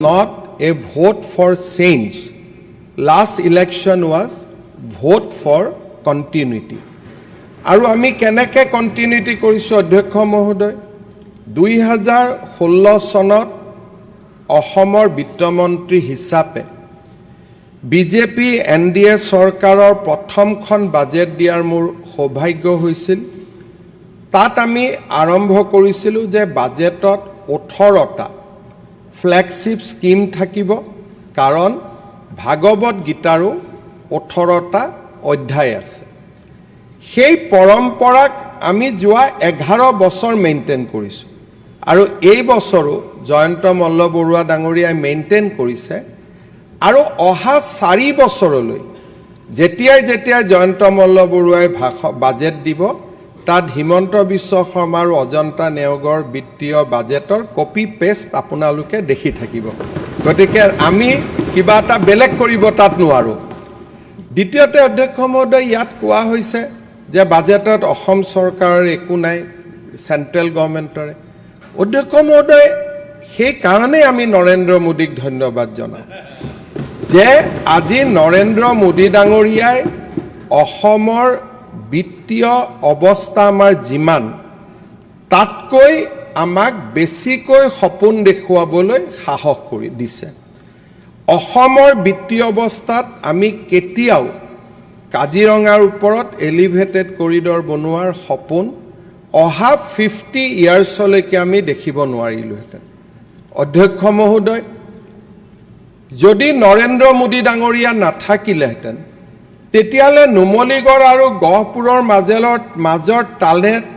not a vote for change. Last election was vote for continuity. আৰু আমি কেনেকৈ continuity কৰিছো অধ্যক্ষ মহোদয় 2016 চনত অসমৰ বিত্তমন্ত্ৰী হিচাপে বিজেপি এনডিএ চৰকাৰৰ প্ৰথমখন বাজেট দিয়াৰ মোৰ সৌভাগ্য হৈছিল তাত আমি আৰম্ভ কৰিছিলো যে বাজেটত 18টা ফ্ল্যাগশিপ স্কিম থাকিব কাৰণ ভাগৱত গীতাৰো 18টা অধ্যায় আছে সেই পৰম্পৰাক আমি যোৱা 11 বছৰ মেইনটেইন কৰিছো আৰু এই বছৰো জয়ন্ত মল্ল বৰুৱা ডাঙৰীয়াই মেইনটেইন কৰিছে আৰু অহা 4 বছৰলৈ যেতিয়াই জয়ন্ত মল্ল বৰুৱাই বাজেট দিব তাত হিমন্ত বিশ্ব শৰ্মা আৰু অজন্তা নেওগৰ বিত্তীয় বাজেটৰ কপি পেষ্ট আপোনালোকে দেখি থাকিব গতিকে আমি কিবা এটা বেলেগ কৰিব তাত নোৱাৰো দ্বিতীয়তে অধ্যক্ষ মহোদয় ইয়াত কোৱা হৈছে যে বাজেটত অসম চৰকাৰৰ একো নাই সেন্ট্ৰেল গভৰ্ণমেণ্টৰে অধ্যক্ষ মহোদয় সেই কাৰণে আমি নৰেন্দ্ৰ মোদীক ধন্যবাদ জনাওঁ যে আজি নৰেন্দ্ৰ মোদী ডাঙৰীয়াই অসমৰ বিত্তীয় অৱস্থা আমাৰ যিমান তাতকৈ আমাক বেছিকৈ সপোন দেখুৱাবলৈ সাহস কৰি দিছে অসমৰ বিত্তীয় অৱস্থাত আমি কেতিয়াও কাজিৰঙাৰ ওপৰত এলিভেটেড কৰিডৰ বনোৱাৰ সপোন অহা 50 ইয়াৰ্ছলৈকে আমি দেখিব নোৱাৰিলোহেঁতেন অধ্যক্ষ মহোদয় যদি নৰেন্দ্ৰ মোদী ডাঙৰীয়া নাথাকিলেহেঁতেন তেতিয়ালে নুমলীগড় আৰু গহপুৰৰ মাজৰ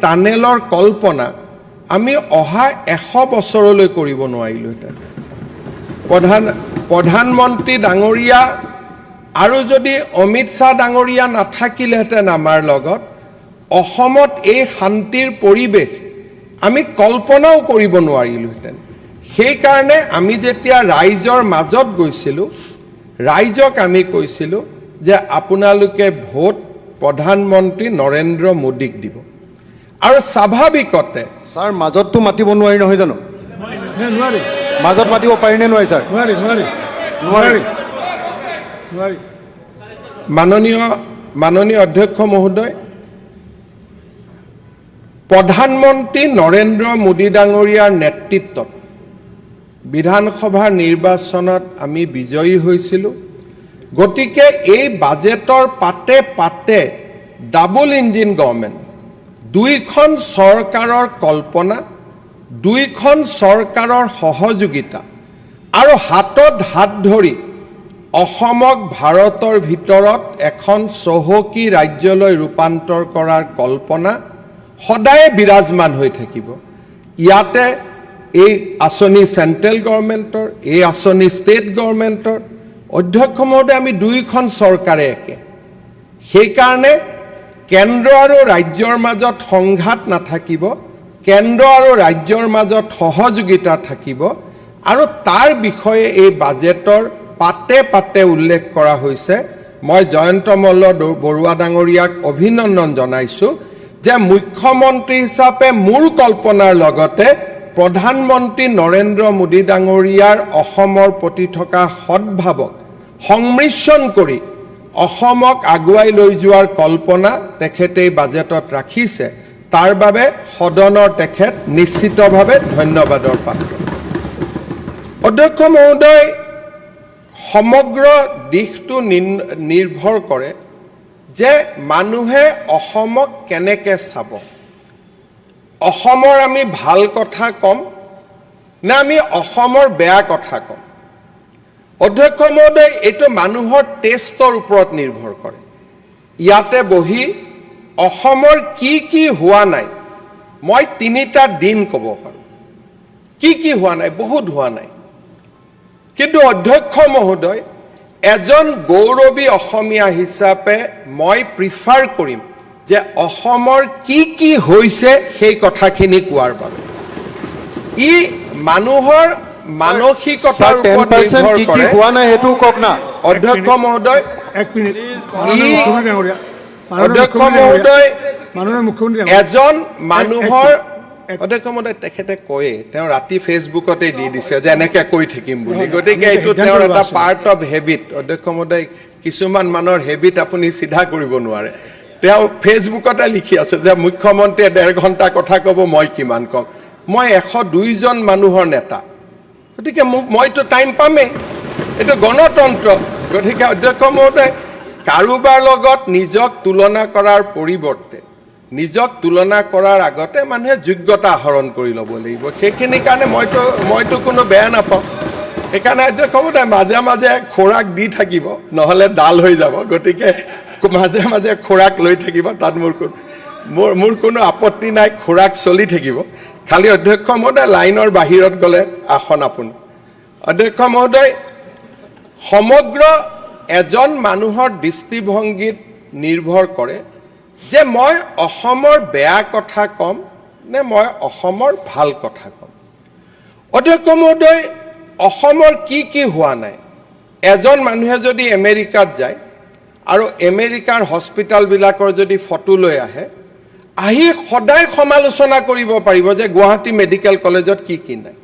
টানেলৰ কল্পনা আমি অহা 100 বছৰলৈ কৰিব নোৱাৰিলোহেঁতেন প্ৰধানমন্ত্ৰী ডাঙৰীয়া আৰু যদি অমিত শাহ ডাঙৰীয়া নাথাকিলেহেঁতেন আমাৰ লগত অসমত এই শান্তিৰ পৰিৱেশ আমি কল্পনাও কৰিব নোৱাৰিলোহেঁতেন সেই কাৰণে আমি যেতিয়া ৰাইজৰ মাজত গৈছিলো ৰাইজক আমি কৈছিলো যে আপোনালোকে ভোট প্ৰধানমন্ত্ৰী নৰেন্দ্ৰ মোদীক দিব আৰু স্বাভাৱিকতে স্যাৰ মাজতটো মাতিব নোৱাৰি নহয় জানো নোৱাৰি মাজত মাতিব পাৰি নে নোৱাৰি স্যাৰ নোৱাৰি মাননীয় অধ্যক্ষ মহোদয় প্ৰধানমন্ত্ৰী নৰেন্দ্ৰ মোদী ডাঙৰীয়াৰ নেতৃত্বত বিধানসভা নিৰ্বাচনত আমি বিজয়ী হৈছিলো গতিকে এই বাজেটৰ পাতে ডাবল ইঞ্জিন গভৰ্ণমেণ্ট দুইখন চৰকাৰৰ কল্পনা দুইখন চৰকাৰৰ সহযোগিতা আৰু হাতত হাত ধৰি অসমক ভাৰতৰ ভিতৰত এখন চহকী ৰাজ্যলৈ ৰূপান্তৰ কৰাৰ কল্পনা সদায় বিৰাজমান হৈ থাকিব ইয়াতে এই আঁচনি সেন্ট্ৰেল গভৰ্ণমেণ্টৰ এই আঁচনি ষ্টেট গভৰ্ণমেণ্টৰ অধ্যক্ষ মহোদয় আমি দুইখন চৰকাৰে একে সেই কাৰণে কেন্দ্ৰ আৰু ৰাজ্যৰ মাজত সংঘাত নাথাকিব কেন্দ্ৰ আৰু ৰাজ্যৰ মাজত সহযোগিতা থাকিব আৰু তাৰ বিষয়ে এই বাজেটৰ পাতে উল্লেখ কৰা হৈছে মই জয়ন্ত মল্ল বৰুৱা ডাঙৰীয়াক অভিনন্দন জনাইছো যে মুখ্যমন্ত্ৰী হিচাপে মোৰ কল্পনাৰ লগতে প্ৰধানমন্ত্ৰী নৰেন্দ্ৰ মোদী ডাঙৰীয়াৰ অসমৰ প্ৰতি থকা সদ্ভাৱক সংমিশ্ৰণ কৰি অসমক আগুৱাই লৈ যোৱাৰ কল্পনা তেখেতে বাজেটত ৰাখিছে তাৰ বাবে সদনৰ তেখেত নিশ্চিতভাৱে ধন্যবাদৰ পাত্ৰ অধ্যক্ষ মহোদয় সমগ্ৰ দিশটো নিৰ্ভৰ কৰে যে মানুহে অসমক কেনেকৈ চাব অসমৰ আমি ভাল কথা কম না আমি অসমৰ বেয়া কথা কম অধ্যক্ষ মহোদয় এইটো মানুহৰ টেষ্টৰ ওপৰত নিৰ্ভৰ কৰে ইয়াতে বহি অসমৰ কি হোৱা নাই মই 3টা দিন ক'ব পাৰো কি হোৱা নাই বহুত হোৱা নাই কিন্তু অধ্যক্ষ মহোদয় এজন গৌৰৱী অসমীয়া হিচাপে মই প্ৰিফাৰ কৰিম যে অসমৰ কি হৈছে সেই কথাখিনি কোৱাৰ বাবে ই মানুহৰ মানসিকতাৰ ওপৰত নিৰ্ভৰ কৰে কি হোৱা নাই হেতু কক না অধ্যক্ষ মহোদয় এক মিনিট অধ্যক্ষ মহোদয় এজন মানুহৰ অধ্যক্ষ মহোদয় তেখেতে কয়ে তেওঁ ৰাতি ফেচবুকতে দি দিছে যে এনেকে কৈ থাকিম বুলি গতিকে এইটো তেওঁৰ এটা পাৰ্ট অফ হেবিট অধ্যক্ষ মহোদয় কিছুমান মানুহৰ হেবিট আপুনি চিধা কৰিব নোৱাৰে তেওঁ ফেচবুকতে লিখি আছে যে মুখ্যমন্ত্ৰীয়ে 1.5 ঘণ্টা কথা ক'ব মই কিমান কম মই 102 জন মানুহৰ নেতা গতিকে মইতো টাইম পামেই এইটো গণতন্ত্ৰ গতিকে অধ্যক্ষ মহোদয় কাৰোবাৰ লগত নিজক তুলনা কৰাৰ পৰিৱৰ্তে নিজক তুলনা কৰাৰ আগতে মানুহে যোগ্যতা আহৰণ কৰি ল'ব লাগিব সেইখিনি কাৰণে মইতো কোনো বেয়া নাপাওঁ সেইকাৰণে অধ্যক্ষ মহোদয় মাজে মাজে খোৰাক দি থাকিব নহ'লে ডাল হৈ যাব গতিকে মাজে মাজে খোৰাক লৈ থাকিব তাত মোৰ কোনো আপত্তি নাই খোৰাক চলি থাকিব খালি অধ্যক্ষ মহোদয় লাইনৰ বাহিৰত গ'লে আসন আপুনি অধ্যক্ষ মহোদয় সমগ্ৰ এজন মানুহৰ দৃষ্টিভংগীত নিৰ্ভৰ কৰে যে মই অসমৰ বেয়া কথা কম নে মই অসমৰ ভাল কথা কম অধ্যক্ষ মহোদয় অসমৰ কি হোৱা নাই এজন মানুহে যদি আমেৰিকাত যায় আৰু আমেৰিকাৰ হস্পিটালবিলাকৰ যদি ফটো লৈ আহে আহি সদায় সমালোচনা কৰিব পাৰিব যে গুৱাহাটী মেডিকেল কলেজত কি নাই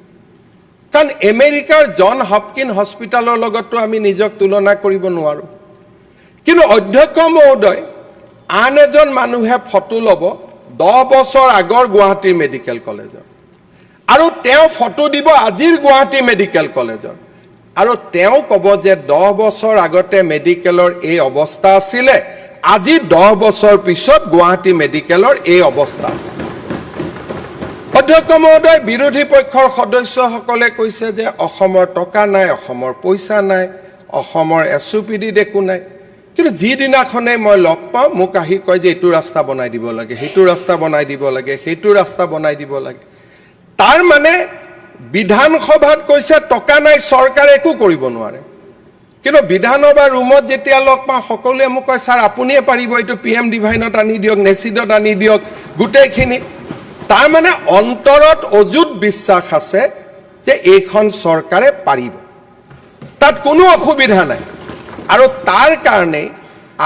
কাৰণ আমেৰিকাৰ জন হপকিন হস্পিটালৰ লগতো আমি নিজক তুলনা কৰিব নোৱাৰোঁ কিন্তু অধ্যক্ষ মহোদয় আন এজন মানুহে ফটো ল'ব 10 বছৰ আগৰ গুৱাহাটী মেডিকেল কলেজৰ আৰু তেওঁ ফটো দিব আজিৰ গুৱাহাটী মেডিকেল কলেজৰ আৰু তেওঁ ক'ব যে 10 বছৰ আগতে মেডিকেলৰ এই অৱস্থা আছিলে আজি 10 বছৰ পিছত গুৱাহাটী মেডিকেলৰ এই অৱস্থা আছে অধ্যক্ষ মহোদয় বিৰোধী পক্ষৰ সদস্যসকলে কৈছে যে অসমৰ টকা নাই অসমৰ পইচা নাই অসমৰ এছপিডি একো নাই কিন্তু যিদিনাখনে মই লগ পাওঁ মোক আহি কয় যে এইটো ৰাস্তা বনাই দিব লাগে সেইটো ৰাস্তা বনাই দিব লাগে সেইটো ৰাস্তা বনাই দিব লাগে তাৰ মানে বিধানসভাত কৈছে টকা নাই চৰকাৰে একো কৰিব নোৱাৰে কিন্তু বিধানসভা ৰুমত যেতিয়া লগ পাওঁ সকলোৱে মোক কয় ছাৰ আপুনিয়ে পাৰিব এইটো PM ডিভাইনত আনি দিয়ক নেচিডত আনি দিয়ক গোটেইখিনি তাৰ মানে অন্তৰত অযুত বিশ্বাস আছে যে এইখন চৰকাৰে পাৰিব তাত কোনো অসুবিধা নাই আৰু তাৰ কাৰণে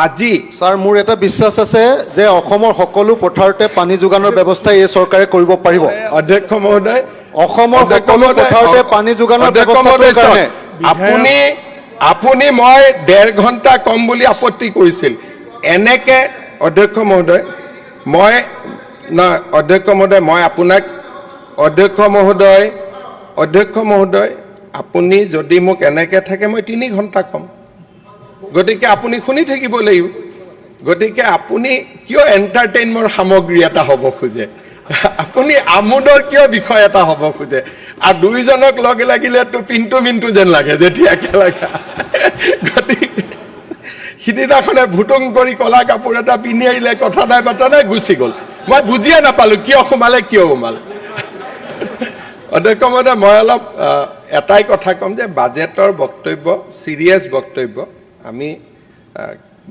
আজি ছাৰ মোৰ এটা বিশ্বাস আছে যে অসমৰ সকলো পথাৰতে পানী যোগানৰ ব্যৱস্থা এই চৰকাৰে কৰিব পাৰিব অধ্যক্ষ মহোদয় অসমৰ সকলো পথাৰতে পানী যোগানৰ ব্যৱস্থাৰ কাৰণে আপুনি মই 1.5 ঘণ্টা কম বুলি আপত্তি কৰিছিল এনেকে অধ্যক্ষ মহোদয় মই আপোনাক অধ্যক্ষ মহোদয় আপুনি যদি মোক এনেকে থাকে মই 3 ঘণ্টা কম গতিকে আপুনি শুনি থাকিব লাগিব গতিকে আপুনি কিয় এণ্টাৰটেইনমেণ্ট সামগ্ৰী এটা হ'ব খোজে আপুনি আমোদৰ কিয় বিষয় এটা হ'ব খোজে আৰু দুইজনক লগে লাগিলেতো পিণ্টু যেন লাগে যেতিয়া একেলগে গতিকে সিদিনাখনে ভুটুং কৰি কলা কাপোৰ এটা পিন্ধি আহিলে কথা নাই বাৰ্তা নাই গুচি গ'ল মই বুজিয়ে নাপালোঁ কিয় সোমালে অধ্যক্ষ মহোদয় মই অলপ এটাই কথা ক'ম যে বাজেটৰ বক্তব্য চিৰিয়াছ বক্তব্য আমি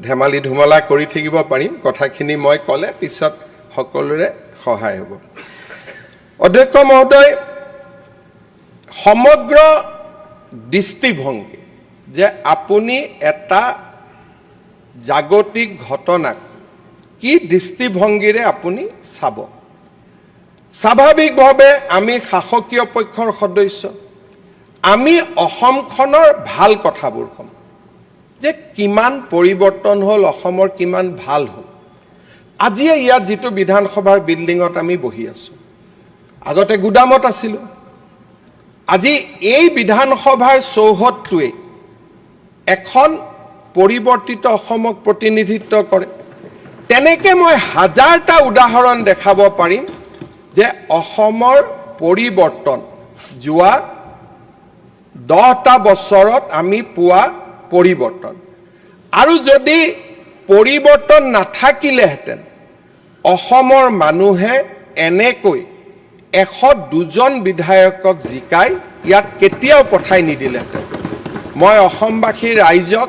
ধেমালি ধুমলা কৰি থাকিব পাৰিম কথাখিনি মই ক'লে পিছত সকলোৰে সহায় হ'ব অধ্যক্ষ মহোদয় সমগ্ৰ দৃষ্টিভংগী যে আপুনি এটা জাগতিক ঘটনাক কি দৃষ্টিভংগীৰে আপুনি চাব স্বাভাৱিকভাৱে আমি শাসকীয় পক্ষৰ সদস্য আমি অসমখনৰ ভাল কথাবোৰ ক'ম যে কিমান পৰিৱৰ্তন হ'ল অসমৰ কিমান ভাল হ'ল আজিয়ে ইয়াত যিটো বিধানসভাৰ বিল্ডিঙত আমি বহি আছোঁ আগতে গুদামত আছিলোঁ আজি এই বিধানসভাৰ চৌহদটোৱে এখন পৰিৱৰ্তিত অসমক প্ৰতিনিধিত্ব কৰে তেনেকে মই হাজাৰটা উদাহৰণ দেখাব পাৰিম যে অসমৰ পৰিৱৰ্তন যোৱা 10টা বছৰত আমি পোৱা পৰিৱৰ্তন আৰু যদি পৰিৱৰ্তন নাথাকিলেহেঁতেন অসমৰ মানুহে এনেকৈ 102 জন বিধায়কক জিকাই ইয়াত কেতিয়াও পঠাই নিদিলেহেঁতেন মই অসমবাসীৰ ৰাইজক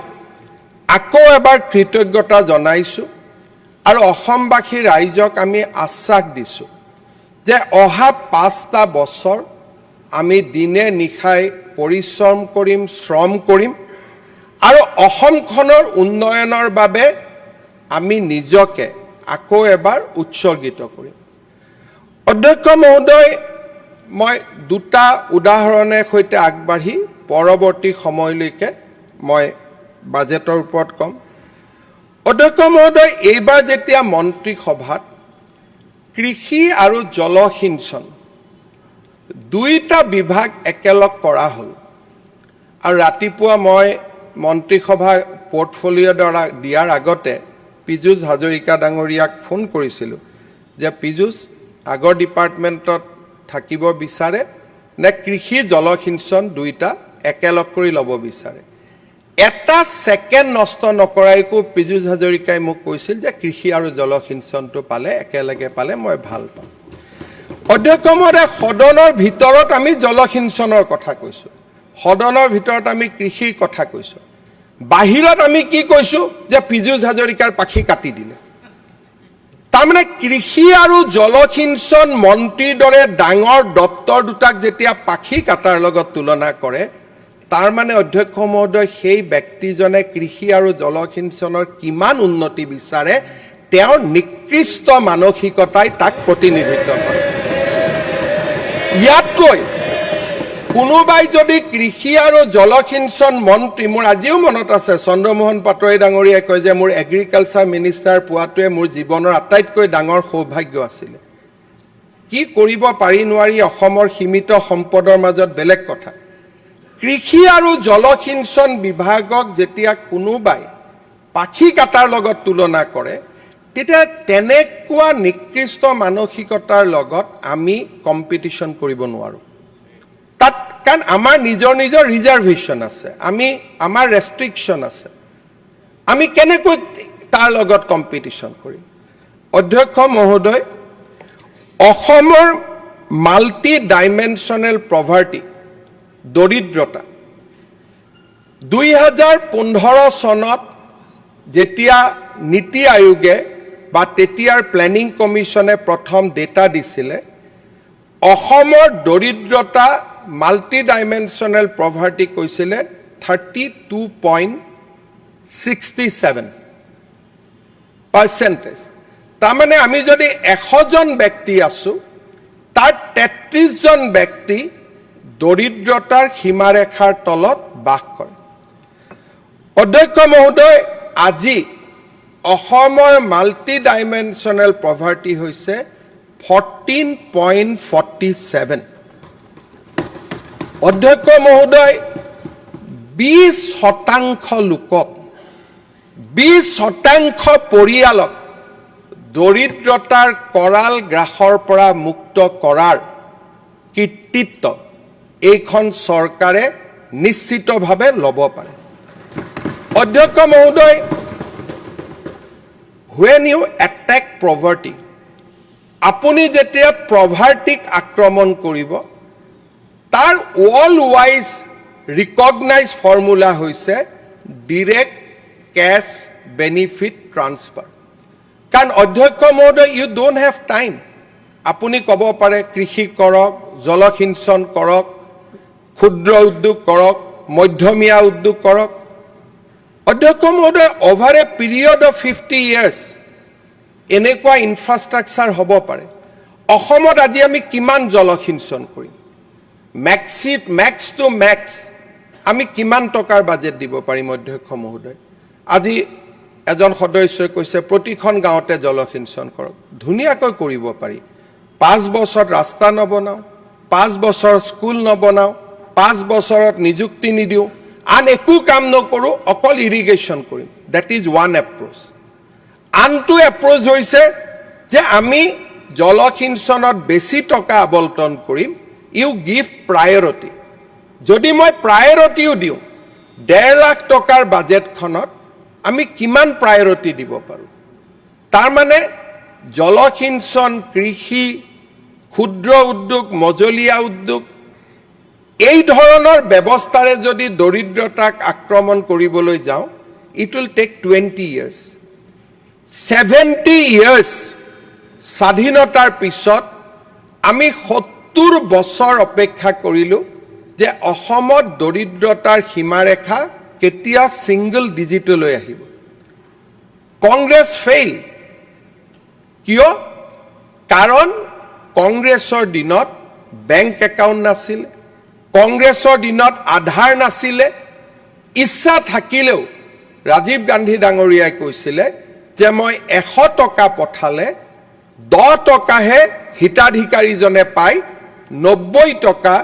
আকৌ এবাৰ কৃতজ্ঞতা জনাইছোঁ আৰু অসমবাসীৰ ৰাইজক আমি আশ্বাস দিছোঁ যে অহা 5টা বছৰ আমি দিনে নিশাই পৰিশ্ৰম কৰিম শ্ৰম কৰিম আৰু অসমখনৰ উন্নয়নৰ বাবে আমি নিজকে আকৌ এবাৰ উৎসৰ্গিত কৰিম অধ্যক্ষ মহোদয়, মই দুটা উদাহৰণৰ সৈতে আগবাঢ়ি পৰৱৰ্তী সময়লৈকে মই বাজেটৰ ওপৰত ক'ম। অধ্যক্ষ মহোদয়, এইবাৰ যেতিয়া মন্ত্ৰীসভাত কৃষি আৰু জলসিঞ্চন দুইটা বিভাগ একেলগ কৰা হ'ল আৰু ৰাতিপুৱা মই মন্ত্ৰীসভা পৰ্টফলিঅ' দিয়াৰ আগতে পীযুষ হাজৰিকা ডাঙৰীয়াক ফোন কৰিছিলোঁ যে পীযুষ আগৰ ডিপাৰ্টমেণ্টত থাকিব বিচাৰে নে কৃষি জলসিঞ্চন দুইটা একেলগ কৰি ল'ব বিচাৰে। এটা ছেকেণ্ড নষ্ট নকৰাইকো পীযুষ হাজৰিকাই মোক কৈছিল যে কৃষি আৰু জলসিঞ্চনটো পালে একেলগে পালে মই ভাল পাম। অধ্যক্ষ মহোদয়, সদনৰ ভিতৰত আমি জলসিঞ্চনৰ কথা কৈছোঁ, সদনৰ ভিতৰত আমি কৃষিৰ কথা কৈছোঁ, বাহিৰত আমি কি কৈছোঁ যে পীযুষ হাজৰিকাৰ পাখি কাটি দিলে। তাৰমানে কৃষি আৰু জলসিঞ্চন মন্ত্ৰীৰ দৰে ডাঙৰ দপ্তৰ দুটাক যেতিয়া পাখি কাটাৰ লগত তুলনা কৰে, তাৰমানে অধ্যক্ষ মহোদয় সেই ব্যক্তিজনে কৃষি আৰু জলসিঞ্চনৰ কিমান উন্নতি বিচাৰে তেওঁৰ নিকৃষ্ট মানসিকতাই তাক প্ৰতিনিধিত্ব কৰে। ইয়াতকৈ কোনোবাই যদি কৃষি আৰু জলসিঞ্চন মন্ত্ৰী, মোৰ আজিও মনত আছে চন্দ্ৰমোহন পাটোৱাৰী ডাঙৰীয়াই কয় যে মোৰ এগ্ৰিকালচাৰ মিনিষ্টাৰ পোৱাটোৱে মোৰ জীৱনৰ আটাইতকৈ ডাঙৰ সৌভাগ্য আছিলে। কি কৰিব পাৰি নোৱাৰি অসমৰ সীমিত সম্পদৰ মাজত বেলেগ কথা। কৃষি আৰু জলসিঞ্চন বিভাগক যেতিয়া কোনোবাই পাখি কাটাৰ লগত তুলনা কৰে, তেতিয়া তেনেকুৱা নিকৃষ্ট মানসিকতাৰ লগত আমি কম্পিটিশ্যন কৰিব নোৱাৰোঁ। তাত কাৰণ আমাৰ নিজৰ নিজৰ ৰিজাৰ্ভেশ্যন আছে, আমাৰ ৰেষ্ট্ৰিকশ্যন আছে, আমি কেনেকৈ তাৰ লগত কম্পিটিশ্যন কৰিম। অধ্যক্ষ মহোদয়, অসমৰ মাল্টি ডাইমেনশ্যনেল পভাৰ্টি, দৰিদ্ৰতা 2015 চনত যেতিয়া নীতি আয়োগে বা তেতিয়াৰ প্লেনিং কমিশ্যনে প্ৰথম ডেটা দিছিলে, অসমৰ দৰিদ্ৰতা মাল্টি ডাইমেনশ্যনেল পভাৰ্টি কৈছিলে 32.67%। তাৰমানে আমি যদি 100 জন ব্যক্তি আছোঁ, তাৰ 33 জন ব্যক্তি দৰিদ্ৰতাৰ সীমাৰেখাৰ তলত বাস কৰে। অধ্যক্ষ মহোদয়, আজি অসমৰ মাল্টি ডাইমেনশ্যনেল পভাৰ্টি হৈছে 14.47। অধ্যক্ষ মহোদয়, 20% লোকক, 20% পৰিয়ালক দৰিদ্ৰতাৰ কৰাল গ্ৰাসৰ পৰা মুক্ত কৰাৰ কৃতিত্ব এইখন চৰকাৰে নিশ্চিতভাৱে ল'ব পাৰে। অধ্যক্ষ মহোদয়, when you attack poverty, আপুনি যেতিয়া পভাৰ্টিক আক্ৰমণ কৰিব, তাৰ ৱৰ্ল্ড ৱাইজ ৰিকগনাইজ ফৰ্মুলা হৈছে ডিৰেক্ট কেছ বেনিফিট ট্ৰান্সফাৰ। কাৰণ অধ্যক্ষ মহোদয়, ইউ ডোণ্ট হেভ টাইম। আপুনি ক'ব পাৰে কৃষি কৰক, জলসিঞ্চন কৰক, ক্ষুদ্ৰ উদ্যোগ কৰক, মধ্যমীয়া উদ্যোগ কৰক। অধ্যক্ষ মহোদয়, over A period of 50 years এনেকুৱা ইনফ্ৰাষ্ট্ৰাকচাৰ হ'ব পাৰে। অসমত আজি আমি কিমান জলসিঞ্চন কৰিম? মেক্স টু মেক্স আমি কিমান টকাৰ বাজেট দিব পাৰিম অধ্যক্ষ মহোদয়? আজি এজন সদস্যই কৈছে প্ৰতিখন গাঁৱতে জলসিঞ্চন কৰক। ধুনীয়াকৈ কৰিব পাৰি। 5 বছৰত ৰাস্তা নবনাওঁ, 5 বছৰত স্কুল নবনাওঁ, 5 বছৰত নিযুক্তি নিদিওঁ, আন একো কাম নকৰোঁ, অকল ইৰিগেশ্যন কৰিম। That is one approach. আনটো এপ্ৰ'চ হৈছে যে আমি জলসিঞ্চনত বেছি টকা আবণ্টন কৰিম, ইউ গিভ প্ৰায়ৰিটি। যদি মই প্ৰায়ৰিটিও দিওঁ, 1.5 লাখ টকাৰ বাজেটখনত আমি কিমান প্ৰায়ৰিটি দিব পাৰোঁ? তাৰমানে জলসিঞ্চন, কৃষি, ক্ষুদ্ৰ উদ্যোগ, মজলীয়া উদ্যোগ, এই ধৰণৰ ব্যৱস্থাৰে যদি দৰিদ্ৰতাক আক্ৰমণ কৰিবলৈ যাওঁ, it will tech 20 years। 70 years স্বাধীনতাৰ পিছত আমি 70 বছৰ অপেক্ষা কৰিলোঁ যে অসমত দৰিদ্ৰতাৰ সীমাৰেখা কেতিয়া ছিংগল ডিজিটলৈ আহিব। কংগ্ৰেছ ফেইল। কিয়? কাৰণ কংগ্ৰেছৰ দিনত বেংক একাউণ্ট নাছিলে, কংগ্ৰেছৰ দিনত আধাৰ নাছিলে। ইচ্ছা থাকিলেও ৰাজীৱ গান্ধী ডাঙৰীয়াই কৈছিলে যে মই 100 টকা পঠালে 10 টকাহে হিতাধিকাৰীজনে পায়, 90 টকা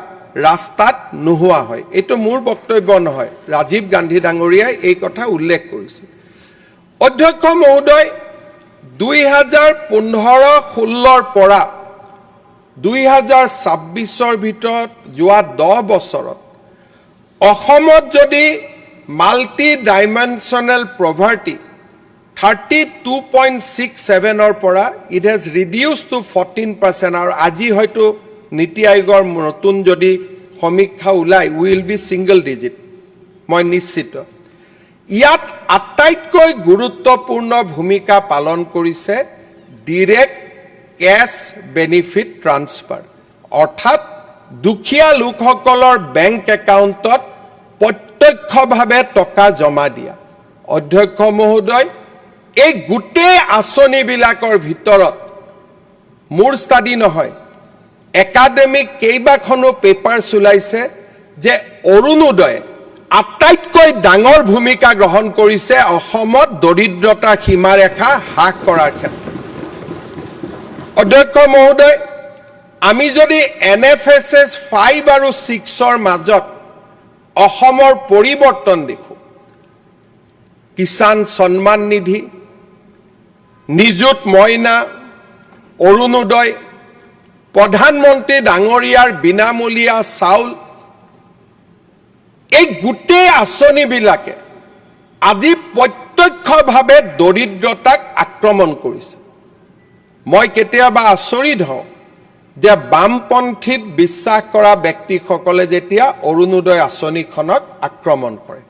ৰাস্তাত নোহোৱা হয়। এইটো মোৰ বক্তব্য নহয়, ৰাজীৱ গান্ধী ডাঙৰীয়াই এই কথা উল্লেখ কৰিছে। অধ্যক্ষ মহোদয়, 2015-16 পৰা 2026 ভিতৰত যোৱা 10 বছৰত অসমত যদি মাল্টি ডাইমেনশ্যনেল পভাৰ্টি 32.67 পৰা ইট হেজ ৰিডিউচ টু 14%, আৰু আজি হয়তো নীতি আয়োগৰ নতুন যদি সমীক্ষা ওলাই উইল বি ছিংগল ডিজিট, মই নিশ্চিত। ইয়াত আটাইতকৈ গুৰুত্বপূৰ্ণ ভূমিকা পালন কৰিছে ডিৰেক্ট কেছ বেনিফিট ট্ৰান্সফাৰ, অৰ্থাৎ দুখীয়া লোকসকলৰ বেংক একাউণ্টত প্ৰত্যক্ষভাৱে টকা জমা দিয়া। অধ্যক্ষ মহোদয়, এই গোটেই আঁচনিবিলাকৰ ভিতৰত মোৰ ষ্টাডি নহয়, একাডেমিক কেইবাখনো পেপাৰ্ছ ওলাইছে যে অৰুণোদয়ে আটাইতকৈ ডাঙৰ ভূমিকা গ্ৰহণ কৰিছে অসমত দৰিদ্ৰতা সীমাৰেখা হ্ৰাস কৰাৰ ক্ষেত্ৰত। অধ্যক্ষ মহোদয়, আমি যদি NFSS 5 আৰু 6ৰ মাজত অসমৰ পৰিৱৰ্তন দেখোঁ, কিষাণ সন্মান নিধি, নিযুত মইনা, অৰুণোদয়, প্ৰধানমন্ত্ৰী ডাঙৰীয়াৰ বিনামূলীয়া চাউল, এই গোটেই আঁচনিবিলাকে আজি প্ৰত্যক্ষভাৱে দৰিদ্ৰতাক আক্ৰমণ কৰিছে। মই কেতিয়াবা আচৰিত হওঁ যে বামপন্থীত বিশ্বাস কৰা ব্যক্তিসকলে যেতিয়া অৰুণোদয় আঁচনিখনক আক্ৰমণ কৰে।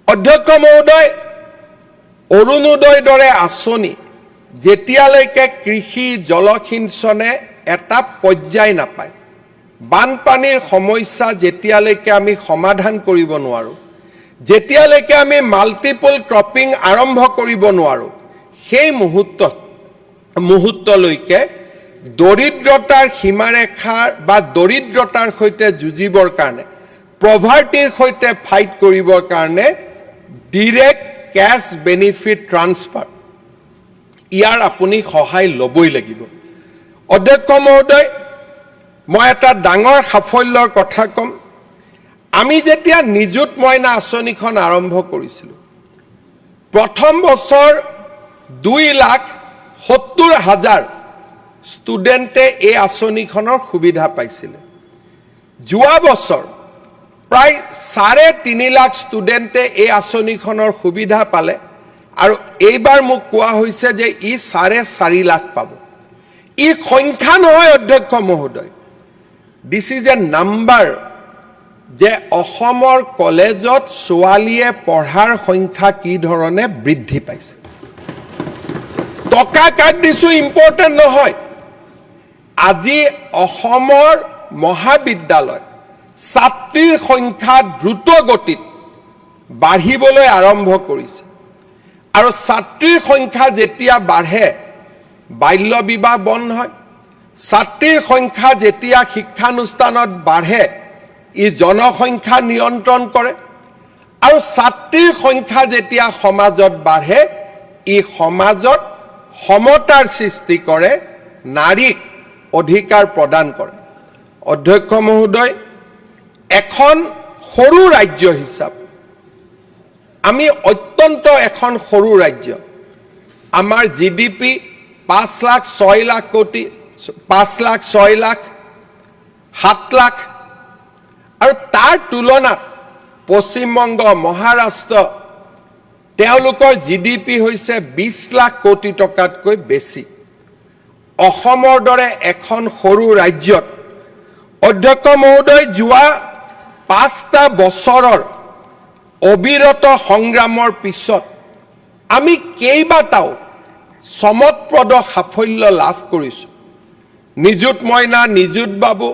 অধ্যক্ষ মহোদয়, অৰুণোদয়ৰ দৰে আঁচনি যেতিয়ালৈকে কৃষি জলসিঞ্চনে এটা পৰ্যায় নাপায়, বানপানীৰ সমস্যা যেতিয়ালৈকে আমি সমাধান কৰিব নোৱাৰোঁ, যেতিয়ালৈকে আমি মাল্টিপল ক্ৰপিং আৰম্ভ কৰিব নোৱাৰোঁ, সেই মুহূৰ্তলৈকে দৰিদ্ৰতাৰ সীমাৰেখাৰ বা দৰিদ্ৰতাৰ সৈতে যুঁজিবৰ কাৰণে, পভাৰ্টিৰ সৈতে ফাইট কৰিবৰ কাৰণে ডিৰেক্ট কেছ বেনিফিট ট্ৰান্সফাৰ, ইয়াৰ আপুনি সহায় ল'বই লাগিব। অধ্যক্ষ মহোদয়, মই এটা ডাঙৰ সাফল্যৰ কথা ক'ম। আমি যেতিয়া নিযুত মইনা আঁচনিখন আৰম্ভ কৰিছিলোঁ, প্ৰথম বছৰ 2,70,000 ষ্টুডেণ্টে এই আঁচনিখনৰ সুবিধা পাইছিলে। যোৱা বছৰ প্ৰায় 3.5 লাখ ষ্টুডেণ্টে এই আঁচনিখনৰ সুবিধা পালে, আৰু এইবাৰ মোক কোৱা হৈছে যে ই 4.5 লাখ পাব। ই সংখ্যা নহয় অধ্যক্ষ মহোদয়, দিছ ইজ এ নাম্বাৰ, যে অসমৰ কলেজত ছোৱালীয়ে পঢ়াৰ সংখ্যা কি ধৰণে বৃদ্ধি পাইছে। টকা কাক দিছোঁ ইম্পৰ্টেণ্ট নহয়, আজি অসমৰ মহাবিদ্যালয় ছাত্ৰীৰ সংখ্যা দ্ৰুত গতিত বাঢ়িবলৈ আৰম্ভ কৰিছে, আৰু ছাত্ৰীৰ সংখ্যা যেতিয়া বাঢ়ে বাল্য বিবাহ বন্ধ হয়, ছাত্ৰীৰ সংখ্যা যেতিয়া শিক্ষানুষ্ঠানত বাঢ়ে ই জনসংখ্যা নিয়ন্ত্ৰণ কৰে, আৰু ছাত্ৰীৰ সংখ্যা যেতিয়া সমাজত বাঢ়ে ই সমাজত সমতাৰ সৃষ্টি কৰে, নাৰীক অধিকাৰ প্ৰদান কৰে। অধ্যক্ষ মহোদয়, এখন সৰু ৰাজ্য হিচাপে আমি অত্যন্ত এখন সৰু ৰাজ্য, আমাৰ GDP 5 লাখ 6 লাখ কোটি, 5 লাখ 6 লাখ 7 লাখ, আৰু তাৰ তুলনাত পশ্চিমবংগ, মহাৰাষ্ট্ৰ, তেওঁলোকৰ GDP হৈছে 20 লাখ কোটি টকাতকৈ বেছি। অসমৰ দৰে এখন সৰু ৰাজ্যত অধ্যক্ষ মহোদয়, যোৱা 5টা বছৰৰ অবিৰত সংগ্ৰামৰ পিছত আমি কেইবাটাও চমকপ্ৰদ সাফল্য লাভ কৰিছোঁ। নিযুত মইনা, নিযুত বাবু,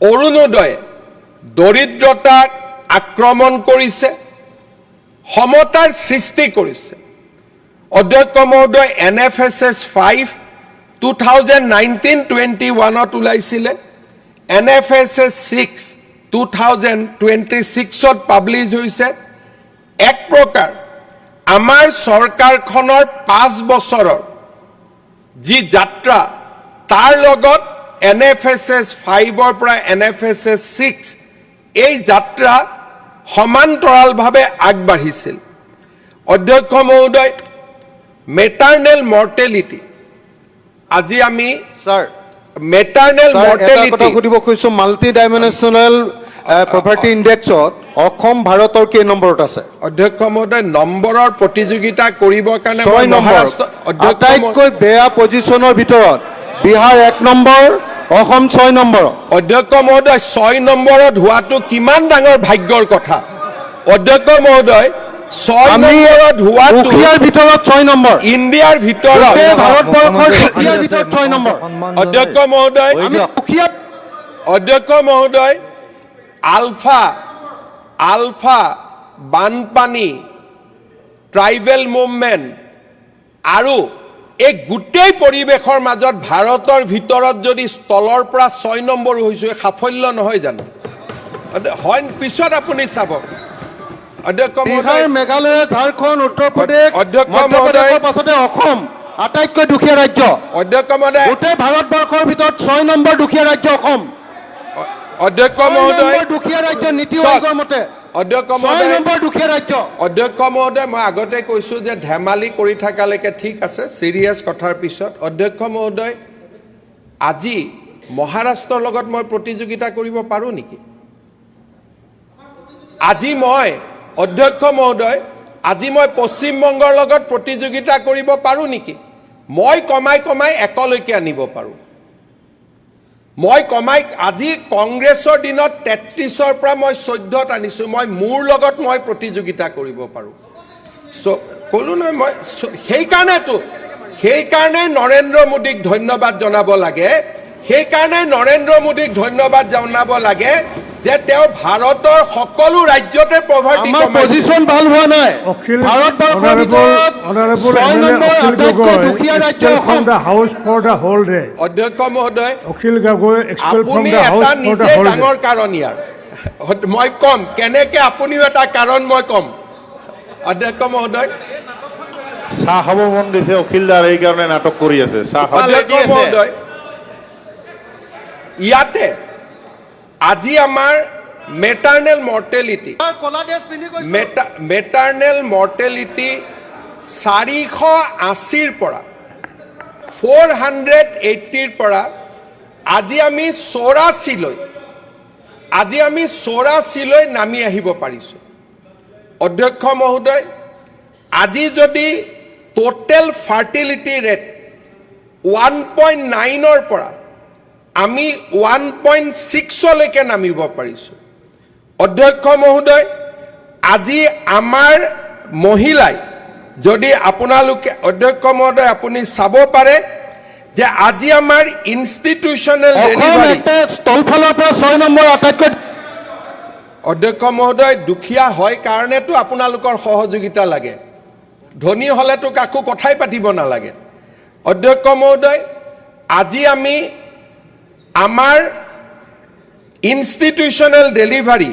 অৰুণোদয়ে দৰিদ্ৰতাক আক্ৰমণ কৰিছে, সমতাৰ সৃষ্টি কৰিছে। অধ্যক্ষ মহোদয়, NFSS 5 2019-21 ওলাইছিলে, NFSS 6 2026 পাব্লিছ হৈছে। এক প্ৰকাৰ আমাৰ চৰকাৰখনৰ 5 বছৰৰ যি যাত্ৰা তাৰ লগত NFSS 5-ৰ পৰা NFSS 6 এই যাত্ৰা সমান্তৰালভাৱে আগবাঢ়িছিল। অধ্যক্ষ মহোদয়, মেটাৰ্নেল মৰ্টেলিটি, আজি আমি স্যাৰ মেটাৰ্নেল এটা কথা মৰ্টেলিটি, সুধিব খুজিছো, মাল্টি ডাইমেনশ্যনেল প্ৰপাৰ্টি ইণ্ডেক্সত অসম ভাৰতৰ কেই নম্বৰত আছে? অধ্যক্ষ মহোদয়, নম্বৰৰ প্ৰতিযোগিতা কৰিবৰ কাৰণে 6 নম্বৰ। আটাইতকৈ বেয়া পজিশ্যনৰ ভিতৰত বিহাৰ 1 নম্বৰ, অসম 6 নম্বৰ। অধ্যক্ষ মহোদয়, 6 নম্বৰত হোৱাটো কিমান ডাঙৰ ভাগ্যৰ কথা। অধ্যক্ষ মহোদয়, 6 আমি নম্বৰত হোৱাটো দুখীয়াৰ ভিতৰত 6 নম্বৰ, ইণ্ডিয়াৰ ভিতৰত, গোটেই ভাৰতবৰ্ষৰ দুখীয়াৰ ভিতৰত 6 নম্বৰ। অধ্যক্ষ মহোদয়, আমি দুখীয়া অধ্যক্ষ মহোদয়, আলফা বানপানী, ট্ৰাইবেল মুভমেণ্ট আৰু এই গোটেই পৰিৱেশৰ মাজত ভাৰতৰ ভিতৰত যদি তলৰ পৰা 6 নম্বৰ হৈছো, সাফল্য নহয় জানো? হয়, পিছত আপুনি চাব। অধ্যক্ষ বিহাৰ, মহোদয়, মেঘালয়, ঝাৰখণ্ড, উত্তৰ প্ৰদেশ, অধ্যক্ষ মধ্যপ্ৰদেশৰ মহোদয়, পাছতে অসম আটাইতকৈ দুখীয়া ৰাজ্য। অধ্যক্ষ মহোদয়, গোটেই ভাৰতবৰ্ষৰ ভিতৰত 6 নম্বৰ দুখীয়া ৰাজ্য অসম। অধ্যক্ষ 6 মহোদয়, নম্বৰ দুখীয়া ৰাজ্য নীতি চাওক, আয়োগৰ মতে অধ্যক্ষ 6 মহোদয়, নম্বৰ দুখীয়া ৰাজ্য। অধ্যক্ষ মহোদয়, মই আগতে কৈছোঁ যে ধেমালি কৰি থকালৈকে ঠিক আছে, চিৰিয়াছ কথাৰ পিছত। অধ্যক্ষ মহোদয়, আজি মহাৰাষ্ট্ৰৰ লগত মই প্ৰতিযোগিতা কৰিব পাৰোঁ নেকি? আজি মই, অধ্যক্ষ মহোদয়, আজি মই পশ্চিমবংগৰ লগত প্ৰতিযোগিতা কৰিব পাৰোঁ নেকি? মই কমাই 1লৈকে আনিব পাৰোঁ। মই আজি কংগ্ৰেছৰ দিনত 33ৰ পৰা মই 14ত আনিছোঁ। মই মোৰ লগত মই প্ৰতিযোগিতা কৰিব পাৰোঁ। ক'লো নহয় মই, সেইকাৰণে নৰেন্দ্ৰ মোদীক ধন্যবাদ জনাব লাগে। সেইকাৰণে নৰেন্দ্ৰ মোদীক ধন্যবাদ জনাব লাগে যে তেওঁ ভাৰতৰ সকলো ৰাজ্যতে পভাৰ্টি আমাৰ কমাইছে। পজিশ্যন ভাল হোৱা নাই। ভাৰতবৰ্ষৰ ভিতৰত Honorable 6 MLA নম্বৰ Akhil আটাইতকৈ Gogoi দুখীয়া ৰাজ্য expelled Assam. from the house for the whole day. অধ্যক্ষ মহোদয়, Akhil Gogoi expelled from আপুনি the এটা house for the নিজে whole ডাঙৰ day. কাৰণ ইয়াৰ। মই কম কেনেকে, আপুনিও এটা কাৰণ মই কম। অধ্যক্ষ মহোদয়, চাহ খাব মন গৈছে অখিলদাৰ, এই কাৰণে নাটক কৰি আছে। চাহ খাব অধ্যক্ষ মহোদয়, ইয়াতে আজি আমাৰ মেটাৰ্নেল মৰ্টেলিটি, কলা ড্ৰেছ পিন্ধি গৈছে। মেটাৰ্নেল মৰ্টেলিটি 480ৰ পৰা 480ৰ পৰা আজি আমি 84লৈ নামি আহিব পাৰিছোঁ। অধ্যক্ষ মহোদয়, আজি যদি টোটেল ফাৰ্টিলিটি ৰেট 1.9ৰ পৰা আমি 1.6লৈকে নামিব পাৰিছোঁ। অধ্যক্ষ মহোদয়, আজি আমাৰ মহিলাই যদি আপোনালোকে, অধ্যক্ষ মহোদয়, আপুনি চাব পাৰে যে আজি আমাৰ ইনষ্টিটিউচনেল ডেলিভাৰী, স্থলফালৰ পৰা 6 নম্বৰ আটাইতকৈ। অধ্যক্ষ মহোদয়, দুখীয়া হয় কাৰণেতো আপোনালোকৰ সহযোগিতা লাগে, ধনী হ'লেতো কাকো কথাই পাতিব নালাগে। অধ্যক্ষ মহোদয়, আজি আমি আমাৰ ইনষ্টিটিউচনেল ডেলিভাৰী,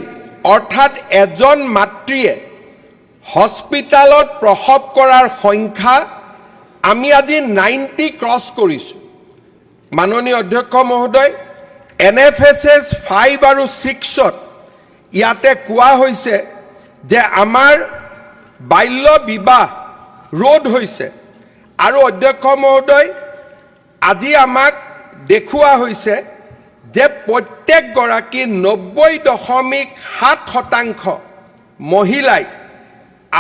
অৰ্থাৎ এজন মাতৃয়ে হস্পিটালত প্ৰসৱ কৰাৰ সংখ্যা আমি আজি 90 ক্ৰছ কৰিছোঁ। মাননীয় অধ্যক্ষ মহোদয়, NFSS 5 আৰু 6ত ইয়াতে কোৱা হৈছে যে আমাৰ বাল্য বিবাহ ৰোধ হৈছে। আৰু অধ্যক্ষ মহোদয়, আজি আমাক দেখুওৱা হৈছে যে প্ৰত্যেকগৰাকী 90.7% মহিলাই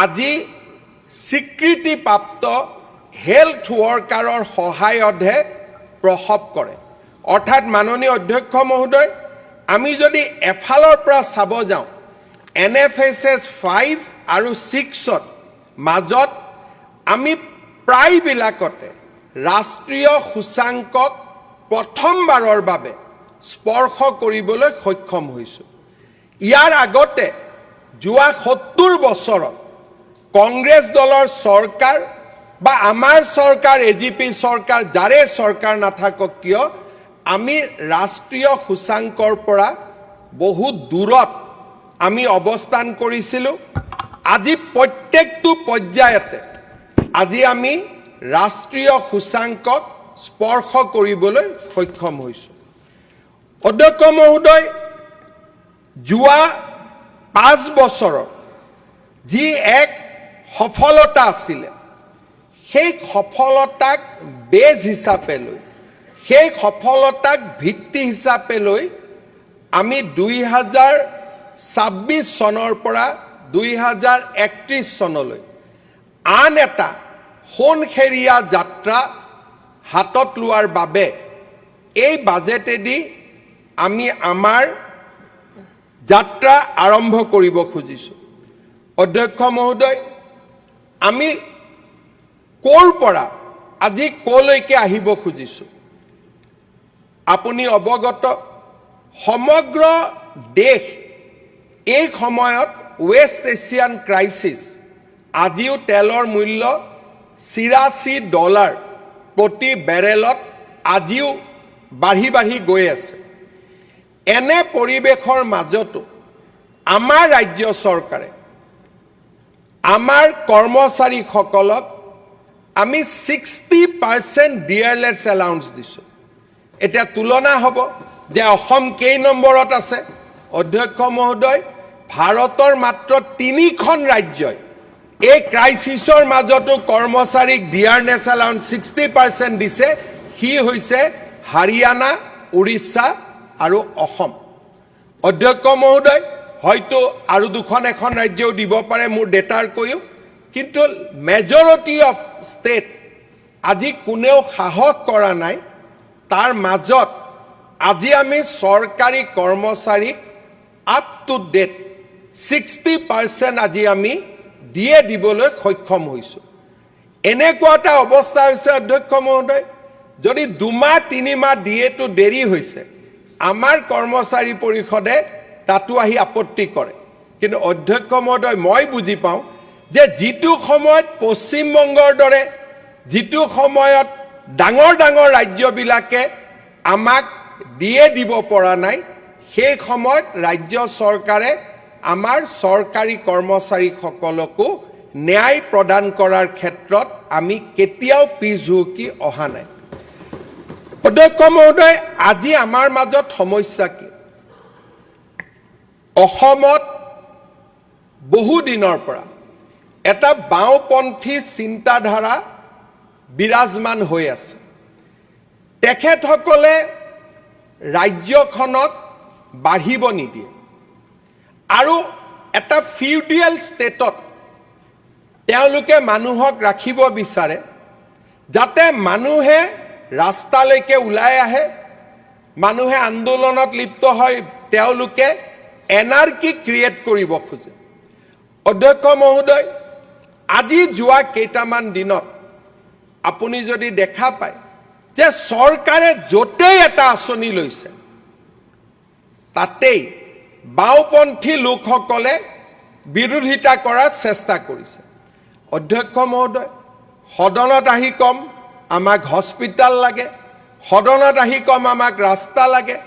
আজি স্বীকৃতিপ্ৰাপ্ত হেল্থ ৱৰ্কাৰৰ সহায়তহে প্ৰসৱ কৰে। অৰ্থাৎ মাননীয় অধ্যক্ষ মহোদয়, আমি যদি এফালৰ পৰা চাব যাওঁ, NFSS 5 আৰু 6ত মাজত আমি প্ৰায়বিলাকতে ৰাষ্ট্ৰীয় সূচাংকক প্ৰথমবাৰৰ বাবে স্পৰ্শ কৰিবলৈ সক্ষম হৈছোঁ। ইয়াৰ আগতে যোৱা 70 বছৰত কংগ্ৰেছ দলৰ চৰকাৰ বা আমাৰ চৰকাৰ এজিপি চৰকাৰ যাৰে চৰকাৰ নাথাকক কিয় আমি ৰাষ্ট্ৰীয় সূচাংকৰ পৰা বহুত দূৰত আমি অৱস্থান কৰিছিলোঁ আজি প্ৰত্যেকটো পৰ্যায়তে আজি আমি ৰাষ্ট্ৰীয় সূচাংকক স্পৰ্শ কৰিবলৈ সক্ষম হৈছোঁ অধ্যক্ষ মহোদয় যোৱা 5 বছৰৰ যি এক সফলতা আছিলে সেই সফলতাক বেজ হিচাপে লৈ সেই সফলতাক ভিত্তি হিচাপে লৈ আমি 2026 চনৰ পৰা 2031 চনলৈ আন এটা সোণখেৰীয়া যাত্ৰা হাতত লোৱাৰ বাবে এই বাজেটেদি আমি আমাৰ যাত্ৰা আৰম্ভ কৰিব খুজিছোঁ অধ্যক্ষ মহোদয় আমি ক'ৰ পৰা আজি ক'লৈকে আহিব খুজিছোঁ আপুনি অৱগত সমগ্ৰ দেশ এই সময়ত ৱেষ্ট এছিয়ান ক্ৰাইচিছ আজিও তেলৰ মূল্য $84 প্ৰতি বেৰেলত আজিও বাঢ়ি বাঢ়ি গৈ আছে এনে পৰিৱেশৰ মাজতো আমাৰ ৰাজ্য চৰকাৰে আমাৰ কৰ্মচাৰীসকলক আমি 60% ডিয়াৰলেছ এলাউন্স দিছোঁ এটা তুলনা হ'ব যে অসম কেই নম্বৰত আছে অধ্যক্ষ মহোদয় ভাৰতৰ মাত্ৰ 3খন ৰাজ্যই এই ক্ৰাইচিছৰ মাজতো কৰ্মচাৰীক ডিয়াৰনেছ এলাউন্স 60% দিছে হি হৈছে হাৰিয়ানা উৰিষ্যা আৰু অসম অধ্যক্ষ মহোদয় হয়তো আৰু দুখন এখন ৰাজ্যও দিব পাৰে মোৰ ডেটাৰ কৈও কিন্তু মেজৰিটি অফ ষ্টেট আজি কোনেও সাহস কৰা নাই তাৰ মাজত আজি আমি চৰকাৰী কৰ্মচাৰীক আপ টু ডেট 60% আজি আমি দিয়ে দিবলৈ সক্ষম হৈছোঁ এনেকুৱা এটা অৱস্থা হৈছে অধ্যক্ষ মহোদয় যদি 2 মাহ 3 মাহ দিয়েটো দেৰি হৈছে আমাৰ কৰ্মচাৰী পৰিষদে তাতো আহি আপত্তি কৰে কিন্তু অধ্যক্ষ মহোদয় মই বুজি পাওঁ যে যিটো সময়ত পশ্চিমবংগৰ দৰে যিটো সময়ত ডাঙৰ ডাঙৰ ৰাজ্যবিলাকে আমাক দিয়ে দিব পৰা নাই সেই সময়ত ৰাজ্য চৰকাৰে আমাৰ চৰকাৰী কৰ্মচাৰীসকলকো ন্যায় প্ৰদান কৰাৰ ক্ষেত্ৰত আমি কেতিয়াও পিছ হুহুকি অহা নাই অধ্যক্ষ মহোদয় আজি আমাৰ মাজত সমস্যা কি অসমত বহু দিনৰ পৰা এটা বাওঁপন্থী চিন্তাধাৰা বিৰাজমান হৈ আছে তেখেতসকলে ৰাজ্যখনক বাঢ়িব নিদিয়ে আৰু এটা ফিউডিয়েল ষ্টেটত তেওঁলোকে মানুহক ৰাখিব বিচাৰে যাতে মানুহে ৰাস্তালৈকে ওলাই আহে মানুহে আন্দোলনত লিপ্ত হয় তেওঁলোকে এনাৰ্কি ক্ৰিয়েট কৰিব খোজে অধ্যক্ষ মহোদয় আজি যোৱা কেইটামান দিনত আপুনি যদি দেখা পায় যে চৰকাৰে য'তেই এটা আঁচনি লৈছে তাতেই বাওঁপন্থী লোকসকলে বিৰোধিতা কৰাৰ চেষ্টা কৰিছে অধ্যক্ষ মহোদয় সদনত আহি কম আমাক হস্পিটাল লাগে সদনত আহি কম আমাক ৰাস্তা লাগে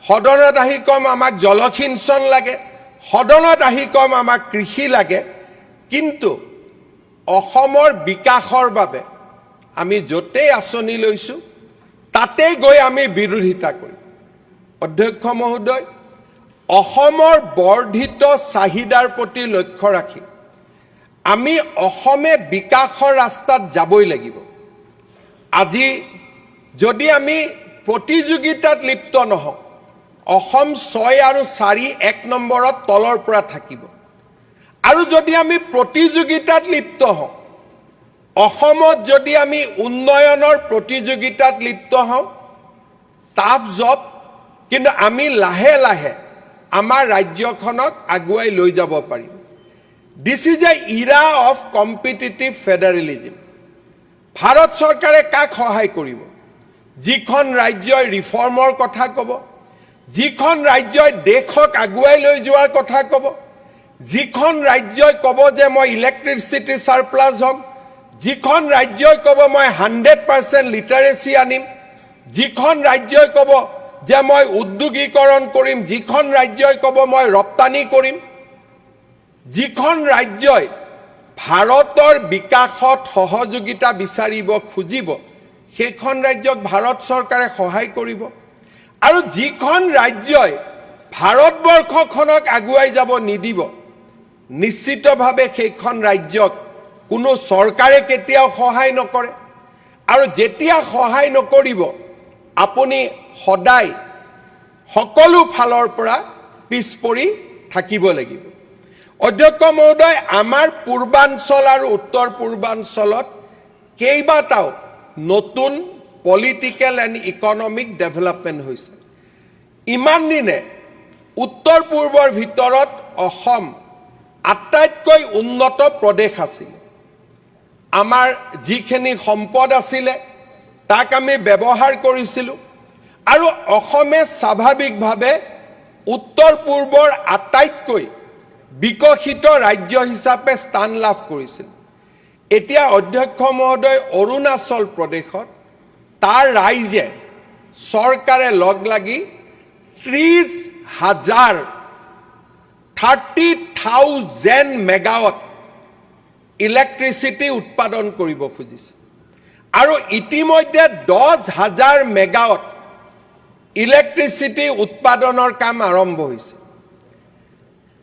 সদনত আহি কম আমাক জলসিঞ্চন লাগে সদনত আহি কম আমাক কৃষি লাগে কিন্তু অসমৰ বিকাশৰ বাবে আমি য'তেই আঁচনি লৈছোঁ তাতেই গৈ আমি বিৰোধিতা কৰিম অধ্যক্ষ মহোদয় অসমৰ বৰ্ধিত চাহিদাৰ প্ৰতি লক্ষ্য ৰাখি আমি অসমে বিকাশৰ ৰাস্তাত যাবই লাগিব আজি যদি আমি প্ৰতিযোগিতাত লিপ্ত নহওঁ অসম 6 আৰু 4 1 নম্বৰত তলৰ পৰা থাকিব আৰু যদি আমি প্ৰতিযোগিতাত লিপ্ত হওঁ অসমত যদি আমি উন্নয়নৰ প্ৰতিযোগিতাত লিপ্ত হওঁ টাফ জব কিন্তু আমি লাহে লাহে আমাৰ ৰাজ্যখনক আগুৱাই লৈ যাব পাৰিম this is a era of competitive federalism Bharat চৰকাৰে কাক সহায় কৰিব যিখন ৰাজ্যই ৰিফৰ্মৰ কথা ক'ব যিখন ৰাজ্যই দেশক আগুৱাই লৈ যোৱাৰ কথা ক'ব যিখন ৰাজ্যই ক'ব যে মই ইলেক্ট্ৰিচিটি সাৰপ্লাস হ'ম যিখন ৰাজ্যই ক'ব মই 100% লিটাৰেচি আনিম, যিখন ৰাজ্যই ক'ব যে মই উদ্যোগীকৰণ কৰিম, যিখন ৰাজ্যই ক'ব মই ৰপ্তানি কৰিম, যিখন ৰাজ্যই ভাৰতৰ বিকাশত সহযোগিতা বিচাৰিব খুজিব, সেইখন ৰাজ্যক ভাৰত চৰকাৰে সহায় কৰিব। আৰু যিখন ৰাজ্যই ভাৰতবৰ্ষখনক আগুৱাই যাব নিদিব, নিশ্চিতভাৱে সেইখন ৰাজ্যক কোনো চৰকাৰে কেতিয়াও সহায় নকৰে। আৰু যেতিয়া সহায় নকৰিব, আপুনি সদায় সকলো ফালৰ পৰা পিছ পৰি থাকিব লাগিব। অধ্যক্ষ মহোদয়, আমাৰ পূৰ্বাঞ্চল আৰু উত্তৰ পূৰ্বাঞ্চলত কেইবাটাও নতুন পলিটিকেল এণ্ড ইকনমিক ডেভেলপমেণ্ট হৈছে। ইমান দিনে উত্তৰ পূৰ্বৰ ভিতৰত অসম আটাইতকৈ উন্নত প্ৰদেশ আছিল। আমাৰ যিখিনি সম্পদ আছিলে তাক আমি ব্যৱহাৰ কৰিছিলোঁ, আৰু অসমে স্বাভাৱিকভাৱে উত্তৰ পূৰ্বৰ আটাইতকৈ বিকশিত ৰাজ্য হিচাপে স্থান লাভ কৰিছিল। এতিয়া অধ্যক্ষ মহোদয়, অৰুণাচল প্ৰদেশত তাৰ ৰাইজে চৰকাৰে লগ লাগি 30,000 মেগাৱাট ইলেক্ট্ৰিচিটি উৎপাদন কৰিব খুজিছে, আৰু ইতিমধ্যে 10,000 মেগাৱাট ইলেক্ট্ৰিচিটি উৎপাদনৰ কাম আৰম্ভ হৈছে।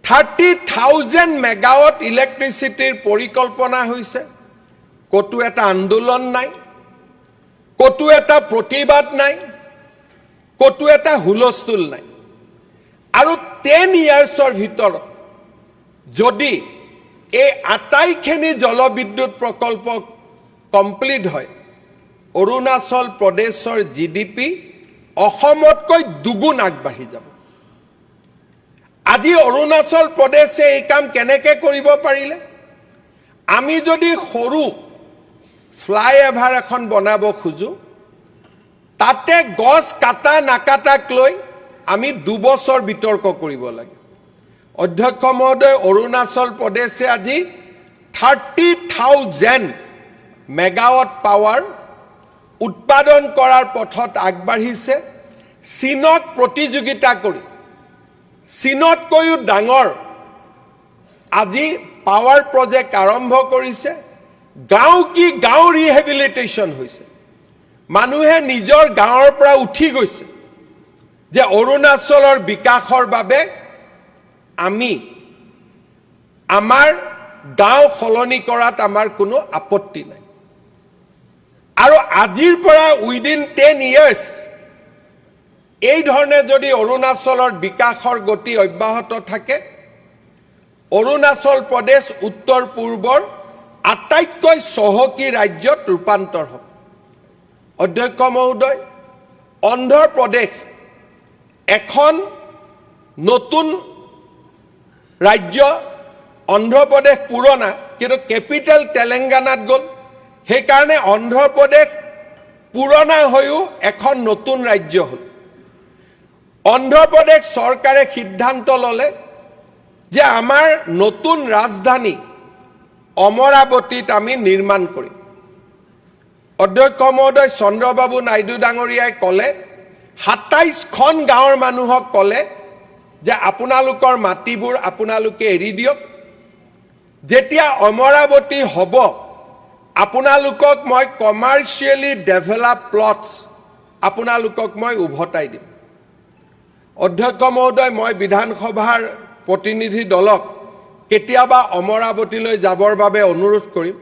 30,000 মেগাৱাট ইলেক্ট্ৰিচিটিৰ পৰিকল্পনা হৈছে। ক'তো এটা আন্দোলন নাই, ক'তো এটা প্ৰতিবাদ নাই, ক'তো এটা হুলস্থুল নাই। আৰু 10 ইয়াৰ্ছৰ ভিতৰত যদি এই আটাইখিনি জলবিদ্যুৎ প্ৰকল্প কমপ্লিট হয়, অৰুণাচল প্ৰদেশৰ GDP অসমতকৈ দুগুণ আগবাঢ়ি যাব। আজি অৰুণাচল প্ৰদেশে এই কাম কেনেকৈ কৰিব পাৰিলে? আমি যদি সৰু ফ্লাইঅভাৰ এখন বনাব খোজোঁ, তাতে গছ কাটা নাকাটাক লৈ আমি 2 বছৰ বিতৰ্ক কৰিব লাগে। অধ্যক্ষ মহোদয়, অৰুণাচল প্ৰদেশে আজি 30,000 মেগাৱাট পাৱাৰ উৎপাদন কৰাৰ পথত আগবাঢ়িছে। চীনক প্ৰতিযোগিতা কৰি, চীনতকৈও ডাঙৰ আজি পাৱাৰ প্ৰজেক্ট আৰম্ভ কৰিছে। গাঁও কি গাঁও ৰিহেবিলিটেশ্যন হৈছে। মানুহে নিজৰ গাঁৱৰ পৰা উঠি গৈছে যে অৰুণাচলৰ বিকাশৰ বাবে আমি আমাৰ গাঁও সলনি কৰাত আমাৰ কোনো আপত্তি নাই। আৰু আজিৰ পৰা উইদিন 10 ইয়াৰ্ছ এই ধৰণে যদি অৰুণাচলৰ বিকাশৰ গতি অব্যাহত থাকে, অৰুণাচল প্ৰদেশ উত্তৰ পূৰ্বৰ আটাইতকৈ চহকী ৰাজ্যত ৰূপান্তৰ হ'ব। অধ্যক্ষ মহোদয়, অন্ধ্ৰ প্ৰদেশ এখন নতুন ৰাজ্য। অন্ধ্ৰ প্ৰদেশ পুৰণা, কিন্তু কেপিটেল তেলেংগানাত গ'ল। সেইকাৰণে অন্ধ্ৰ প্ৰদেশ পুৰণা হৈও এখন নতুন ৰাজ্য হ'ল। অন্ধ্ৰ প্ৰদেশ চৰকাৰে সিদ্ধান্ত ল'লে যে আমাৰ নতুন ৰাজধানী অমৰাৱতীত আমি নিৰ্মাণ কৰিম। অধ্যক্ষ মহোদয়, চন্দ্ৰবাবু নাইডু ডাঙৰীয়াই ক'লে, 27খন গাঁৱৰ মানুহক ক'লে যে আপোনালোকৰ মাটিবোৰ আপোনালোকে এৰি দিয়ক। যেতিয়া অমৰাৱতী হ'ব, আপোনালোকক মই কমাৰ্চিয়েলি ডেভেলপ প্লটছ আপোনালোকক মই উভতাই দিম। অধ্যক্ষ মহোদয়, মই বিধানসভাৰ প্ৰতিনিধি দলক কেতিয়াবা অমৰাৱতীলৈ যাবৰ বাবে অনুৰোধ কৰিম।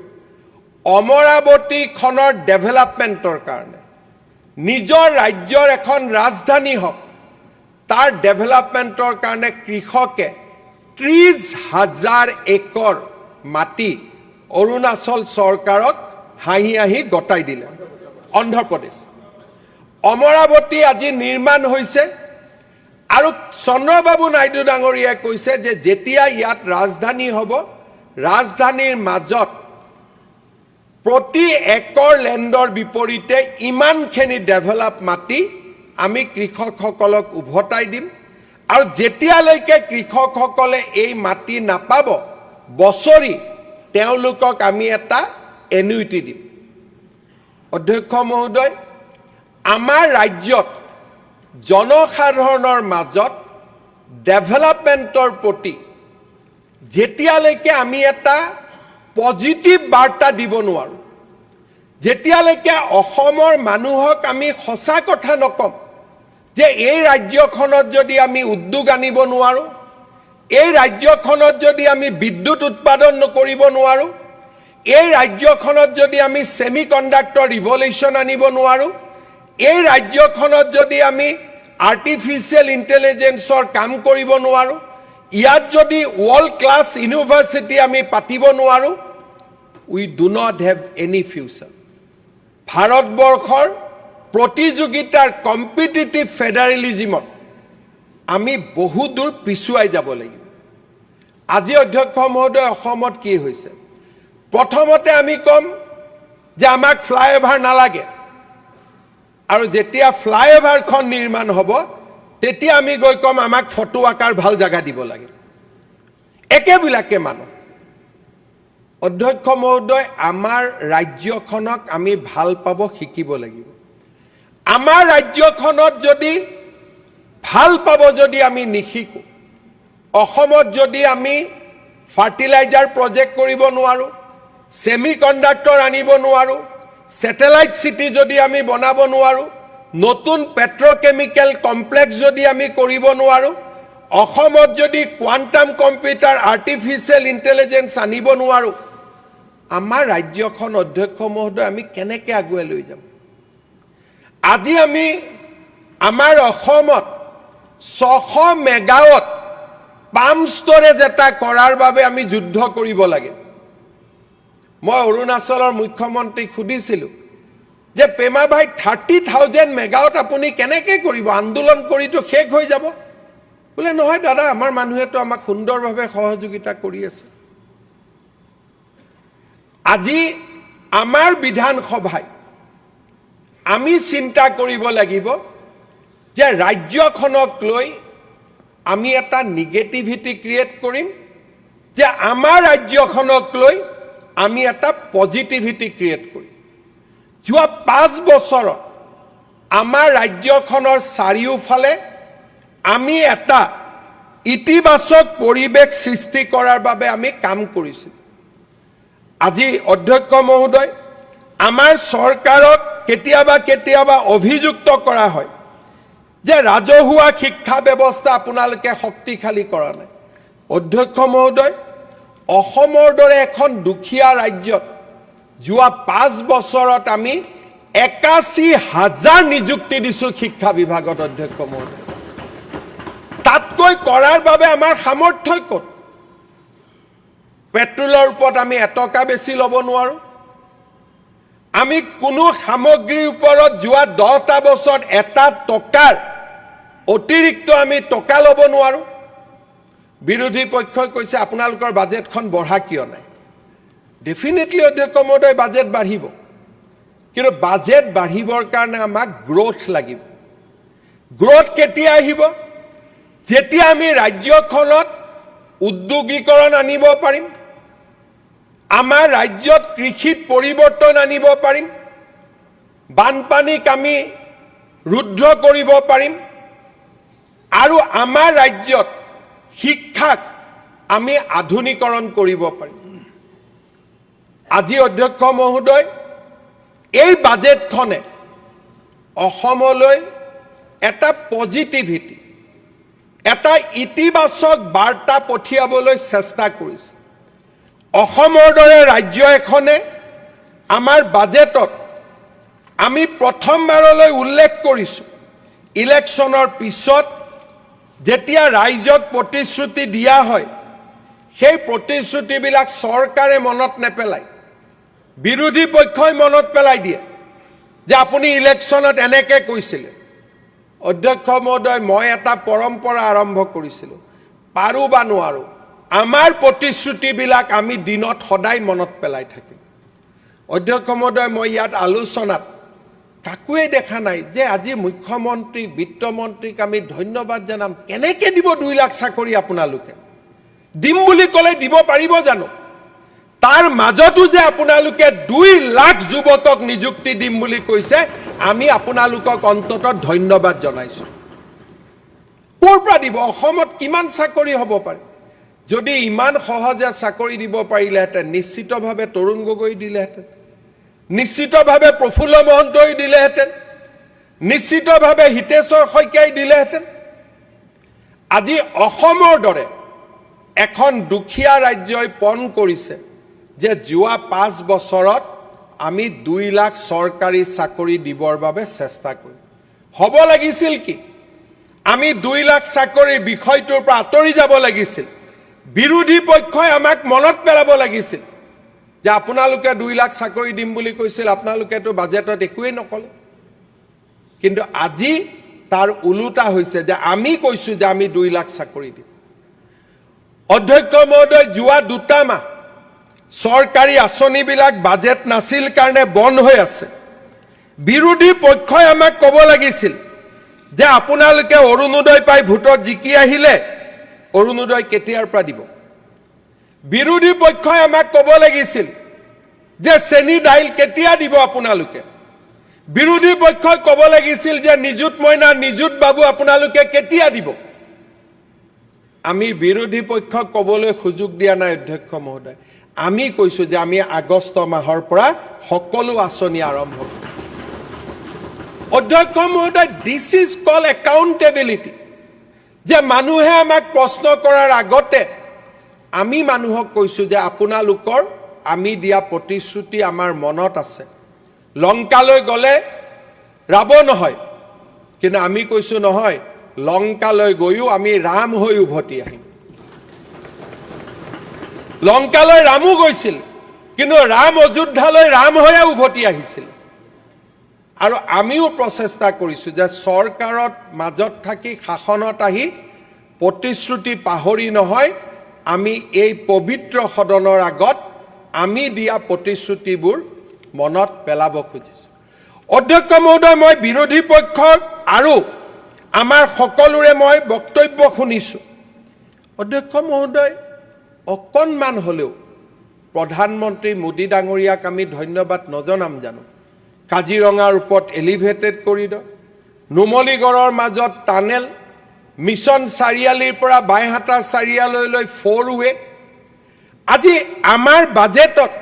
অমৰাৱতীখনৰ ডেভেলপমেণ্টৰ কাৰণে নিজৰ ৰাজ্যৰ এখন ৰাজধানী হওক, তাৰ ডেভেলপমেণ্টৰ কাৰণে কৃষকে 30,000 একৰ মাটি অৰুণাচল চৰকাৰক হাঁহি হাঁহি গতাই দিলে। অন্ধ্ৰ প্ৰদেশ অমৰাৱতী আজি নিৰ্মাণ হৈছে, আৰু চন্দ্ৰবাবু নাইডু ডাঙৰীয়াই কৈছে যে যেতিয়া ইয়াত ৰাজধানী হ'ব, ৰাজধানীৰ মাজত প্ৰতি একৰ লেণ্ডৰ বিপৰীতে ইমানখিনি ডেভেলপ মাটি আমি কৃষকসকলক উভতাই দিম। আৰু যেতিয়ালৈকে কৃষকসকলে এই মাটি নাপাব, বছৰি তেওঁলোকক আমি এটা এনুইটি দিম অধ্যক্ষ মহোদয় আমাৰ ৰাজ্যত জনসাধাৰণৰ মাজত ডেভেলপমেণ্টৰ প্ৰতি যেতিয়ালৈকে আমি এটা পজিটিভ বাৰ্তা দিব নোৱাৰোঁ যেতিয়ালৈকে অসমৰ মানুহক আমি সঁচা কথা নকম যে এই ৰাজ্যখনত যদি আমি উদ্যোগ আনিব নোৱাৰোঁ এই ৰাজ্যখনত যদি আমি বিদ্যুৎ উৎপাদন কৰিব নোৱাৰোঁ এই ৰাজ্যখনত যদি আমি সেমিকন্ডাক্টৰ ৰিভলিউচন আনিব নোৱাৰোঁ এই ৰাজ্যখনত যদি আমি আৰ্টিফিচিয়েল ইন্টেলিজেন্সৰ কাম কৰিব নোৱাৰোঁ ইয়াত যদি ওয়াৰ্ল্ড ক্লাস ইউনিভাৰ্সিটি আমি পাতিব নোৱাৰোঁ we do not have any future ভাৰতবৰ্ষৰ প্ৰতিযোগিতাৰ কম্পিটিটিভ ফেডাৰেলিজমত আমি বহু দূৰ পিছুৱাই যাব লাগিব আজি অধ্যক্ষ মহোদয় অসমত কি হৈছে প্ৰথমতে আমি কম যে আমাক ফ্লাইওভাৰ নালাগে আৰু যেতিয়া ফ্লাইওভাৰখন নিৰ্মাণ হ'ব তেতিয়া আমি গৈ কম আমাক ফটো আকাৰ ভাল জায়গা দিব লাগে একেবিলাকে মানুহ অধ্যক্ষ মহোদয় আমাৰ ৰাজ্যখনক আমি ভাল পাব শিকিব লাগিব আমাৰ ৰাজ্যখনত যদি ভাল পাব যদি আমি নিশিকো অসমত যদি আমি ফাৰ্টিলাইজাৰ প্ৰজেক্ট কৰিব নোৱাৰোঁ সেমিকন্ডাক্টৰ আনিব নোৱাৰোঁ স্যাটেলাইট সিটি যদি আমি বনাব নোৱাৰোঁ নতুন পেট্ৰোকেমিক্যাল কমপ্লেক্স যদি আমি কৰিব নোৱাৰোঁ অসমত যদি কোৱান্টাম কম্পিউটাৰ আৰ্টিফিচিয়েল ইন্টেলিজেন্স আনিব নোৱাৰোঁ আমাৰ ৰাজ্যখন অধ্যক্ষ মহোদয় আমি কেনেকৈ আগুৱাই লৈ যাম আজি আমি আমাৰ অসমত 600 মেগাৱাট পাম্প ষ্টৰেজ এটা কৰাৰ বাবে আমি যুদ্ধ কৰিব লাগে মই অৰুণাচলৰ মুখ্যমন্ত্ৰীক সুধিছিলোঁ যে পেমা ভাই 30,000 মেগাৱাট আপুনি কেনেকৈ কৰিব আন্দোলন কৰিতো শেষ হৈ যাব বোলে নহয় দাদা আমাৰ মানুহেতো আমাক সুন্দৰভাৱে সহযোগিতা কৰি আছে আজি আমাৰ বিধানসভাই আমি চিন্তা কৰিব লাগিব যে ৰাজ্যখনক লৈ আমি এটা নেগেটিভিটি ক্ৰিয়েট কৰিম যে আমাৰ ৰাজ্যখনক লৈ আমি এটা পজিটিভিটি ক্ৰিয়েট কৰিম যোৱা 5 বছৰত আমাৰ ৰাজ্যখনৰ চাৰিওফালে আমি এটা ইতিবাচক পৰিৱেশ সৃষ্টি কৰাৰ বাবে আমি কাম কৰিছোঁ আজি অধ্যক্ষ মহোদয় আমাৰ চৰকাৰক কেতিয়াবা অভিযুক্ত কৰা হয় যে ৰাজহুৱা শিক্ষা ব্যৱস্থা আপোনালোকে শক্তিশালী কৰা নাই অধ্যক্ষ মহোদয় অসমৰ দৰে এখন দুখীয়া ৰাজ্যত যোৱা 5 বছৰত আমি 81,000 নিযুক্তি দিছোঁ শিক্ষা বিভাগত অধ্যক্ষ মহোদয় তাতকৈ কৰাৰ বাবে আমাৰ সামৰ্থ্য ক'ত পেট্ৰলৰ ওপৰত আমি এটকা বেছি ল'ব নোৱাৰোঁ আমি কোনো সামগ্ৰীৰ ওপৰত যোৱা 10টা বছৰত এটা টকাৰ অতিৰিক্ত আমি টকা ল'ব নোৱাৰোঁ বিৰোধী পক্ষই কৈছে আপোনালোকৰ বাজেটখন বঢ়া কিয় নাই ডেফিনেটলি অধ্যক্ষ মহোদয় বাজেট বাঢ়িব কিন্তু বাজেট বাঢ়িবৰ কাৰণে আমাক গ্ৰোথ লাগিব গ্ৰোথ কেতিয়া আহিব যেতিয়া আমি ৰাজ্যখনত উদ্যোগীকৰণ আনিব পাৰিম আমাৰ ৰাজ্যত কৃষিত পৰিৱৰ্তন আনিব পাৰিম বানপানীক আমি ৰুদ্ধ কৰিব পাৰিম আৰু আমাৰ ৰাজ্যত শিক্ষাক আমি আধুনিকৰণ কৰিব পাৰিম আজি অধ্যক্ষ মহোদয় এই বাজেটখনে অসমলৈ এটা পজিটিভিটি এটা ইতিবাচক বাৰ্তা পঠিয়াবলৈ চেষ্টা কৰিছে অসমৰ দৰে ৰাজ্য এখনে আমাৰ বাজেটত আমি প্ৰথমবাৰলৈ উল্লেখ কৰিছোঁ ইলেকশ্যনৰ পিছত যেতিয়া ৰাইজক প্ৰতিশ্ৰুতি দিয়া হয় সেই প্ৰতিশ্ৰুতিবিলাক চৰকাৰে মনত নেপেলায় বিৰোধী পক্ষই মনত পেলাই দিয়ে যে আপুনি ইলেকশ্যনত এনেকৈ কৈছিলে অধ্যক্ষ মহোদয় মই এটা পৰম্পৰা আৰম্ভ কৰিছিলোঁ পাৰো বা নোৱাৰো আমাৰ প্ৰতিশ্ৰুতিবিলাক আমি দিনত সদায় মনত পেলাই থাকিম অধ্যক্ষ মহোদয় মই ইয়াত আলোচনাত কাকুৱে দেখা নাই যে আজি মুখ্যমন্ত্ৰী বিত্তমন্ত্ৰীক আমি ধন্যবাদ জনাম কেনেকৈ দিব 2 লাখ চাকৰি আপোনালোকে দিম বুলি ক'লে দিব পাৰিব জানো তাৰ মাজতো যে আপোনালোকে 2 লাখ যুৱকক নিযুক্তি দিম বুলি কৈছে, আমি আপোনালোকক অন্ততঃ ধন্যবাদ জনাইছো। ক'ৰ পৰা দিব? অসমত কিমান চাকৰি হ'ব পাৰে? যদি ইমান সহজে চাকৰি দিব পাৰিলেহেঁতেন, নিশ্চিতভাৱে তৰুণ গগৈ দিলেহেঁতেন, নিশ্চিতভাৱে প্ৰফুল্ল মহন্তই দিলেহেঁতেন, নিশ্চিতভাৱে হিতেশ্বৰ শইকীয়াই দিলেহেঁতেন। আজি অসমৰ দৰে এখন দুখীয়া ৰাজ্যই পণ কৰিছে যে যোৱা 5 বছৰত আমি 2 লাখ চৰকাৰী চাকৰি দিবৰ বাবে চেষ্টা কৰিম। হ'ব লাগিছিল কি? আমি 2 লাখ চাকৰিৰ বিষয়টোৰ পৰা আঁতৰি যাব লাগিছিল। বিৰোধী পক্ষই আমাক মনত পেলাব লাগিছিল যে আপোনালোকে 2 লাখ চাকৰি দিম বুলি কৈছিল, আপোনালোকেতো বাজেটত একোৱেই নকলে। কিন্তু আজি তাৰ ওলোটা হৈছে যে আমি কৈছো যে আমি 2 লাখ চাকৰি দিম। অধ্যক্ষ মহোদয়, যোৱা 2 মাহ চৰকাৰী আঁচনিবিলাক বাজেট নাছিল কাৰণে বন্ধ হৈ আছে। বিৰোধী পক্ষই আমাক ক'ব লাগিছিল যে আপোনালোকে অৰুণোদয় পাই ভোটত জিকি আহিলে, অৰুণোদয় কেতিয়াৰ পৰা দিব? বিৰোধী পক্ষই আমাক ক'ব লাগিছিল যে চেনি দাইল কেতিয়া দিব আপোনালোকে? বিৰোধী পক্ষই ক'ব লাগিছিল যে নিযুত মইনা, নিযুত বাবু আপোনালোকে কেতিয়া দিব? আমি বিৰোধী পক্ষক ক'বলৈ সুযোগ দিয়া নাই অধ্যক্ষ মহোদয়। আমি কৈছো যে আমি আগষ্ট মাহৰ পৰা সকলো আঁচনি আৰম্ভ কৰিম। অধ্যক্ষ মহোদয়, দিছ ইজ কল একাউণ্টেবিলিটি। যে মানুহে আমাক প্ৰশ্ন কৰাৰ আগতে আমি মানুহক কৈছো যে আপোনালোকৰ আমি দিয়া প্ৰতিশ্ৰুতি আমাৰ মনত আছে। লংকালৈ গ'লে ৰাৱণ হয়, কিন্তু আমি কৈছো নহয়, লংকালৈ গৈও আমি ৰাম হৈ উভতি আহিম। লংকালৈ ৰামো গৈছিল, কিন্তু ৰাম অযোধ্যালৈ ৰাম হৈয়ে উভতি আহিছিল। আৰু আমিও প্ৰচেষ্টা কৰিছো যে চৰকাৰত মাজত থাকি শাসনত আহি প্ৰতিশ্ৰুতি পাহৰি নহয়, আমি এই পবিত্ৰ সদনৰ আগত আমি দিয়া প্ৰতিশ্ৰুতিবোৰ মনত পেলাব খুজিছো। অধ্যক্ষ মহোদয়, মই বিৰোধী পক্ষৰ আৰু আমাৰ সকলোৰে মই বক্তব্য শুনিছো। অধ্যক্ষ মহোদয়, অকণমান হ'লেও প্ৰধানমন্ত্ৰী মোদী ডাঙৰীয়াক আমি ধন্যবাদ নজনাম জানো? কাজিৰঙাৰ ওপৰত এলিভেটেড কৰিডৰ, নুমলীগড়ৰ মাজত টানেল, মিছন চাৰিআলিৰ পৰা বাইহাটা চাৰিআলিলৈ 4-ৱে। আজি আমাৰ বাজেটত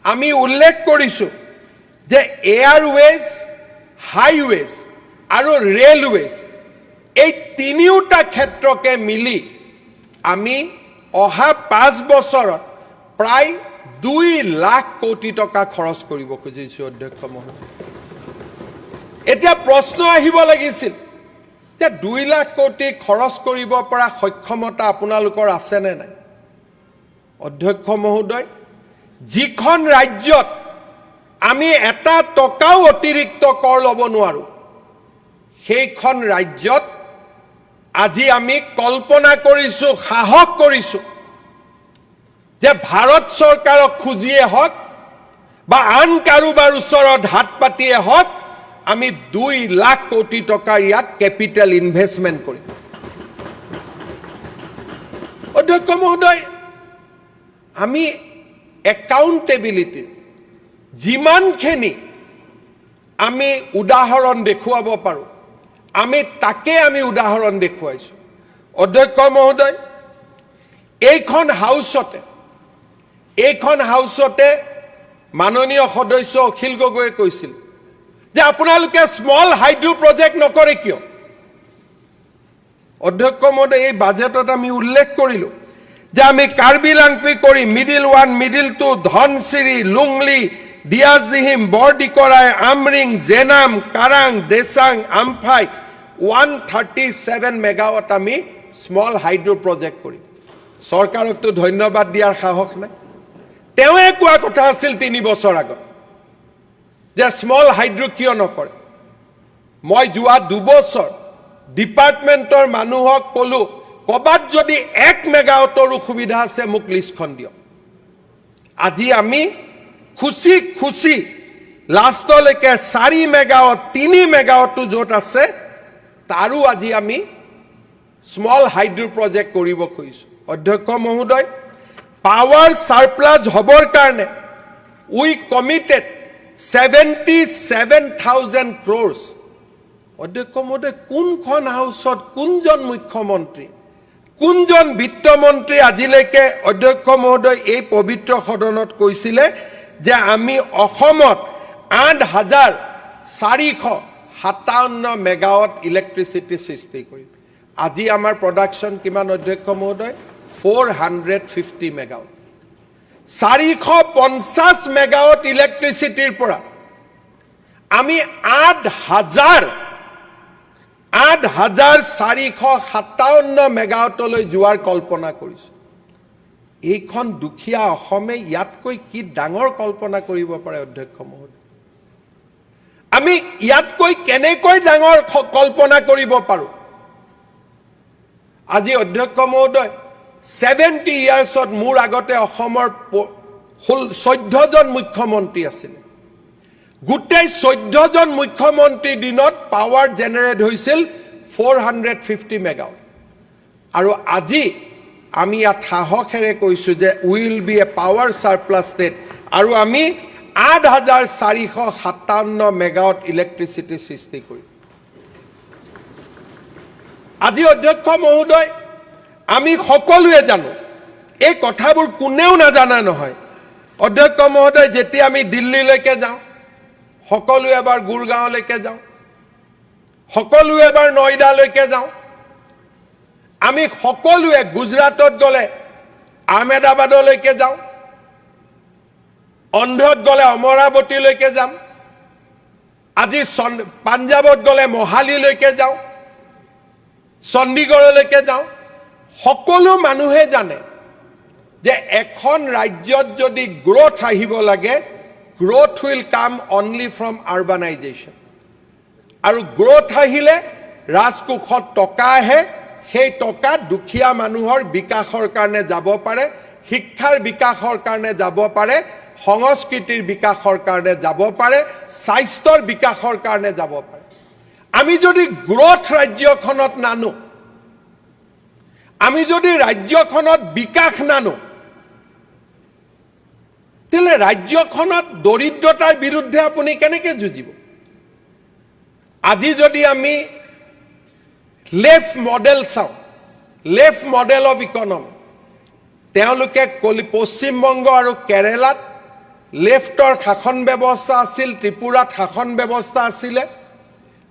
আমি উল্লেখ কৰিছো যে এয়াৰৱেজ, হাইৱেজ আৰু ৰেলৱেজ, এই 3টা ক্ষেত্ৰকে মিলি আমি অহা 5 বছৰত প্ৰায় 2 লাখ কোটি টকা খৰচ কৰিব খুজিছো অধ্যক্ষ মহোদয়। এতিয়া প্ৰশ্ন আহিব লাগিছিল যে 2 লাখ কোটি খৰচ কৰিব পৰা সক্ষমতা আপোনালোকৰ আছে নে নাই? অধ্যক্ষ মহোদয়, যিখন ৰাজ্যত আমি এটা টকাও অতিৰিক্ত কৰ ল'ব নোৱাৰো, সেইখন ৰাজ্যত আজি আমি কল্পনা কৰিছো, সাহস কৰিছো যে ভাৰত চৰকাৰক খুজিয়ে হওক বা আন কাৰোবাৰ ওচৰত হাত পাতিয়ে হওক, আমি 2 লাখ কোটি টকাৰ ইয়াত কেপিটেল ইনভেষ্টমেণ্ট কৰিম। অধ্যক্ষ মহোদয়, আমি একাউণ্টেবিলিটি যিমানখিনি আমি উদাহৰণ দেখুৱাব পাৰো, আমি তাকে আমি উদাহৰণ দেখুৱাইছো। অধ্যক্ষ মহোদয়, এইখন হাউচতে মাননীয় সদস্য অখিল গগৈয়ে কৈছিল যে আপোনালোকে স্মল হাইড্ৰো প্ৰজেক্ট নকৰে কিয়? অধ্যক্ষ মহোদয়, এই বাজেটত আমি উল্লেখ কৰিলো যে আমি কাৰ্বি লাংপি কৰি মিডিল 1, মিডিল 2, ধনচিৰি, লুংলি, ডিয়াজদিহিম, বৰডিকৰাই, আমৰিং, জেনাম, কাৰাং, দেচাং, আমফাই 137 মেগাৱাট আমি স্মল হাইড্ৰো প্ৰজেক্ট কৰিম। চৰকাৰকতো ধন্যবাদ দিয়াৰ সাহস নাই। তেওঁৱে কোৱা কথা আছিল 3 বছৰ আগত যে স্মল হাইড্ৰো কিয় নকৰে। মই যোৱা 2 বছৰ ডিপাৰ্টমেণ্টৰ মানুহক ক'লো, ক'বাত যদি 1 মেগাৱাটৰো সুবিধা আছে মোক লিষ্টখন দিয়ক। আজি আমি খুচি লাষ্টলৈকে 4 মেগাৱাট, 3 মেগাৱাটো য'ত আছে তাৰো আজি আমি স্মল হাইড্ৰো প্ৰজেক্ট কৰিব খুজিছো। অধ্যক্ষ মহোদয়, পাৱাৰ সাৰপ্লাস হবৰ কাৰণে উই কমিটেড 77,000 crores অধ্যক্ষ মহোদয় কোনখন হাউসত কোনজন মুখ্যমন্ত্ৰী কোনজন বিত্তমন্ত্ৰী আজিলৈকে অধ্যক্ষ মহোদয় এই পবিত্ৰ সদনত কৈছিলে যে আমি অসমত 8,457 মেগাৱাট ইলেক্ট্ৰিচিটি সৃষ্টি কৰিম আজি আমাৰ প্ৰডাকশন কিমান অধ্যক্ষ মহোদয় 450 মেগাৱাট 450 মেগাৱাট ইলেক্ট্ৰিচিটিৰ পৰা আমি 8,457 মেগাৱাটলৈ যোৱাৰ কল্পনা কৰিছো এইখন দুখীয়া অসমে ইয়াতকৈ কি ডাঙৰ কল্পনা কৰিব পাৰে অধ্যক্ষ মহোদয় আমি ইয়াতকৈ কেনেকৈ ডাঙৰ কল্পনা কৰিব পাৰো আজি অধ্যক্ষ মহোদয় 70 ইয়াৰ্ছত মোৰ আগতে অসমৰ 14 জন মুখ্যমন্ত্ৰী আছিল গোটেই 14 জন মুখ্যমন্ত্ৰী দিনত পাৱাৰ জেনাৰেট হৈছিল 450 মেগাৱাট আৰু আজি আমি ইয়াত সাহসেৰে কৈছো যে will be a power surplus state আৰু আমি 8,457 মেগাৱাট ইলেক্ট্ৰিচিটি সৃষ্টি কৰিম আজি অধ্যক্ষ মহোদয় আমি সকলোৱে জানো এই কথাবোৰ কোনেও নাজানা নহয় অধ্যক্ষ মহোদয় যেতিয়া আমি দিল্লীলৈকে যাওঁ সকলো এবাৰ গুৰগাঁৱলৈকে যাওঁ সকলো এবাৰ নয়ডালৈকে যাওঁ আমি সকলোৱে গুজৰাটত গলে আহমেদাবাদলৈকে যাওঁ অন্ধ্ৰত গলে অমৰাৱতীলৈকে যাম আজি পাঞ্জাবত গলে মহালিলৈকে যাওঁ চণ্ডীগড়লৈকে যাওঁ সকলো মানুহে জানে যে এখন ৰাজ্যত যদি গ্ৰোথ আহিব লাগে growth will come only from urbanization আৰু growth আহিলে ৰাজকোষত টকা আহে সেই টকা দুখীয়া মানুহৰ বিকাশৰ কাৰণে যাব পাৰে শিক্ষাৰ বিকাশৰ কাৰণে যাব পাৰে সংস্কৃতিৰ বিকাশৰ কাৰণে যাব পাৰে স্বাস্থ্যৰ বিকাশৰ কাৰণে যাব পাৰে আমি যদি গ্ৰোথ ৰাজ্যখনত নানো আমি যদি ৰাজ্যখনত বিকাশ নানো তেলে ৰাজ্যখনত দৰিদ্ৰতাৰ বিৰুদ্ধে আপুনি কেনেকৈ যুঁজিব আজি যদি আমি লেফট মডেল চাওঁ লেফট মডেল অফ ইকনমি তেওঁলোকে পশ্চিমবংগ আৰু কেৰালাত লেফটৰ শাসন ব্যৱস্থা আছিল ত্ৰিপুৰাত শাসন ব্যৱস্থা আছিল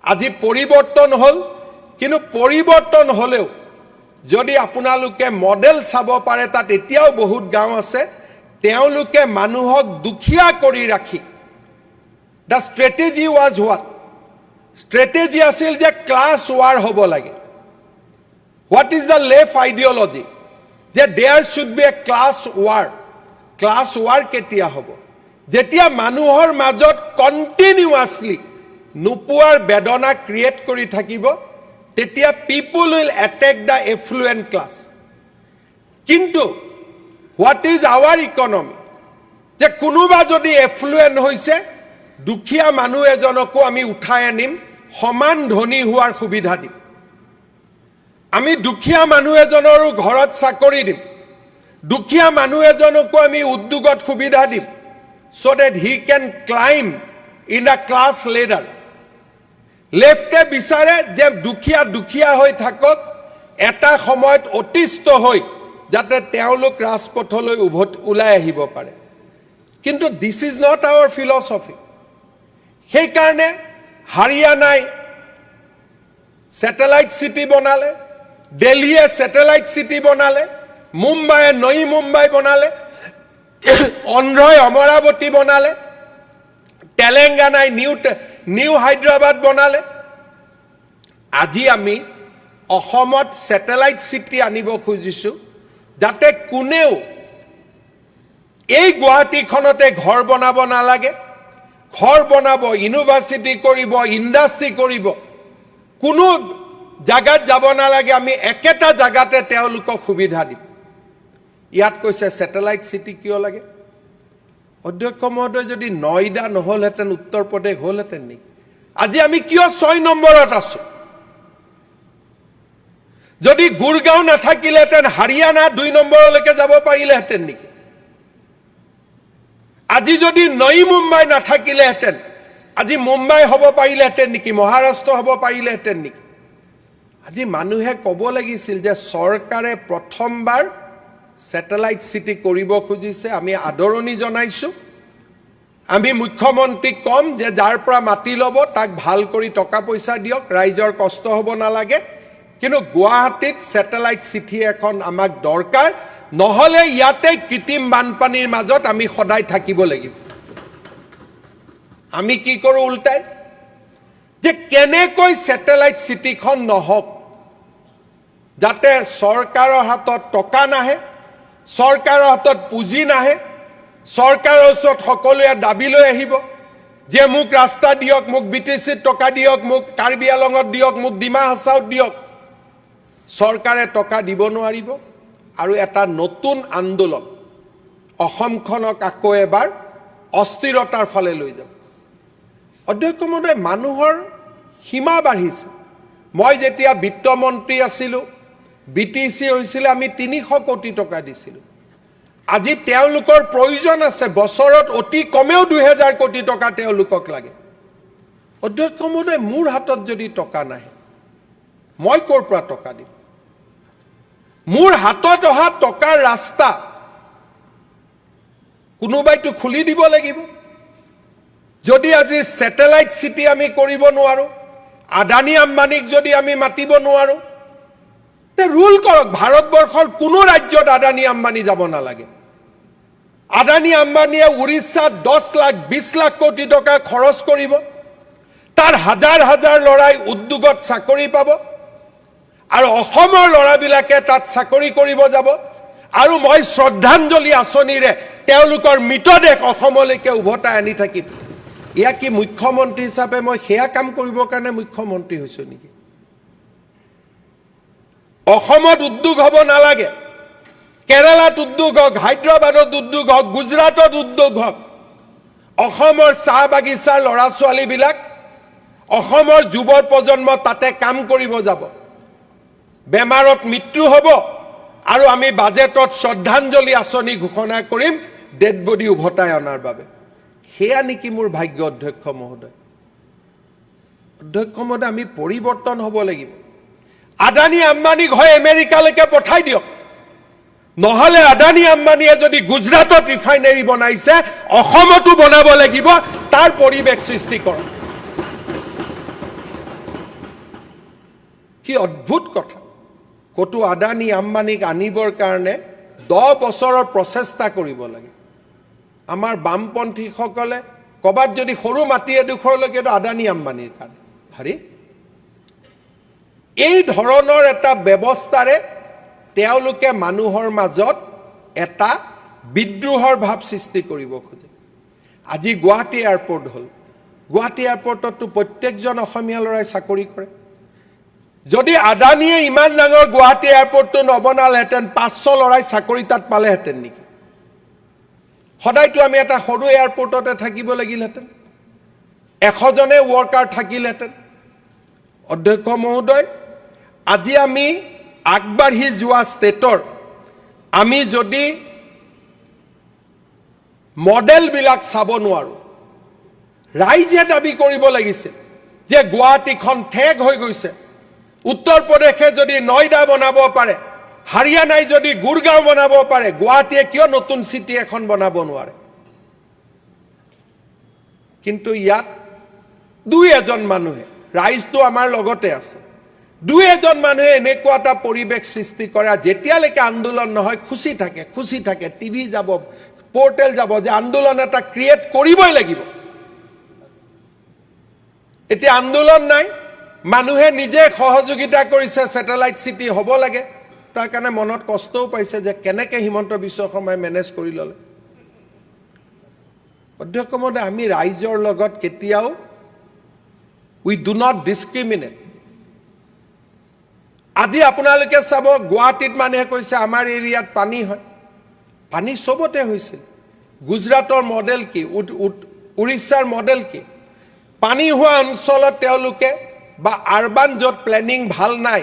আজি পৰিৱৰ্তন হ'ল কিন্তু পৰিৱৰ্তন হলেও যদি আপোনালোকে মডেল চাব পাৰে তাত এতিয়াও বহুত গাঁও আছে তেওঁলোকে মানুহক দুখীয়া কৰি ৰাখি the strategy was what strategy আছিল যে ক্লাস ওয়াৰ হ'ব লাগে what is the left ideology যে there should be a class war কেতিয়া হ'ব যেতিয়া মানুহৰ মাজত কন্টিনিউয়াসলি নুপুৱাৰ বেদনা ক্ৰিয়েট কৰি থাকিব তেতিয়া people will attack the affluent class কিন্তু what is our economy যে কোনোবা যদি affluent হৈছে দুখীয়া মানুহ এজনকো আমি উঠাই আনিম সমান ধনী হোৱাৰ সুবিধা দিম আমি দুখীয়া মানুহ এজনৰো ঘৰত চাকৰি দিম দুখীয়া মানুহ এজনকো আমি উদ্যোগত সুবিধা দিম so that he can climb in a class ladder লেফটে বিচাৰে যে দুখীয়া হৈ থাকক এটা সময়ত অতিষ্ঠ হৈ যাতে তেওঁলোক ৰাজপথলৈ ওলাই আহিব পাৰে কিন্তু this is not our philosophy সেই কাৰণে হাৰিয়ানাই স্যাটেলাইট সিটি বনালে দিল্লীয়ে স্যাটেলাইট সিটি বনালে মুম্বাইয়ে নই মুম্বাই বনালে অন্ধ্ৰই অমৰাৱতী বনালে তেলেঙ্গানাই নিউ হায়দৰাবাদ বনালে আজি আমি অসমত স্যাটেলাইট সিটি আনিব খুজিছো যাতে কোনেও এই গুৱাহাটীখনতে ঘৰ বনাব নালাগে ঘৰ বনাব ইউনিভাৰ্সিটি কৰিব ইন্ডাষ্ট্ৰি কৰিব কোনো জায়গাত যাব নালাগে আমি একেটা জায়গাতে তেওঁলোকক সুবিধা দিম ইয়াত কৈছে স্যাটেলাইট সিটি কিয় লাগে অধ্যক্ষ মহোদয় যদি নয়ডা নহলহেতেন উত্তৰ প্ৰদেশ হলহেতেন নেকি আজি আমি কিয় 6 নম্বৰত আছো যদি গুৰগাঁও নাথাকিলেহেঁতেন হাৰিয়ানা 2 নম্বৰলৈকে যাব পাৰিলেহেঁতেন নেকি? আজি যদি নই মুম্বাই নাথাকিলেহেঁতেন আজি মুম্বাই হ'ব পাৰিলেহেঁতেন নেকি? মহাৰাষ্ট্ৰ হ'ব পাৰিলেহেঁতেন নেকি? আজি মানুহে ক'ব লাগিছিল যে চৰকাৰে প্ৰথমবাৰ স্যাটেলাইট সিটি কৰিব খুজিছে, আমি আদৰণি জনাইছো। আমি মুখ্যমন্ত্ৰীক কম যে যাৰ পৰা মাটি ল'ব তাক ভাল কৰি টকা পইচা দিয়ক, ৰাইজৰ কষ্ট হ'ব নালাগে। কিন্তু গুৱাহাটীত স্যাটেলাইট সিটি এখন আমাক দৰকাৰ, নহ'লে ইয়াতে কৃত্ৰিম বানপানীৰ মাজত আমি সদায় থাকিব লাগিব। আমি কি কৰোঁ উল্টাই, যে কেনেকৈ স্যাটেলাইট সিটিখন নহওক, যাতে চৰকাৰৰ হাতত টকা নাহে, চৰকাৰৰ হাতত পুঁজি নাহে, চৰকাৰৰ ওচৰত সকলোৱে দাবী লৈ আহিব যে মোক ৰাস্তা দিয়ক, মোক BTCত টকা দিয়ক, মোক কাৰ্বি আলঙত দিয়ক, মোক ডিমা হাছাওত দিয়ক। চৰকাৰে টকা দিব নোৱাৰিব আৰু এটা নতুন আন্দোলন অসমখনক আকৌ এবাৰ অস্থিৰতাৰ ফালে লৈ যাব। অধ্যক্ষ মহোদয়, মানুহৰ সীমা বাঢ়িছে। মই যেতিয়া বিত্তমন্ত্ৰী আছিলোঁ, BTC হৈছিলে, আমি 300 কোটি টকা দিছিলোঁ। আজি তেওঁলোকৰ প্ৰয়োজন আছে, বছৰত অতি কমেও 2000 কোটি টকা তেওঁলোকক লাগে। অধ্যক্ষ মহোদয়, মোৰ হাতত যদি টকা নাহে মই ক'ৰ পৰা টকা দিম? মোৰ হাতত অহা টকাৰ ৰাস্তা কোনোবাইতো খুলি দিব লাগিব। যদি আজি স্যাটেলাইট সিটি আমি কৰিব নোৱাৰো, আদানী আম্বানীক যদি আমি মাতিব নোৱাৰো, তে ৰুল কৰক ভাৰতবৰ্ষৰ কোনো ৰাজ্যত আদানী আম্বানী যাব নালাগে। আদানী আম্বানীয়ে উৰিষ্যাত 10 লাখ 20 লাখ কোটি টকা খৰচ কৰিব, তাৰ হাজাৰ হাজাৰ ল'ৰাই উদ্যোগত চাকৰি পাব আৰু অসমৰ ল'ৰাবিলাকে তাত চাকৰি কৰিব যাব। আৰু মই শ্ৰদ্ধাঞ্জলি আঁচনিৰে তেওঁলোকৰ মৃতদেহ অসমলৈকে উভতাই আনি থাকিম। এয়া কি মুখ্যমন্ত্ৰী হিচাপে মই সেয়া কাম কৰিবৰ কাৰণে মুখ্যমন্ত্ৰী হৈছো নেকি? অসমত উদ্যোগ হ'ব নালাগে, কেৰালাত উদ্যোগ হওক, হায়দৰাবাদত উদ্যোগ হওক, গুজৰাটত উদ্যোগ হওক, অসমৰ চাহ বাগিচাৰ ল'ৰা ছোৱালীবিলাক, অসমৰ যুৱ প্ৰজন্ম তাতে কাম কৰিব যাব। বেমাৰত মৃত্যু হ'ব আৰু আমি বাজেটত শ্ৰদ্ধাঞ্জলি আঁচনি ঘোষণা কৰিম ডেড বডি উভতাই অনাৰ বাবে। সেয়া নেকি মোৰ ভাগ্য? অধ্যক্ষ মহোদয়, অধ্যক্ষ মহোদয়, আমি পৰিৱৰ্তন হ'ব লাগিব। আদানী আম্বানীক হয় আমেৰিকালৈকে পঠাই দিয়ক, নহ'লে আদানী আম্বানীয়ে যদি গুজৰাটত ৰিফাইনাৰী বনাইছে অসমতো বনাব লাগিব, তাৰ পৰিৱেশ সৃষ্টি কৰক। কি অদ্ভুত কথা! ক'তো আদানী আম্বানীক আনিবৰ কাৰণে 10 বছৰৰ প্ৰচেষ্টা কৰিব লাগে। আমাৰ বামপন্থীসকলে ক'ৰবাত যদি সৰু মাটি এডোখৰলৈকে আদানী আম্বানীৰ কাৰণে হাৰি, এই ধৰণৰ এটা ব্যৱস্থাৰে তেওঁলোকে মানুহৰ মাজত এটা বিদ্ৰোহৰ ভাৱ সৃষ্টি কৰিব খোজে। আজি গুৱাহাটী এয়াৰপোৰ্ট হ'ল, গুৱাহাটী এয়াৰপোৰ্টততো প্ৰত্যেকজন অসমীয়া ল'ৰাই চাকৰি কৰে। যদি আদানীয়ে ইমান ডাঙৰ গুৱাহাটী এয়াৰপোৰ্টটো নবনালেহেঁতেন 500 ল'ৰাই চাকৰি তাত পালেহেঁতেন নেকি? সদায়তো আমি এটা সৰু এয়াৰপোৰ্টতে থাকিব লাগিলহেঁতেন, 100 জনে ৱৰ্কাৰ থাকিলহেঁতেন। অধ্যক্ষ মহোদয়, আজি আমি আগবাঢ়ি যোৱা ষ্টেটৰ আমি যদি মডেলবিলাক চাব নোৱাৰো, ৰাইজে দাবী কৰিব লাগিছিল যে গুৱাহাটীখন ঠেক হৈ গৈছে। উত্তৰ প্ৰদেশে যদি নয়ডা বনাব পাৰে, হাৰিয়ানাই যদি গুৰগাঁও বনাব পাৰে, গুৱাহাটীয়ে কিয় নতুন চিটি এখন বনাব নোৱাৰে? কিন্তু ইয়াত 2-এজন মানুহে, ৰাইজটো আমাৰ লগতে আছে, 2-এজন মানুহে এনেকুৱা এটা পৰিৱেশ সৃষ্টি কৰে, যেতিয়ালৈকে আন্দোলন নহয় খুচি থাকে, টিভি যাব, পোৰ্টেল যাব যে আন্দোলন এটা ক্ৰিয়েট কৰিবই লাগিব। এতিয়া আন্দোলন নাই, মানুহে নিজে সহযোগিতা কৰিছে, স্যাটেলাইট সিটি হ'ব লাগে। তাৰ কাৰণে মনত কষ্টও পাইছে যে কেনেকৈ হিমন্ত বিশ্ব শৰ্মাই মেনেজ কৰি ল'লে। অধ্যক্ষ মহোদয়, আমি ৰাইজৰ লগত কেতিয়াও উই ডু নট ডিছক্ৰিমিনেট। আজি আপোনালোকে চাব, গুৱাহাটীত মানুহে কৈছে আমাৰ এৰিয়াত পানী হয়, পানী চবতে হৈছিল। গুজৰাটৰ মডেল কি, উৰিষ্যাৰ মডেল কি? পানী হোৱা অঞ্চলত তেওঁলোকে বা আৰবান য'ত প্লেনিং ভাল নাই,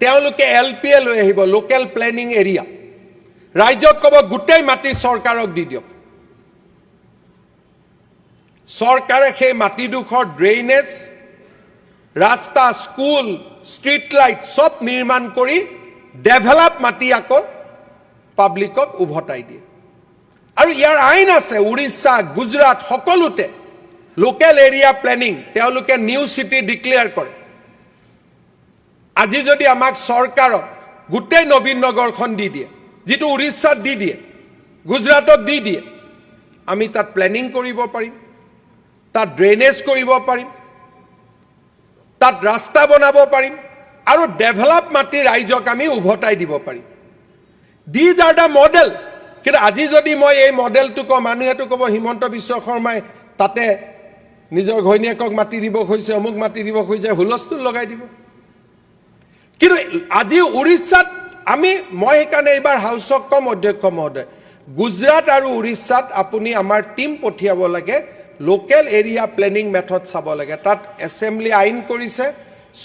তেওঁলোকে LPA লৈ আহিব, লোকেল প্লেনিং এৰিয়া। ৰাইজক ক'ব গোটেই মাটি চৰকাৰক দি দিয়ক। চৰকাৰে সেই মাটিডোখৰ ড্ৰেইনেজ, ৰাস্তা, স্কুল, ষ্ট্ৰীট লাইট চব নিৰ্মাণ কৰি ডেভেলপ মাটি আকৌ পাব্লিকক উভতাই দিয়ে। আৰু ইয়াৰ আইন আছে, উৰিষ্যা, গুজৰাট সকলোতে লোকেল এৰিয়া প্লেনিং তেওঁলোকে নিউ চিটি ডিক্লেয়াৰ কৰে। আজি যদি আমাক চৰকাৰক গোটেই নবীন নগৰখন দি দিয়ে, যিটো উৰিষ্যাত দি দিয়ে, গুজৰাটত দি দিয়ে, আমি তাত প্লেনিং কৰিব পাৰিম, তাত ড্ৰেইনেজ কৰিব পাৰিম, তাত ৰাস্তা বনাব পাৰিম আৰু ডেভেলপ মাটি ৰাইজক আমি উভতাই দিব পাৰিম। These are the model. কিন্তু আজি যদি মই এই মডেলটো কওঁ, মানুহেতো ক'ব হিমন্ত বিশ্ব শৰ্মাই তাতে নিজৰ ঘৈণীয়েকক মাতি দিব খুজিছে, অমুক মাতি দিব খুজিছে, হুলস্থুল লগাই দিব। কিন্তু আজি উৰিষ্যাত মই সেইকাৰণে এইবাৰ হাউচক কম, অধ্যক্ষ মহোদয়, গুজৰাট আৰু উৰিষ্যাত আপুনি আমাৰ টীম পঠিয়াব লাগে, লোকেল এৰিয়া প্লেনিং মেথড চাব লাগে। তাত এছেম্বলি আইন কৰিছে,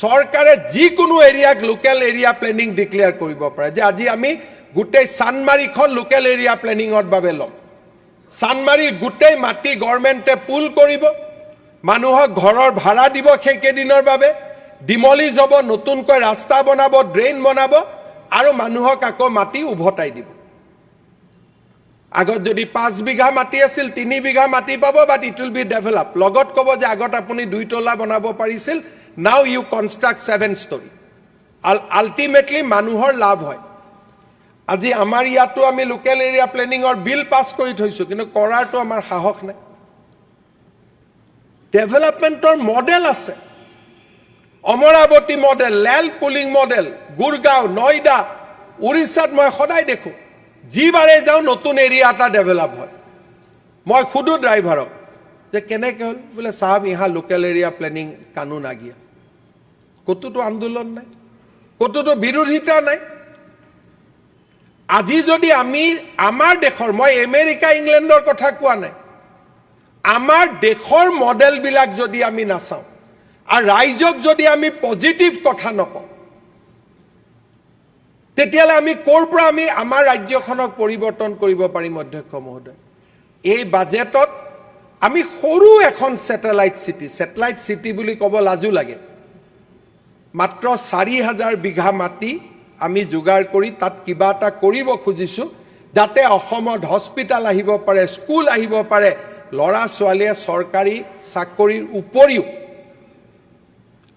চৰকাৰে যিকোনো এৰিয়াক লোকেল এৰিয়া প্লেনিং ডিক্লেয়াৰ কৰিব পাৰে। যে আজি আমি গোটেই চানমাৰীখন লোকেল এৰিয়া প্লেনিঙৰ বাবে ল'ম। চানমাৰীৰ গোটেই মাটি গভৰ্ণমেণ্টে পুল কৰিব, মানুহক ঘৰৰ ভাড়া দিব সেইকেইদিনৰ বাবে, ডিমলিজ হ'ব, নতুনকৈ ৰাস্তা বনাব, ড্ৰেইন বনাব আৰু মানুহক আকৌ মাটি উভতাই দিব। আগত যদি 5 বিঘা মাটি আছিল, 3 বিঘা মাটি পাব, but it will be develop. লগত ক'ব যে আগত আপুনি 2 তলা বনাব পাৰিছিল, now you construct 7 story. Ultimately মানুহৰ লাভ হয়। আজি আমাৰ ইয়াতো আমি লোকেল এৰিয়া প্লেনিঙৰ বিল পাছ কৰি থৈছোঁ, কিন্তু কৰাৰটো আমাৰ সাহস নাই। ডেভেলপমেণ্টৰ মডেল আছে, অমৰাৱতী মডেল, লেল পুলিং মডেল, গুৰগাঁও, নয়ডা, উৰিষ্যাত মই সদায় দেখোঁ, যিবাৰে যাওঁ নতুন এৰিয়া এটা ডেভেলপ হয়। মই সোধোঁ ড্ৰাইভাৰক যে কেনেকৈ হ'ল, বোলে চাহাব ইহা লোকেল এৰিয়া প্লেনিং কানুন আ গিয়া। ক'তোতো আন্দোলন নাই, ক'তোতো বিৰোধিতা নাই। আজি যদি আমি আমাৰ দেশৰ, মই আমেৰিকা ইংলেণ্ডৰ কথা কোৱা নাই, আমাৰ দেশৰ মডেলবিলাক যদি আমি নাচাওঁ আৰু ৰাইজক যদি আমি পজিটিভ কথা নকওঁ, তেতিয়াহ'লে আমি ক'ৰ পৰা আমি আমাৰ ৰাজ্যখনক পৰিৱৰ্তন কৰিব পাৰিম? অধ্যক্ষ মহোদয়, এই বাজেটত আমি সৰু এখন ছেটেলাইট চিটি বুলি ক'ব লাজো লাগে, মাত্ৰ 4,000 বিঘা মাটি আমি যোগাৰ কৰি তাত কিবা এটা কৰিব খুজিছোঁ, যাতে অসমত হস্পিটাল আহিব পাৰে, স্কুল আহিব পাৰে, ল'ৰা ছোৱালীয়ে চৰকাৰী চাকৰিৰ উপৰিও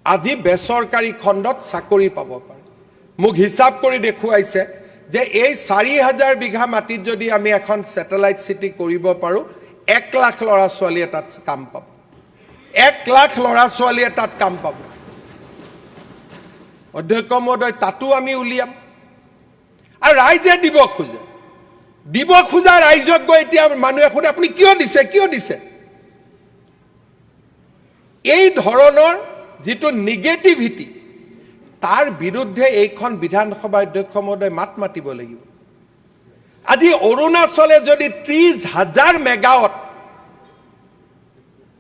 আজি বেচৰকাৰী খণ্ডত চাকৰি পাব পাৰে। মোক হিচাপ কৰি দেখুৱাইছে যে এই 4,000 বিঘা মাটিত যদি আমি এখন ছেটেলাইট চিটি কৰিব পাৰোঁ, 1 লাখ ল'ৰা ছোৱালীয়ে তাত কাম পাব, 1 লাখ ল'ৰা ছোৱালীয়ে তাত কাম পাব। অধ্যক্ষ মহোদয়, তাতো আমি উলিয়াম। আৰু ৰাইজে দিব খোজা ৰাইজক গৈ এতিয়া মানুহে সোধে আপুনি কিয় দিছে? এই ধৰণৰ যিটো নিগেটিভিটি, তাৰ বিৰুদ্ধে এইখন বিধানসভা অধ্যক্ষ মহোদয় মাত মাতিব লাগিব। আজি অৰুণাচলে যদি 30,000 মেগাৱাট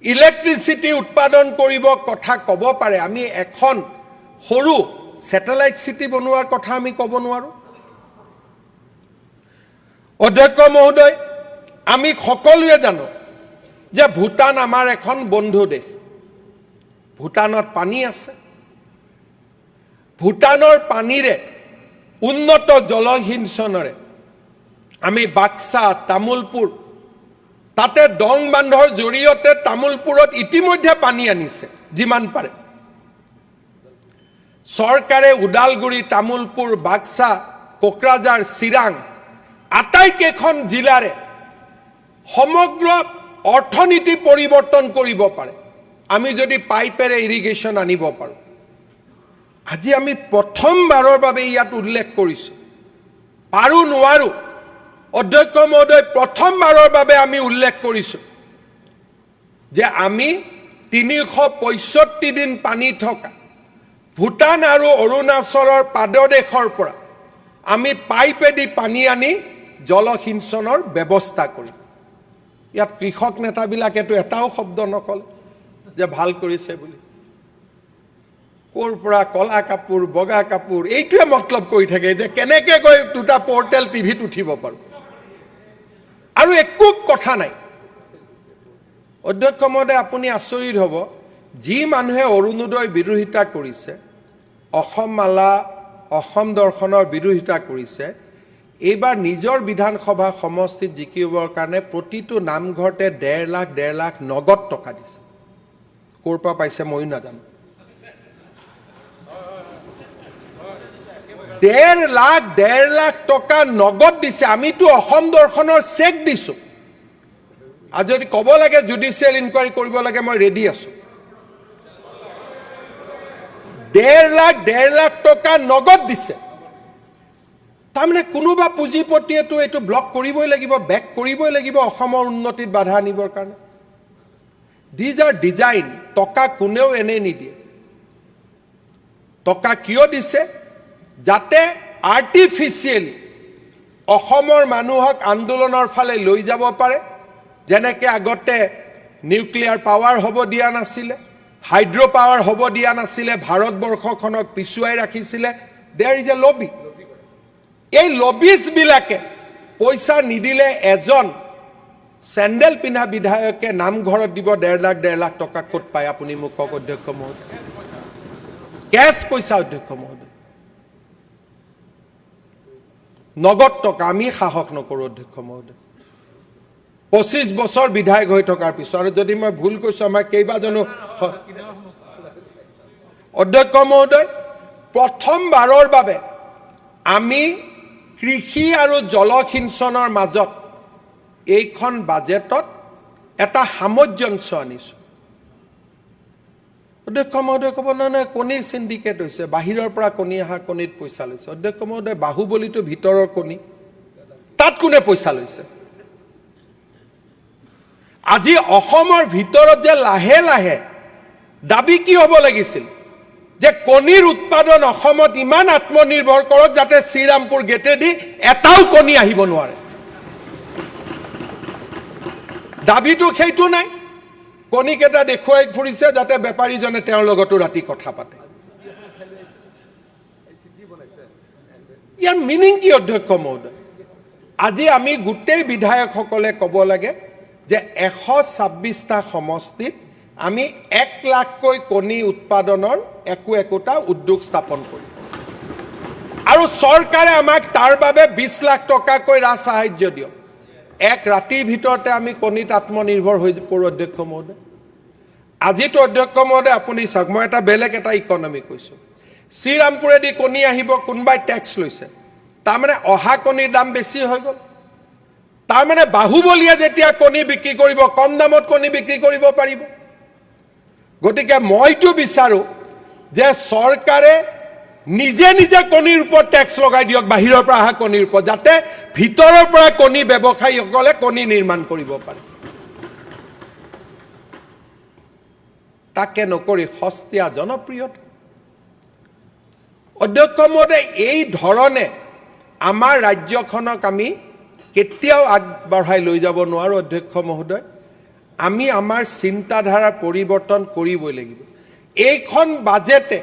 ইলেক্ট্ৰিচিটি উৎপাদন কৰিব কথা ক'ব পাৰে, আমি এখন সৰু ছেটেলাইট চিটি বনোৱাৰ কথা আমি ক'ব নোৱাৰোঁ? অধ্যক্ষ মহোদয়, আমি সকলোৱে জানো যে ভূটান আমাৰ এখন বন্ধু দেশ। ভূটানত পানী আছে, ভূটানৰ পানীৰে উন্নত জলসিঞ্চনেৰে আমি বাক্সা, তামোলপুৰ, তাতে দং বান্ধৰ জৰিয়তে তামোলপুৰত ইতিমধ্যে পানী আনিছে যিমান পাৰে। চৰকাৰে ওদালগুৰি, তামোলপুৰ, বাক্সা, কোকৰাঝাৰ, চিৰাং আটাইকেইখন জিলাৰে সমগ্ৰ অৰ্থনীতি পৰিৱৰ্তন কৰিব পাৰে আমি যদি পাইপেৰে ইৰিগেশ্যন আনিব পাৰোঁ। আজি আমি প্ৰথমবাৰৰ বাবে ইয়াত উল্লেখ কৰিছোঁ, পাৰোঁ নোৱাৰোঁ, অধ্যক্ষ মহোদয়, প্ৰথমবাৰৰ বাবে আমি উল্লেখ কৰিছোঁ যে আমি 365 দিন পানী থকা ভূটান আৰু অৰুণাচলৰ পাদদেশৰ পৰা আমি পাইপেদি পানী আনি জলসিঞ্চনৰ ব্যৱস্থা কৰিম। ইয়াত কৃষক নেতাবিলাকেতো এটাও শব্দ নকলে যে ভাল কৰিছে বুলি। ক'ৰ পৰা কলা কাপোৰ বগা কাপোৰ এইটোৱে মতলব কৰি থাকে যে কেনেকৈ গৈ দুটা পৰ্টেল টিভিত উঠিব পাৰোঁ আৰু একো কথা নাই অধ্যক্ষ মহোদয় আপুনি আচৰিত হ'ব যি মানুহে অৰুণোদয় বিৰোধিতা কৰিছে অসম মালা অসম দৰ্শনৰ বিৰোধিতা কৰিছে এইবাৰ নিজৰ বিধানসভা সমষ্টিত জিকিবৰ কাৰণে প্ৰতিটো নামঘৰতে 1.5 লাখ নগদ টকা দিছে ক'ৰ পৰা পাইছে ময়ো নাজানো 1.5 লাখ টকা নগদ দিছে আমিতো অসম দৰ্শনৰ চেক দিছোঁ আৰু যদি ক'ব লাগে জুডিচিয়েল ইনকুৱাৰী কৰিব লাগে মই ৰেডি আছোঁ 1.5 লাখ টকা নগদ দিছে তাৰমানে কোনোবা পুঁজিপতিয়েতো এইটো ব্লক কৰিবই লাগিব বেক কৰিবই লাগিব অসমৰ উন্নতিত বাধা আনিবৰ কাৰণে দিজ আৰ ডিজাইন টকা কোনেও এনেই নিদিয়ে টকা কিয় দিছে যাতে আৰ্টিফিচিয়েলি অসমৰ মানুহক আন্দোলনৰ ফালে লৈ যাব পাৰে যেনেকৈ আগতে নিউক্লিয়াৰ পাৱাৰ হ'ব দিয়া নাছিলে হাইড্ৰ পাৱাৰ হ'ব দিয়া নাছিলে ভাৰতবৰ্ষখনক পিছুৱাই ৰাখিছিলে দেয়াৰ ইজ এ লবি এই লবিজবিলাকে পইচা নিদিলে এজন চেণ্ডেল পিন্ধা বিধায়কে নামঘৰত দিব 1.5 লাখ টকা ক'ত পায় আপুনি মোক কওক অধ্যক্ষ মহোদয় কেছ পইচা অধ্যক্ষ মহোদয় নগদ টকা আমি সাহস নকৰোঁ অধ্যক্ষ মহোদয় 25 বছৰ বিধায়ক হৈ থকাৰ পিছত আৰু যদি মই ভুল কৈছোঁ আমাৰ কেইবাজনো অধ্যক্ষ মহোদয় প্ৰথমবাৰৰ বাবে আমি কৃষি আৰু জলসিঞ্চনৰ মাজত এইখন বাজেটত এটা সামঞ্জস্য আনিছোঁ অধ্যক্ষ মহোদয় ক'ব নহয় কণীৰ চিণ্ডিকেট হৈছে বাহিৰৰ পৰা কণী অহা কণীত পইচা লৈছে অধ্যক্ষ মহোদয় বাহুবলীটো ভিতৰৰ কণী তাত কোনে পইচা লৈছে আজি অসমৰ ভিতৰত যে লাহে লাহে দাবী কি হ'ব লাগিছিল যে কণীৰ উৎপাদন অসমত ইমান আত্মনিৰ্ভৰ কৰক যাতে শ্ৰীৰামপুৰ গেটেদি এটাও কণী আহিব নোৱাৰে দাবীটো সেইটো নাই কণীকেইটা দেখুৱাই ফুৰিছে যাতে বেপাৰীজনে তেওঁৰ লগতো ৰাতি কথা পাতে ইয়াৰ মিনিং কি অধ্যক্ষ মহোদয় আজি আমি গোটেই বিধায়কসকলে ক'ব লাগে যে 126টা সমষ্টিত আমি 1 লাখকৈ কণী উৎপাদনৰ একোটা উদ্যোগ স্থাপন কৰিম আৰু চৰকাৰে আমাক তাৰ বাবে 20 লাখ টকাকৈ ৰাজ সাহায্য দিয়ক এক ৰাতিৰ ভিতৰতে আমি কণীত আত্মনিৰ্ভৰ হৈ পৰোঁ অধ্যক্ষ মহোদয় আজিতো অধ্যক্ষ মহোদয় আপুনি চাওক মই এটা বেলেগ এটা ইকনমি কৈছোঁ শ্ৰীৰামপুৰেদি কণী আহিব কোনোবাই টেক্স লৈছে তাৰমানে অহা কণীৰ দাম বেছি হৈ গ'ল তাৰমানে বাহুবলীয়ে যেতিয়া কণী বিক্ৰী কৰিব কম দামত কণী বিক্ৰী কৰিব পাৰিব গতিকে মইতো বিচাৰোঁ যে চৰকাৰে নিজে নিজে কণীৰ ওপৰত টেক্স লগাই দিয়ক বাহিৰৰ পৰা অহা কণীৰ ওপৰত যাতে ভিতৰৰ পৰা কণী ব্যৱসায়ীসকলে কণী নিৰ্মাণ কৰিব পাৰে তাকে নকৰি সস্তীয়া জনপ্ৰিয়তা অধ্যক্ষ মহোদয় এই ধৰণে আমাৰ ৰাজ্যখনক আমি কেতিয়াও আগবঢ়াই লৈ যাব নোৱাৰোঁ অধ্যক্ষ মহোদয় আমি আমাৰ চিন্তাধাৰা পৰিৱৰ্তন কৰিবই লাগিব এইখন বাজেটে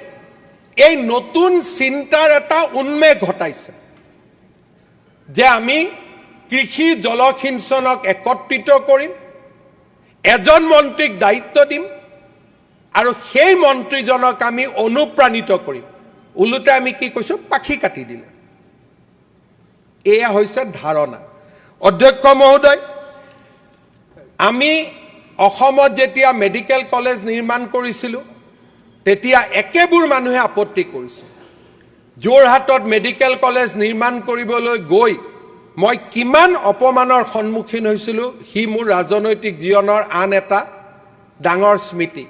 এই নতুন চিন্তাৰ এটা উন্মেষ ঘটাইছে যে আমি কৃষি জলসিঞ্চনক একত্ৰিত কৰিম এজন মন্ত্ৰীক দায়িত্ব দিম আৰু সেই মন্ত্ৰীজনক আমি অনুপ্ৰাণিত কৰিম ওলোটা আমি কি কৈছোঁ পাখি কাটি দিলে এয়া হৈছে ধাৰণা অধ্যক্ষ মহোদয় আমি অসমত যেতিয়া মেডিকেল কলেজ নিৰ্মাণ কৰিছিলোঁ তেতিয়া একেবোৰ মানুহে আপত্তি কৰিছিল যোৰহাটত মেডিকেল কলেজ নিৰ্মাণ কৰিবলৈ গৈ মই কিমান অপমানৰ সন্মুখীন হৈছিলোঁ সি মোৰ ৰাজনৈতিক জীৱনৰ আন এটা ডাঙৰ স্মৃতি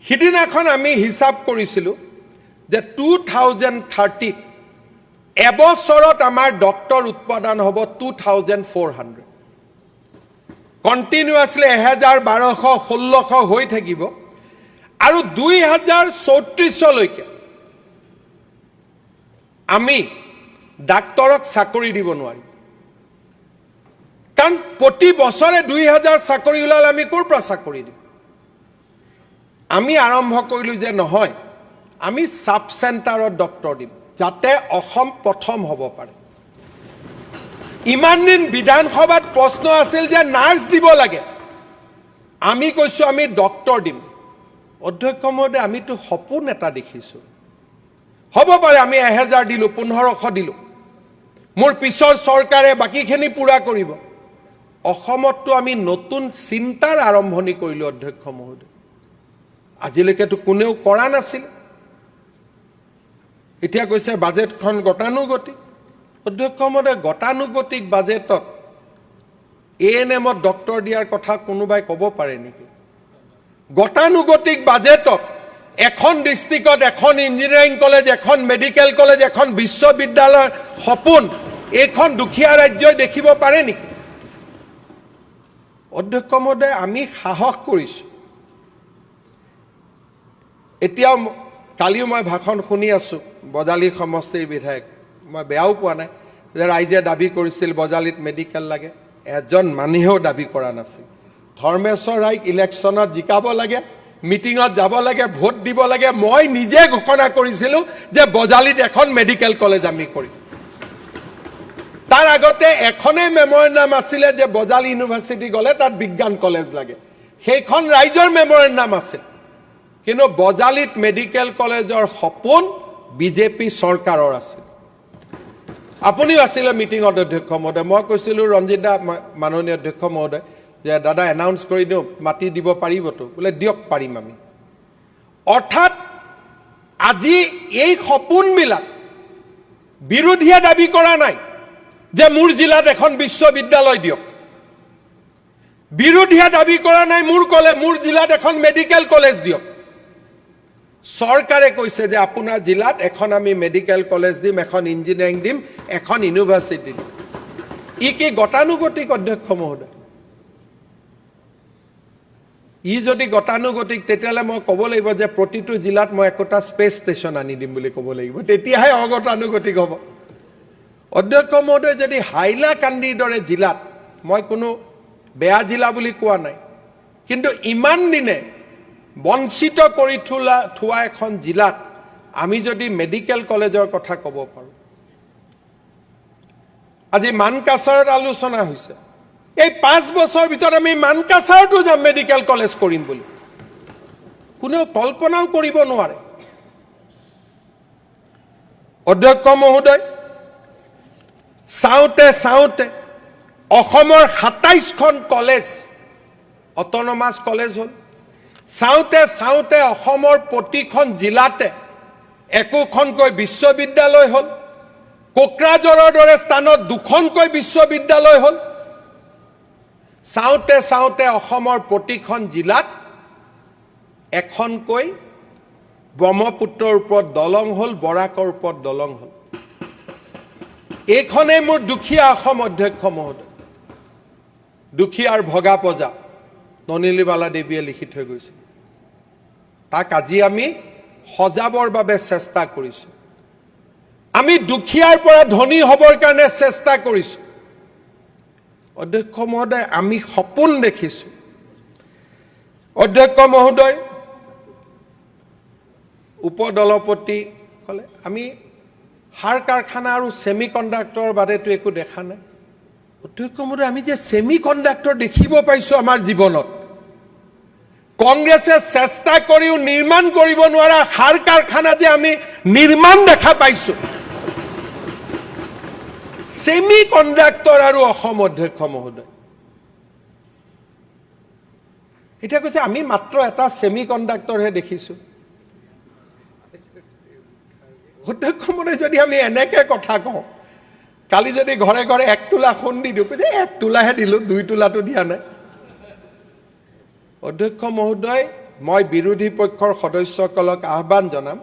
সিদিনাখন আমি হিচাপ কৰিছিলোঁ যে 2030 এবছৰত আমাৰ ডক্টৰ উৎপাদন হ'ব 2400 কণ্টিনিউৱাছলি 1200-1600 হৈ থাকিব আৰু 2034লৈকে আমি ডাক্তৰক চাকৰি দিব নোৱাৰিম কাৰণ প্ৰতি বছৰে 2000 চাকৰি ওলালে আমি ক'ৰ পৰা চাকৰি দিম আমি আৰম্ভ কৰিলোঁ যে নহয় আমি সাব চেণ্টাৰত ডক্টৰ দিম যাতে অসম প্ৰথম হ'ব পাৰে ইমান দিন বিধানসভাত প্ৰশ্ন আছিল যে নাৰ্ছ দিব লাগে আমি কৈছোঁ আমি ডক্টৰ দিম অধ্যক্ষ মহোদয় আমিতো সপোন এটা দেখিছোঁ হ'ব পাৰে আমি 1000 দিলোঁ 1500 দিলোঁ মোৰ পিছৰ চৰকাৰে বাকীখিনি পূৰা কৰিব অসমততো আমি নতুন চিন্তাৰ আৰম্ভণি কৰিলোঁ অধ্যক্ষ মহোদয় আজিলৈকেতো কোনেও কৰা নাছিল এতিয়া কৈছে বাজেটখন গতানুগতিক অধ্যক্ষ মহোদয় গতানুগতিক বাজেটত এএনএমত ডক্টৰ দিয়াৰ কথা কোনোবাই ক'ব পাৰে নেকি গতানুগতিক বাজেটত এখন ডিষ্ট্ৰিক্টত এখন ইঞ্জিনিয়াৰিং কলেজ এখন মেডিকেল কলেজ এখন বিশ্ববিদ্যালয়ৰ সপোন এইখন দুখীয়া ৰাজ্যই দেখিব পাৰে নেকি অধ্যক্ষ মহোদয় আমি সাহস কৰিছোঁ এতিয়াও কালিও মই ভাষণ শুনি আছোঁ বজালী সমষ্টিৰ বিধায়ক মই বেয়াও পোৱা নাই যে ৰাইজে দাবী কৰিছিল বজালীত মেডিকেল লাগে এজন মানুহেও দাবী কৰা নাছিল ধৰ্মেশ্বৰ ৰাইক ইলেকশ্যনত জিকাব লাগে মিটিঙত যাব লাগে ভোট দিব লাগে মই নিজে ঘোষণা কৰিছিলোঁ যে বজালীত এখন মেডিকেল কলেজ আমি কৰিম তাৰ আগতে এখনেই মেমৰেণ্ডাম আছিলে যে বজালী ইউনিভাৰ্চিটি গ'লে তাত বিজ্ঞান কলেজ লাগে সেইখন ৰাইজৰ মেমৰেণ্ডাম আছিল কিন্তু বজালীত মেডিকেল কলেজৰ সপোন বিজেপি চৰকাৰৰ আছিল আপুনিও আছিলে মিটিঙত অধ্যক্ষ মহোদয় মই কৈছিলোঁ ৰঞ্জিত দা মাননীয় অধ্যক্ষ মহোদয় যে দাদা এনাউন্স কৰি দিওঁ মাটি দিব পাৰিবতো বোলে দিয়ক পাৰিম আমি অৰ্থাৎ আজি এই সপোনবিলাক বিৰোধীয়ে দাবী কৰা নাই যে মোৰ জিলাত এখন বিশ্ববিদ্যালয় দিয়ক বিৰোধীয়ে দাবী কৰা নাই মোৰ জিলাত এখন মেডিকেল কলেজ দিয়ক চৰকাৰে কৈছে যে আপোনাৰ জিলাত এখন আমি মেডিকেল কলেজ দিম এখন ইঞ্জিনিয়াৰিং দিম এখন ইউনিভাৰ্চিটি দিম ই কি গতানুগতিক অধ্যক্ষ মহোদয় ই যদি গতানুগতিক তেতিয়াহ'লে মই ক'ব লাগিব যে প্ৰতিটো জিলাত মই একোটা স্পেচ ষ্টেচন আনি দিম বুলি ক'ব লাগিব তেতিয়াহে অগতানুগতিক হ'ব অধ্যক্ষ মহোদয় যদি হাইলাকান্দিৰ দৰে জিলাত মই কোনো বেয়া জিলা বুলি কোৱা নাই কিন্তু ইমান দিনে বঞ্চিত কৰি থোৱা এখন জিলাত আমি যদি মেডিকেল কলেজৰ কথা ক'ব পাৰোঁ আজি মানকাছাৰত আলোচনা হৈছে এই 5 বছৰ ভিতৰত আমি মানকাছাৰতো যাম মেডিকেল কলেজ কৰিম বুলি কোনেও কল্পনাও কৰিব নোৱাৰে অধ্যক্ষ মহোদয় চাওঁতে চাওঁতে অসমৰ 27খন কলেজ অট'নমাছ কলেজ হ'ল চাওঁতে চাওঁতে অসমৰ প্ৰতিখন জিলাতে একোখনকৈ বিশ্ববিদ্যালয় হ'ল কোকৰাঝাৰৰ দৰে স্থানত 2খনকৈ বিশ্ববিদ্যালয় হ'ল চাওঁতে চাওঁতে অসমৰ প্ৰতিখন জিলাত এখনকৈ ব্ৰহ্মপুত্ৰৰ ওপৰত দলং হ'ল বৰাকৰ ওপৰত দলং হ'ল এইখনেই মোৰ দুখীয়া অসম অধ্যক্ষ মহোদয় দুখীয়াৰ ভগা পজা নলিনীবালা দেৱীয়ে লিখি থৈ গৈছে তাক আজি আমি সজাবৰ বাবে চেষ্টা কৰিছোঁ আমি দুখীয়াৰ পৰা ধনী হ'বৰ কাৰণে চেষ্টা কৰিছোঁ অধ্যক্ষ মহোদয় আমি সপোন দেখিছোঁ অধ্যক্ষ মহোদয় উপদলপতি ক'লে আমি সাৰ কাৰখানা আৰু ছেমি কণ্ডাক্টৰৰ বাদেতো একো দেখা নাই অধ্যক্ষ মহোদয় আমি যে ছেমি কণ্ডাক্টৰ দেখিব পাইছোঁ আমাৰ জীৱনত কংগ্ৰেছে চেষ্টা কৰিও নিৰ্মাণ কৰিব নোৱাৰা সাৰ কাৰখানা যে আমি নিৰ্মাণ দেখা পাইছোঁ ছেমি কণ্ডাক্টৰ আৰু অসম অধ্যক্ষ মহোদয় এতিয়া কৈছে আমি মাত্ৰ এটা ছেমি কণ্ডাক্টৰহে দেখিছোঁ অধ্যক্ষ মহোদয় যদি আমি এনেকে কথা কওঁ কালি যদি ঘৰে ঘৰে 1 তোলা সোণ দি দিওঁ কৈছে 1 তোলাহে দিলোঁ 2 তোলাটো দিয়া নাই অধ্যক্ষ মহোদয় মই বিৰোধী পক্ষৰ সদস্যসকলক আহ্বান জনাম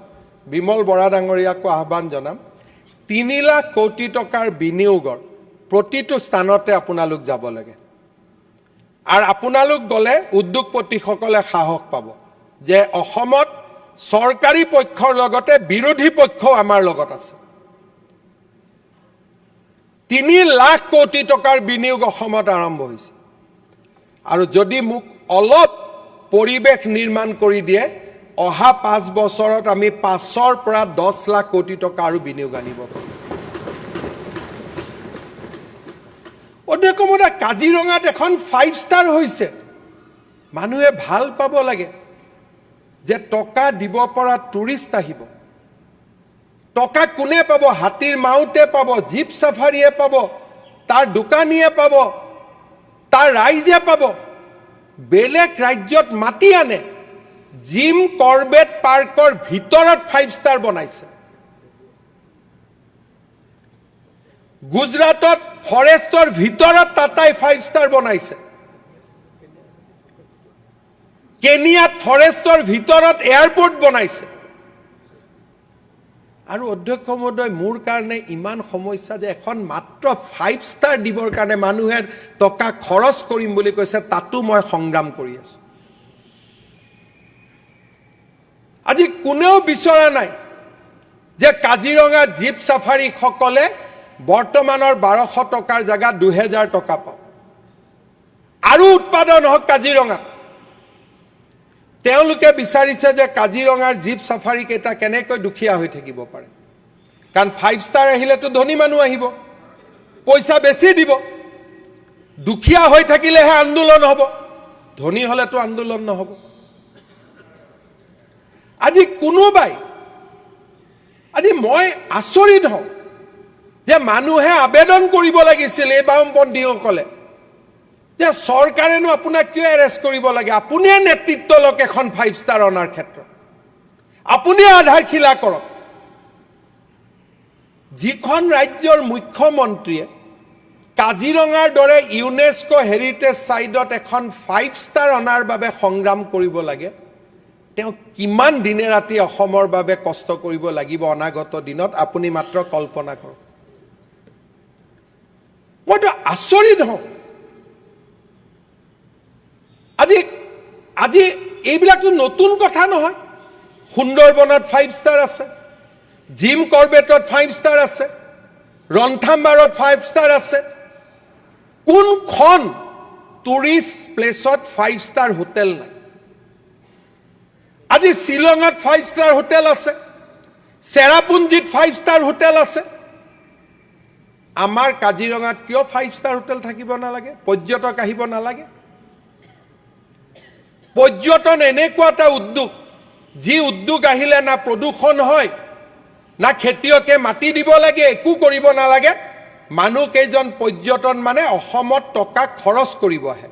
বিমল বৰা ডাঙৰীয়াকো আহ্বান জনাম 3 লাখ কোটি টকাৰ বিনিয়োগৰ প্ৰতিটো স্থানতে আপোনালোক যাব লাগে আৰু আপোনালোক গ'লে উদ্যোগপতিসকলে সাহস পাব যে অসমত চৰকাৰী পক্ষৰ লগতে বিৰোধী পক্ষও আমাৰ লগত আছে 3 লাখ কোটি টকাৰ বিনিয়োগ অসমত আৰম্ভ হৈছে আৰু যদি মোক অলপ পৰিৱেশ নিৰ্মাণ কৰি দিয়ে অহা 5 বছৰত আমি 5ৰ পৰা 10 লাখ কোটি টকা আৰু বিনিয়োগ আনিব পাৰিম। অধ্যক্ষ মহোদয়, কাজিৰঙাত এখন 5 ষ্টাৰ হৈছে। মানুহে ভাল পাব লাগে যে টকা দিব পৰা টুৰিষ্ট আহিব। টকা কোনে পাব? হাতীৰ মাউতে পাব, জীপ চাফাৰীয়ে পাব, তাৰ দোকানীয়ে পাব, তাৰ ৰাইজে পাব। বেলেগ ৰাজ্যত মাতি আনে, জিম কৰবেট পাৰ্কৰ ভিতৰত 5 ষ্টাৰ বনাইছে। গুজৰাটত ফৰেষ্টৰ ভিতৰত টাটাই 5 ষ্টাৰ বনাইছে। কেনিয়াত ফৰেষ্টৰ ভিতৰত এয়াৰপোৰ্ট বনাইছে। আৰু অধ্যক্ষ মহোদয়, মোৰ কাৰণে ইমান সমস্যা যে এখন মাত্ৰ 5 ষ্টাৰ দিবৰ কাৰণে মানুহে টকা খৰচ কৰিম বুলি কৈছে, তাতো মই সংগ্ৰাম কৰি আছো। আজি কোনেও বিচৰা নাই যে কাজিৰঙা জীপ চাফাৰীসকলে বৰ্তমানৰ 1200 টকাৰ জেগাত 2000 টকা পাব। আৰু উৎপাদন হওক কাজিৰঙাত। তেওঁলোকে বিচাৰিছে যে কাজিৰঙাৰ জীপ চাফাৰী কেইটা কেনেকৈ দুখীয়া হৈ থাকিব পাৰে। কাৰণ 5 ষ্টাৰ আহিলেতো ধনী মানুহ আহিব, পইচা বেছি দিব। দুখীয়া হৈ থাকিলেহে আন্দোলন হ'ব, ধনী হ'লেতো আন্দোলন নহ'ব। আজি কোনোবাই, আজি মই আচৰিত হওঁ যে মানুহে আবেদন কৰিব লাগিছিল এই বামপন্থীসকলে যে চৰকাৰেনো আপোনাক কিয় এৰেষ্ট কৰিব লাগে? আপুনিয়ে নেতৃত্ব লওক এখন 5 ষ্টাৰ অনাৰ ক্ষেত্ৰত, আপুনিয়ে আধাৰশিলা কৰক। যিখন ৰাজ্যৰ মুখ্যমন্ত্ৰীয়ে কাজিৰঙাৰ দৰে ইউনেস্কো হেৰিটেজ ছাইটত এখন 5 ষ্টাৰ অনাৰ বাবে সংগ্ৰাম কৰিব লাগে, তেওঁ কিমান দিনে ৰাতি অসমৰ বাবে কষ্ট কৰিব লাগিব অনাগত দিনত, আপুনি মাত্ৰ কল্পনা কৰক। মইতো আচৰিত হওঁ। আজি এইবিলাকতো নতুন কথা নহয়। সুন্দৰবনত 5 ষ্টাৰ আছে, জিম কৰবেটত 5 ষ্টাৰ আছে, ৰন্থাম্বাৰত 5 ষ্টাৰ আছে। কোনখন টুৰিষ্ট প্লেচত 5 ষ্টাৰ হোটেল নাই? আজি শ্বিলঙত 5 ষ্টাৰ হোটেল আছে, চেৰাপুঞ্জীত 5 ষ্টাৰ হোটেল আছে। আমাৰ কাজিৰঙাত কিয় 5 ষ্টাৰ হোটেল থাকিব নালাগে? পৰ্যটক আহিব নালাগে? পৰ্যটন এনেকুৱা এটা উদ্যোগ, যি উদ্যোগ আহিলে না প্ৰদূষণ হয়, না খেতিয়কে মাটি দিব লাগে, একো কৰিব নালাগে। মানুহ কেইজন পৰ্যটন মানে অসমত টকা খৰচ কৰিব আহে।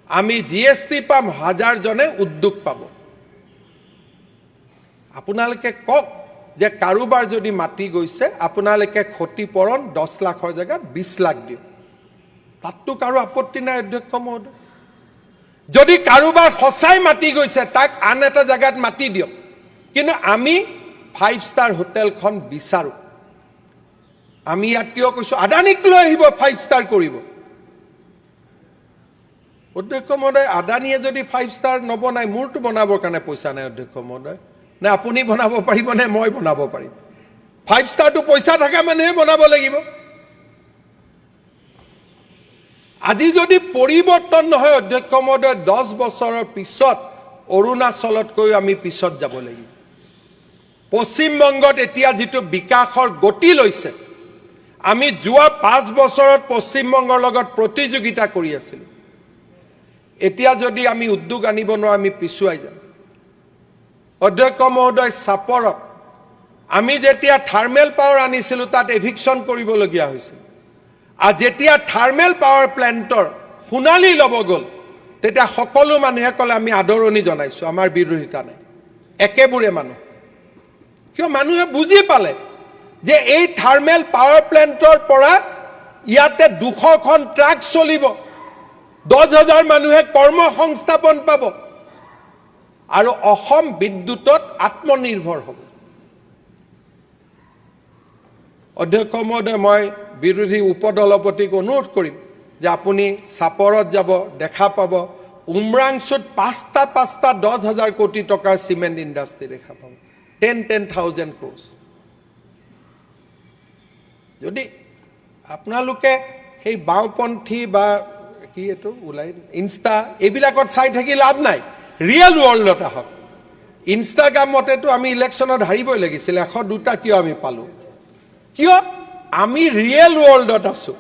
আমি GST পাম, 1000জনে উদ্যোগ পাব। আপোনালোকে কওক যে কাৰোবাৰ যদি মাটি গৈছে, আপোনালোকে ক্ষতিপূৰণ 10 লাখৰ জেগাত 20 লাখ দিয়ক, তাততো কাৰো আপত্তি নাই অধ্যক্ষ মহোদয়। যদি কাৰোবাৰ সঁচাই মাটি গৈছে, তাক আন এটা জেগাত মাটি দিয়ক। কিন্তু আমি 5 ষ্টাৰ হোটেলখন বিচাৰো। আমি ইয়াত কিয় কৈছো? আদানীক লৈ আহিব 5 ষ্টাৰ কৰিব। অধ্যক্ষ মহোদয়, আদানীয়ে যদি 5 ষ্টাৰ নবনায়, মোৰতো বনাবৰ কাৰণে পইচা নাই অধ্যক্ষ মহোদয়। নে আপুনি বনাব পাৰিব নে মই বনাব পাৰিম? 5 ষ্টাৰটো পইচা থকা মানুহে বনাব লাগিব। আজি যদি পৰিৱৰ্তন নহয় অধ্যক্ষ মহোদয়, 10 বছৰৰ পিছত অৰুণাচলতকৈ আমি পিছত যাব লাগিব। পশ্চিমবংগত এতিয়া যিটো বিকাশৰ গতি লৈছে, আমি যোৱা 5 বছৰত পশ্চিমবংগৰ লগত প্ৰতিযোগিতা কৰি আছিলোঁ। এতিয়া যদি আমি উদ্যোগ আনিব নোৱাৰোঁ, আমি পিছুৱাই যাম। অধ্যক্ষ মহোদয়, চাপৰত আমি যেতিয়া থাৰ্মেল পাৱাৰ আনিছিলোঁ, তাত এভিকশ্যন কৰিবলগীয়া হৈছিল। আৰু যেতিয়া থাৰ্মেল পাৱাৰ প্লেণ্টৰ সোণালী ল'ব গ'ল, তেতিয়া সকলো মানুহে ক'লে আমি আদৰণি জনাইছোঁ, আমাৰ বিৰোধিতা নাই। একেবোৰে মানুহ। কিয়? মানুহে বুজি পালে যে এই থাৰ্মেল পাৱাৰ প্লেণ্টৰ পৰা ইয়াতে 200খন ট্ৰাক চলিব, 10,000 মানুহে কৰ্মসংস্থাপন পাব, আৰু অসম বিদ্যুতত আত্মনিৰ্ভৰ হ'ব। অধ্যক্ষ মহোদয়, মই বিৰোধী উপদলপতিক অনুৰোধ কৰিম যে আপুনি চাপৰত যাব, দেখা পাব উমৰাংচুত 5টা 10,000 কোটি টকাৰ চিমেণ্ট ইণ্ডাষ্ট্ৰী দেখা পাব, 10,000 crores। যদি আপোনালোকে সেই বাওঁপন্থী বা কি এইটো ওলাই ইনষ্টা এইবিলাকত চাই থাকি লাভ নাই, ৰিয়েল ৱৰ্ল্ডত আহক। ইনষ্টাগ্ৰামতেতো আমি ইলেকশ্যনত হাৰিবই লাগিছিল 102টা কিয় আমি পালোঁ কিয় আমি ৰিয়েল ৱৰ্ল্ডত আছোঁ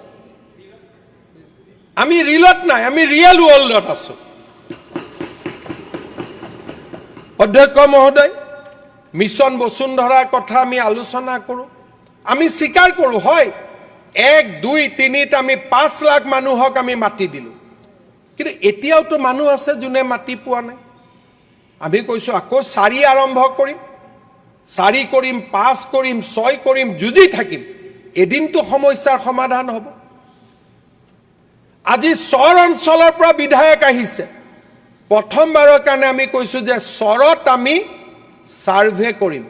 আমি ৰিলত নাই আমি ৰিয়েল ৱৰ্ল্ডত আছোঁ অধ্যক্ষ মহোদয় মিছন বসুন্ধৰাৰ কথা আমি আলোচনা কৰোঁ আমি স্বীকাৰ কৰোঁ হয় 1 2 3 আমি 5 লাখ মানুহক আমি মাটি দিলোঁ কিন্তু এতিয়াওতো মানুহ আছে যোনে মাটি পোৱা নাই আমি কৈছোঁ আকৌ 4 আৰম্ভ কৰিম 4 কৰিম 5 কৰিম 6 কৰিম যুঁজি থাকিম এদিনটো সমস্যাৰ সমাধান হ'ব আজি চৰ অঞ্চলৰ পৰা বিধায়ক আহিছে প্ৰথমবাৰৰ কাৰণে আমি কৈছোঁ যে চৰত আমি সাৰ্ভে কৰিম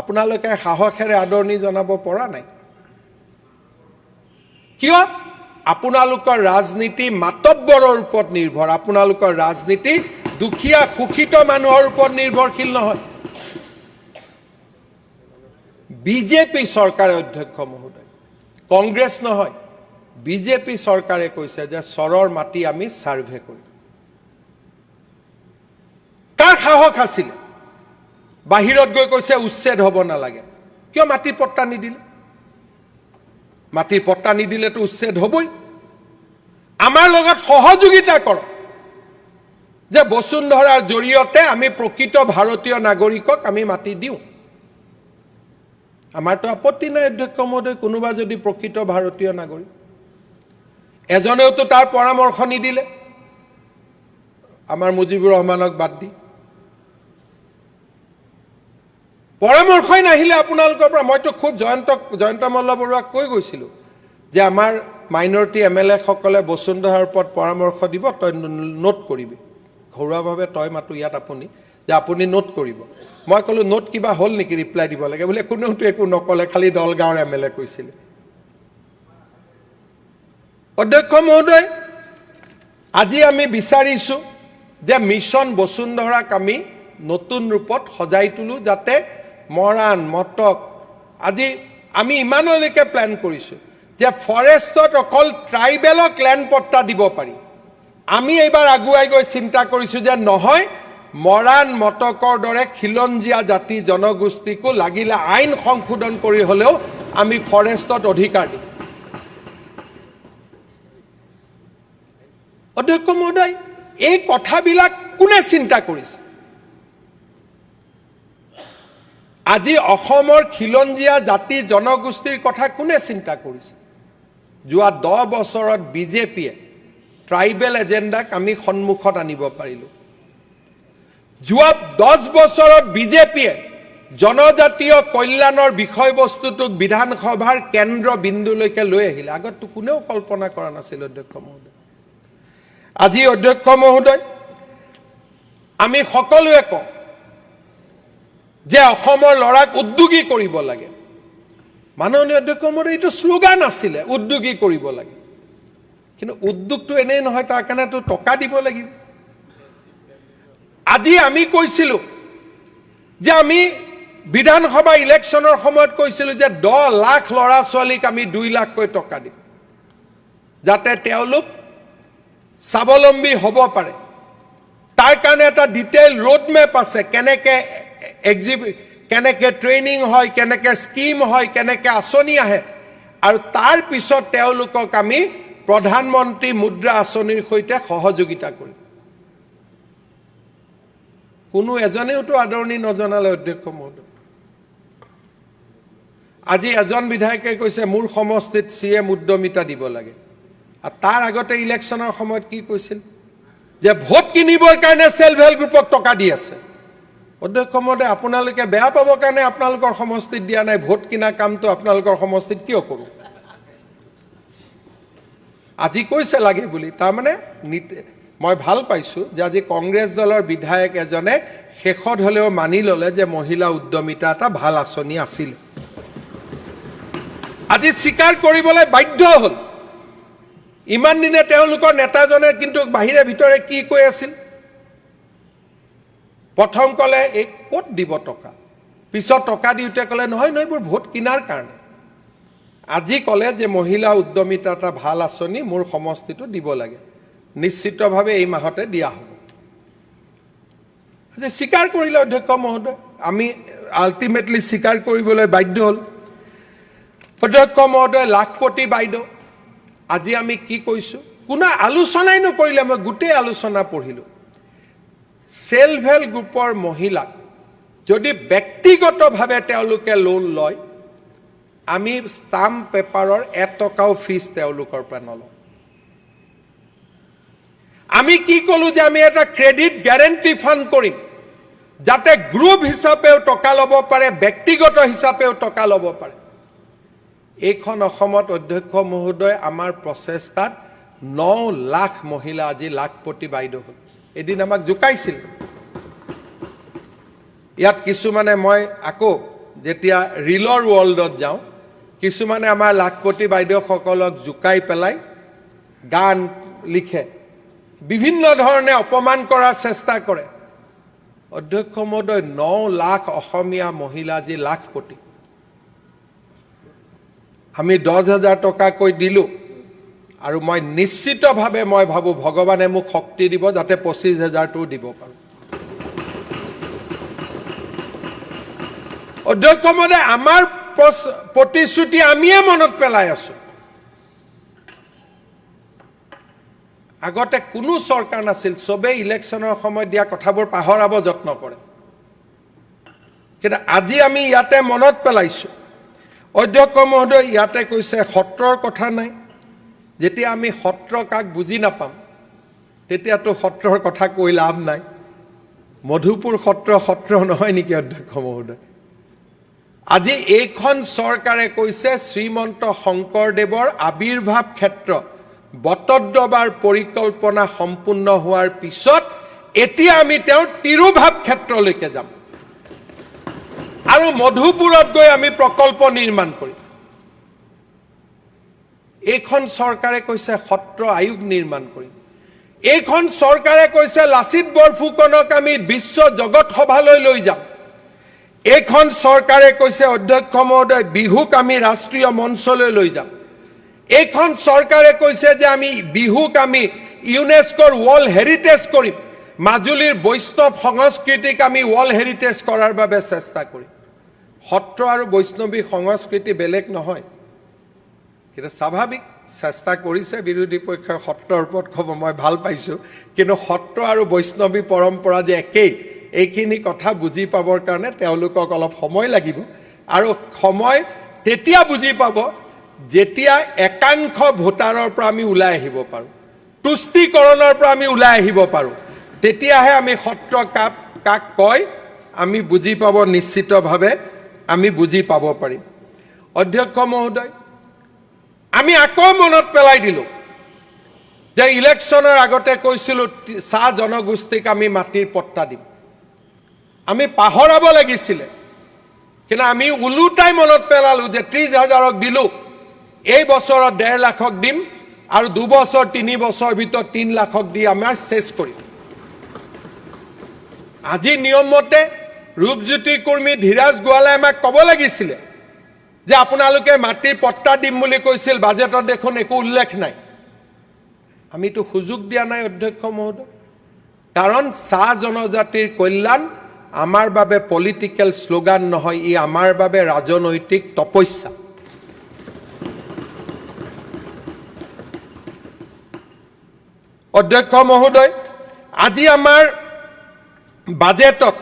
আপোনালোকে সাহসেৰে আদৰণি জনাব পৰা নাই কিয় আপোনালোকৰ ৰাজনীতি মাতব্বৰৰ ওপৰত নিৰ্ভৰ আপোনালোকৰ ৰাজনীতি দুখীয়া সুখিত মানুহৰ ওপৰত নিৰ্ভৰশীল নহয় বিজেপি চৰকাৰে অধ্যক্ষ মহোদয় কংগ্ৰেছ নহয় বিজেপি চৰকাৰে কৈছে যে চৰৰ মাটি আমি সাৰ্ভে কৰিম কাৰ সাহস আছিল বাহিৰত গৈ কৈছে উচ্ছেদ হ'ব নালাগে কিয় মাটি পট্টা নিদিলে মাটিৰ পট্টা নিদিলেতো উচ্ছেদ হ'বই আমাৰ লগত সহযোগিতা কৰক যে বসুন্ধৰাৰ জৰিয়তে আমি প্ৰকৃত ভাৰতীয় নাগৰিকক আমি মাটি দিওঁ আমাৰতো আপত্তি নাই অধ্যক্ষ মহোদয় কোনোবা যদি প্ৰকৃত ভাৰতীয় নাগৰিক এজনেওতো তাৰ পৰামৰ্শ নিদিলে আমাৰ মুজিবুৰ ৰহমানক বাদ দি পৰামৰ্শই নাহিলে আপোনালোকৰ পৰা মইতো খুব জয়ন্ত মল্ল বৰুৱাক কৈ গৈছিলোঁ যে আমাৰ মাইনৰিটি এমএলএ সকলে বসুন্ধৰাৰ ওপৰত পৰামৰ্শ দিব তই নোট কৰিবি ঘৰুৱাভাৱে তই মাতো ইয়াত আপুনি যে আপুনি নোট কৰিব মই ক'লো নোট কিবা হ'ল নেকি ৰিপ্লাই দিব লাগে বোলে কোনেওতো একো নকলে খালি দলগাঁৱৰ এমএলএ কৈছিলে অধ্যক্ষ মহোদয় আজি আমি বিচাৰিছোঁ যে মিছন বসুন্ধৰাক আমি নতুন ৰূপত সজাই তুলো যাতে মৰাণ মটক আজি আমি ইমানলৈকে প্ল্যান কৰিছোঁ যে ফৰেষ্টত অকল ট্ৰাইবেলক ল্যান্ড পট্টা দিব পাৰি আমি এইবাৰ আগুৱাই গৈ চিন্তা কৰিছোঁ যে নহয় মৰাণ মটকৰ দৰে খিলঞ্জীয়া জাতি জনগোষ্ঠীকো লাগিলে আইন সংশোধন কৰি হ'লেও আমি ফৰেষ্টত অধিকাৰ দিম অধ্যক্ষ মহোদয় এই কথাবিলাক কোনে চিন্তা কৰিছে আজি অসমৰ খিলঞ্জীয়া জাতি জনগোষ্ঠীৰ কথা কোনে চিন্তা কৰিছে যোৱা 10 বছৰত বিজেপিয়ে ট্ৰাইবেল এজেণ্ডাক আমি সন্মুখত আনিব পাৰিলোঁ যোৱা 10 বছৰত বিজেপিয়ে জনজাতীয় কল্যাণৰ বিষয়বস্তুটোক বিধানসভাৰ কেন্দ্ৰ বিন্দুলৈকে লৈ আহিলে আগততো কোনেও কল্পনা কৰা নাছিল অধ্যক্ষ মহোদয় আজি অধ্যক্ষ মহোদয় আমি সকলোৱে কওঁ যে অসমৰ লৰাক উদ্যোগী কৰিব লাগে মাননীয় অধ্যক্ষ মহোদয় এইটো স্লোগান আছিলে উদ্যোগী কৰিব লাগে কিন্তু উদ্যোগটো এনেই নহয় তাৰ কাৰণেতো টকা দিব লাগিব আজি আমি কৈছিলোঁ যে আমি বিধানসভা ইলেকশ্যনৰ সময়ত কৈছিলোঁ যে 10 লাখ লৰা ছোৱালীক আমি 2 লাখকৈ টকা দিম যাতে তেওঁলোক স্বাৱলম্বী হ'ব পাৰে তাৰ কাৰণে এটা ডিটেইল ৰোড মেপ আছে কেনেকে ট্ৰেইনিং হয় কেনেকে স্কিম হয় কেনেকে আঁচনি আহে আৰু তাৰ পিছত তেওঁলোকক আমি প্ৰধানমন্ত্ৰী মুদ্ৰা আঁচনিৰ সৈতে সহযোগিতা কৰিম কোনো এজনেওতো আদৰণি নজনালে অধ্যক্ষ মহোদয় আজি এজন বিধায়কে কৈছে মোৰ সমষ্টিত সিএম উদ্যমিতা দিব লাগে আৰু তাৰ আগতে ইলেকশ্যনৰ সময়ত কি কৈছিল যে ভোট কিনিবৰ কাৰণে সেলফ হেল্প গ্ৰুপক টকা দি আছে অধ্যক্ষ মহোদয় আপোনালোকে বেয়া পাবৰ কাৰণে আপোনালোকৰ সমষ্টিত দিয়া নাই ভোট কিনা কামটো আপোনালোকৰ সমষ্টিত কিয় কৰো আজি কৈছে লাগে বুলি তাৰমানে মই ভাল পাইছো যে আজি কংগ্ৰেছ দলৰ বিধায়ক এজনে শেষত হলেও মানি ললে যে মহিলা উদ্যমিতা এটা ভাল আঁচনি আছিল আজি স্বীকাৰ কৰিবলৈ বাধ্য হ'ল ইমান দিনে তেওঁলোকৰ নেতাজনে কিন্তু বাহিৰে ভিতৰে কি কৈ আছিল প্ৰথম কলে এই ক'ত দিব টকা পিছত টকা দিউতে কলে নহয় নহয় এইবোৰ ভোট কিনাৰ কাৰণে আজি কলে যে মহিলা উদ্যমিতা এটা ভাল আঁচনি মোৰ সমষ্টিটো দিব লাগে নিশ্চিতভাৱে এই মাহতে দিয়া হ'ব যে স্বীকাৰ কৰিলে অধ্যক্ষ মহোদয়, আমি আল্টিমেটলি স্বীকাৰ কৰিবলৈ বাধ্য হ'ল। অধ্যক্ষ মহোদয়, লাখপতি বাইদেউ, আজি আমি কি কৈছোঁ, কোনো আলোচনাই নকৰিলে। মই গোটেই আলোচনা পঢ়িলোঁ। সেলফ হেল্প গ্ৰুপৰ মহিলাক যদি ব্যক্তিগতভাৱে তেওঁলোকে লোন লয়, আমি ষ্টাম্প পেপাৰৰ 1 টকাও ফিজ তেওঁলোকৰ পৰা নলওঁ। আমি কি ক'লোঁ যে আমি এটা ক্ৰেডিট গ্যাৰেণ্টি ফাণ্ড কৰিম, যাতে গ্ৰুপ হিচাপেও টকা ল'ব পাৰে, ব্যক্তিগত হিচাপেও টকা ল'ব পাৰে। এইখন অসমত অধ্যক্ষ মহোদয় আমাৰ প্ৰচেষ্টাত 9 লাখ মহিলা আজি লাখপতি বাইদেউ হ'ল। এদিন আমাক জোকাইছিল ইয়াত কিছুমানে, মই আকৌ যেতিয়া ৰিলৰ ৱৰ্ল্ডত যাওঁ, কিছুমানে আমাৰ লাখপতি বাইদেউসকলক জোকাই পেলাই গান লিখে, বিভিন্ন ধৰণে অপমান কৰাৰ চেষ্টা কৰে। অধ্যক্ষ মহোদয়, 9 লাখ অসমীয়া মহিলা আজি লাখপতি। আমি 10,000 টকাকৈ দিলোঁ, আৰু মই নিশ্চিতভাৱে মই ভাবোঁ ভগৱানে মোক শক্তি দিব যাতে 25,000টো দিব পাৰোঁ। অধ্যক্ষ মহোদয়, আমাৰ প্ৰতিশ্ৰুতি আমিয়ে মনত পেলাই আছোঁ। আগতে কোনো চৰকাৰ নাছিল, চবেই ইলেকশ্যনৰ সময়ত দিয়া কথাবোৰ পাহৰাব যত্ন কৰে, কিন্তু আজি আমি ইয়াতে মনত পেলাইছোঁ। অধ্যক্ষ মহোদয়, ইয়াতে কৈছে সত্ৰৰ কথা নাই। যেতিয়া আমি সত্ৰ কাক বুজি নাপাম, তেতিয়াতো সত্ৰৰ কথা কৈ লাভ নাই। মধুপুৰ সত্ৰ সত্ৰ নহয় নেকি অধ্যক্ষ মহোদয়? আজি এইখন চৰকাৰে কৈছে শ্ৰীমন্ত শংকৰদেৱৰ আবিৰ্ভাৱ ক্ষেত্ৰ বটদ্ৰৱাৰ পৰিকল্পনা সম্পূৰ্ণ হোৱাৰ পিছত এতিয়া আমি তেওঁৰ তিৰুভাৱ ক্ষেত্ৰলৈকে যাম, আৰু মধুপুৰত গৈ আমি প্ৰকল্প নিৰ্মাণ কৰিম। এইখন চৰকাৰে কৈছে সত্ৰ আয়োগ নিৰ্মাণ কৰিম। এইখন চৰকাৰে কৈছে লাচিত বৰফুকনক আমি বিশ্ব জগত সভালৈ লৈ যাম। এইখন চৰকাৰে কৈছে অধ্যক্ষ মহোদয়, বিহুক আমি ৰাষ্ট্ৰীয় মঞ্চলৈ লৈ যাম। এইখন চৰকাৰে কৈছে যে আমি বিহুক আমি ইউনেস্কোৰ ৱৰ্ল্ড হেৰিটেজ কৰিম। মাজুলীৰ বৈষ্ণৱ সংস্কৃতিক আমি ৱৰ্ল্ড হেৰিটেজ কৰাৰ বাবে চেষ্টা কৰিম। সত্ৰ আৰু বৈষ্ণৱী সংস্কৃতি বেলেগ নহয়, কিন্তু স্বাভাৱিক চেষ্টা কৰিছে বিৰোধী পক্ষই সত্ৰৰ ওপৰত ক'ব, মই ভাল পাইছোঁ। কিন্তু সত্ৰ আৰু বৈষ্ণৱী পৰম্পৰা যে একেই, এইখিনি কথা বুজি পাবৰ কাৰণে তেওঁলোকক অলপ সময় লাগিব, আৰু সময় তেতিয়া বুজি পাব যেতিয়া একাংশ ভোটাৰৰ পৰা আমি ওলাই আহিব পাৰোঁ, তুষ্টিকৰণৰ পৰা আমি ওলাই আহিব পাৰোঁ, তেতিয়াহে আমি সত্ৰ কাক কয় আমি বুজি পাব, নিশ্চিতভাৱে আমি বুজি পাব পাৰিম। অধ্যক্ষ মহোদয়, আমি আকৌ মনত পেলাই দিলোঁ যে ইলেকশ্যনৰ আগতে কৈছিলোঁ চাহ জনগোষ্ঠীক আমি মাটিৰ পট্টা দিম। আমি পাহৰাব লাগিছিলে, কিন্তু আমি ওলোটাই মনত পেলালোঁ যে 30,000ক দিলোঁ, এই বছৰত 1.5 লাখক দিম, আৰু 2 বছৰ 3 বছৰ ভিতৰত 3 লাখক দি আমাৰ শেষ কৰিম। আজি নিয়মমতে ৰূপজ্যোতি কৰ্মী ধীৰাজ গোৱালাই আমাক ক'ব লাগিছিলে যে আপোনালোকে মাটিৰ পট্টা দিম বুলি কৈছিল, বাজেটত দেখোন একো উল্লেখ নাই। আমিতো সুযোগ দিয়া নাই অধ্যক্ষ মহোদয়, কাৰণ চাহ জনজাতিৰ কল্যাণ আমাৰ বাবে পলিটিকেল শ্লোগান নহয়, ই আমাৰ বাবে ৰাজনৈতিক তপস্যা। অধ্যক্ষ মহোদয়, আজি আমাৰ বাজেটত